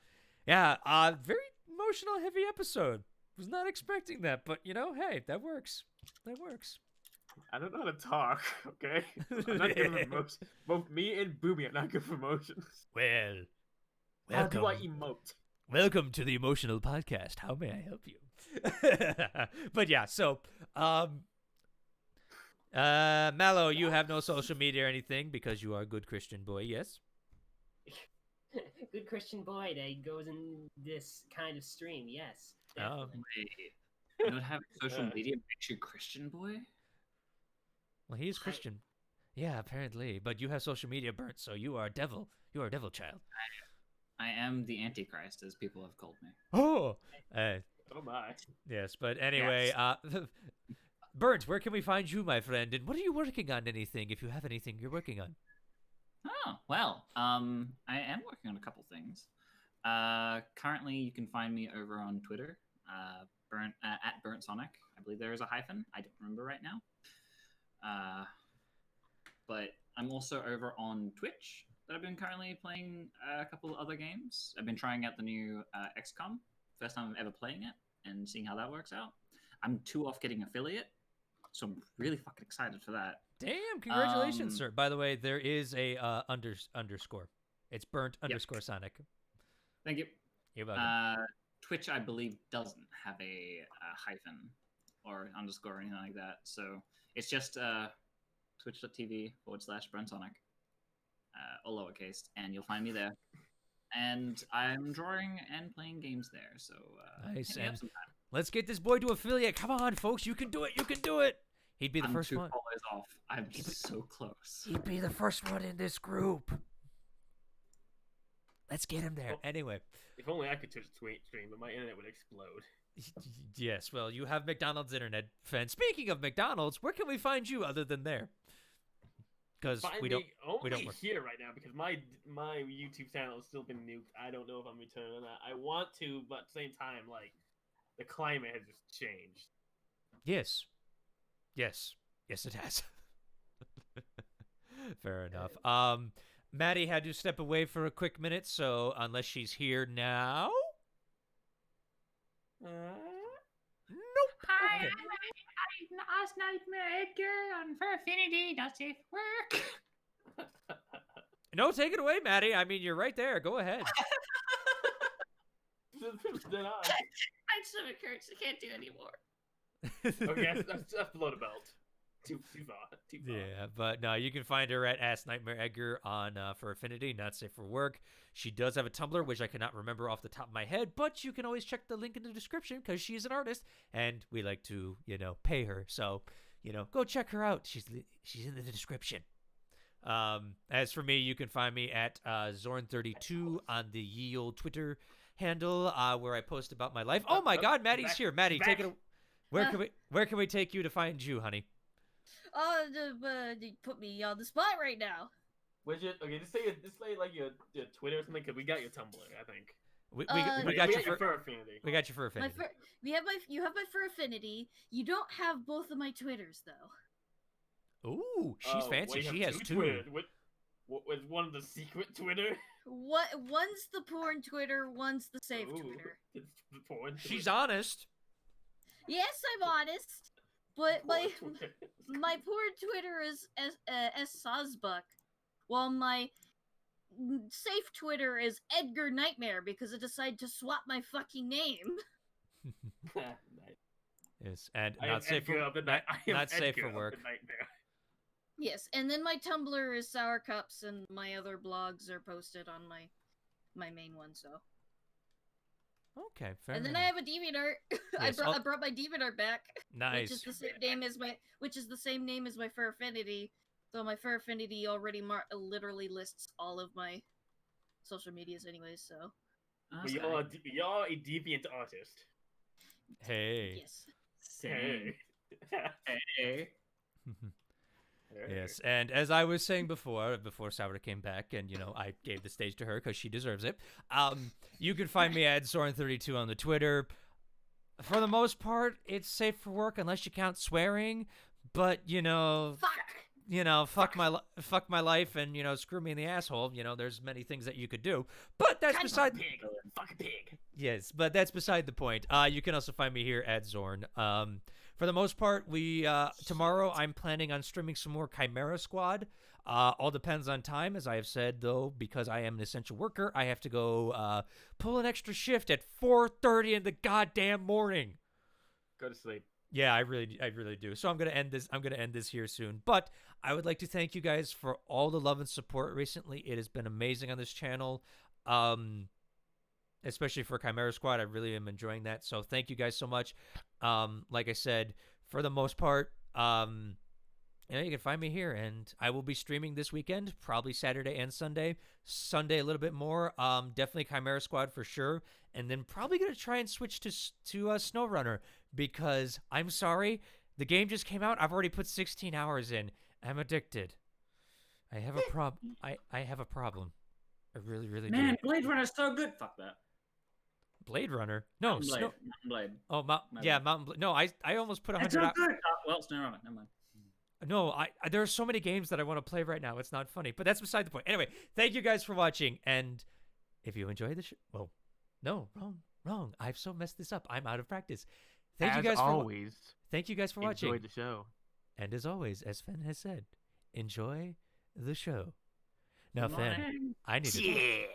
Speaker 1: emotional, heavy episode. Was not expecting that, but hey, that works. That works.
Speaker 5: I don't know how to talk, okay? I'm not good for emotions. Both me and Boomy are not good for emotions.
Speaker 1: Well,
Speaker 5: How do I emote?
Speaker 1: Welcome to the Emotional Podcast. How may I help you? But yeah, so, Mallow, you have no social media or anything because you are a good Christian boy, yes?
Speaker 6: Good Christian boy that goes in this kind of stream, yes.
Speaker 1: Oh.
Speaker 6: Definitely.
Speaker 7: Wait. Not having social media makes you Christian boy?
Speaker 1: Well, he is Christian. Yeah, apparently. But you have social media burnt, so you are a devil. You are a devil child.
Speaker 7: I am the Antichrist, as people have called me.
Speaker 1: Oh!
Speaker 5: Oh my.
Speaker 1: Yes, but anyway, Burnt, where can we find you, my friend? And what are you working on, anything, if you have anything you're working on?
Speaker 7: Oh, well, I am working on a couple things. Currently, you can find me over on Twitter, at Burnt Sonic. I believe there is a hyphen. I don't remember right now. But I'm also over on Twitch that I've been currently playing a couple of other games. I've been trying out the new XCOM. First time I'm ever playing it and seeing how that works out. I'm 2 off getting affiliate, so I'm really fucking excited for that.
Speaker 1: Damn, congratulations, sir. By the way, there is a underscore. It's Burnt underscore Sonic.
Speaker 7: Thank you.
Speaker 1: You're welcome.
Speaker 7: Twitch, I believe, doesn't have a hyphen or underscore or anything like that. So it's just twitch.tv/BrentSonic, all lowercase, and you'll find me there. And I'm drawing and playing games there. So
Speaker 1: Nice.
Speaker 7: hit me up
Speaker 1: And
Speaker 7: sometime.
Speaker 1: let's get this boy to affiliate. Come on, folks. You can do it. You can do it. He'd be the
Speaker 7: I'm
Speaker 1: first
Speaker 7: 2
Speaker 1: one.
Speaker 7: followers off. I'm so close.
Speaker 1: He'd be the first one in this group. Let's get him there.
Speaker 5: Well-
Speaker 1: Anyway.
Speaker 5: If only I could Twitch stream, but my internet would explode.
Speaker 1: Yes, well, you have McDonald's internet. And speaking of McDonald's, where can we find you other than there? Because
Speaker 5: Find
Speaker 1: we don't.
Speaker 5: me only
Speaker 1: don't work.
Speaker 5: here right now because my YouTube channel has still been nuked. I don't know if I'm returning or not. I want to, but at the same time, like, the climate has just changed.
Speaker 1: Yes. Yes, it has. Fair enough. Maddie had to step away for a quick minute, so unless she's here now. Nope.
Speaker 7: Hi,
Speaker 1: Okay.
Speaker 7: I'm Last Nightmare Edgar on For Affinity, not safe for work.
Speaker 1: No, take it away, Maddie. I mean, you're right there. Go ahead.
Speaker 5: Then on.
Speaker 7: My stomach hurts. I can't do anymore.
Speaker 5: Okay, that's below the belt. Too far. Too far.
Speaker 1: Yeah, but no, you can find her at Ask Nightmare Edgar on for Affinity, Not Safe for Work. She does have a Tumblr, which I cannot remember off the top of my head, but you can always check the link in the description because she's an artist, and we like to, pay her. So, go check her out. She's in the description. As for me, you can find me at Zorn32 on the ye old Twitter handle, where I post about my life. Oh my God, Maddie's here. Maddie, take it. Where can we take you to find you, honey?
Speaker 3: You put me on the spot right now.
Speaker 5: Okay, just say like your Twitter or something, because we got your Tumblr, I think.
Speaker 1: We got your
Speaker 5: Fur Affinity.
Speaker 1: We got your Fur Affinity.
Speaker 3: You have my Fur Affinity. You don't have both of my Twitters though.
Speaker 1: Ooh, she's fancy. She has two.
Speaker 5: Twitters. What was one of the secret Twitter?
Speaker 3: One's the porn Twitter, one's the safe Twitter.
Speaker 5: It's the porn Twitter.
Speaker 1: She's honest.
Speaker 3: Yes, I'm honest. But my porn Twitter is Sawsbuck, while my safe Twitter is Edgar Nightmare because I decided to swap my fucking name.
Speaker 5: Nice.
Speaker 1: Yes, and
Speaker 5: I
Speaker 1: not safe for not safe for work.
Speaker 3: Yes, and then my Tumblr is Sour Cups, and my other blogs are posted on my main one. So.
Speaker 1: Okay, fair
Speaker 3: and then
Speaker 1: enough.
Speaker 3: I have a DeviantArt.
Speaker 1: Yes,
Speaker 3: I brought my DeviantArt back.
Speaker 1: Nice.
Speaker 3: Which is the same name as my Fur Affinity. So my Fur Affinity already literally lists all of my social medias, anyways. So.
Speaker 5: You're a deviant artist.
Speaker 1: Hey.
Speaker 3: Yes.
Speaker 5: Hey.
Speaker 2: Hey.
Speaker 1: Yes, and as I was saying before Sour came back, and I gave the stage to her because she deserves it. You can find me at Zorn32 on the Twitter. For the most part, it's safe for work unless you count swearing. But fuck my life, and screw me in the asshole. There's many things that you could do, but that's beside the
Speaker 5: pig. Fuck a pig.
Speaker 1: Yes, but that's beside the point. You can also find me here at Zorn. For the most part, tomorrow I'm planning on streaming some more Chimera Squad. All depends on time, as I have said, though, because I am an essential worker. I have to go pull an extra shift at 4:30 in the goddamn morning.
Speaker 5: Go to sleep.
Speaker 1: Yeah, I really do. So I'm gonna end this here soon. But I would like to thank you guys for all the love and support recently. It has been amazing on this channel. Especially for Chimera Squad, I really am enjoying that. So thank you guys so much. Like I said, for the most part, you can find me here, and I will be streaming this weekend, probably Saturday and Sunday. Sunday a little bit more. Definitely Chimera Squad for sure, and then probably gonna try and switch to SnowRunner because I'm sorry, the game just came out. I've already put 16 hours in. I'm addicted. I have a problem. I have a problem. I really do.
Speaker 2: Man, Blade Runner's so good. Fuck that.
Speaker 1: Blade Runner? No,
Speaker 2: Mountain Blade.
Speaker 1: Oh, Mountain Blade. No, I almost put 100
Speaker 2: It's not good. Well, SnowRunner. Never mind.
Speaker 1: No, there are so many games that I want to play right now. It's not funny, but that's beside the point. Anyway, thank you guys for watching, and if you enjoy the show, well, no, wrong. I've so messed this up. I'm out of practice. Thank you guys for watching.
Speaker 5: Enjoy the show.
Speaker 1: And as always, as Fen has said, enjoy the show. Now, Fen, I need to.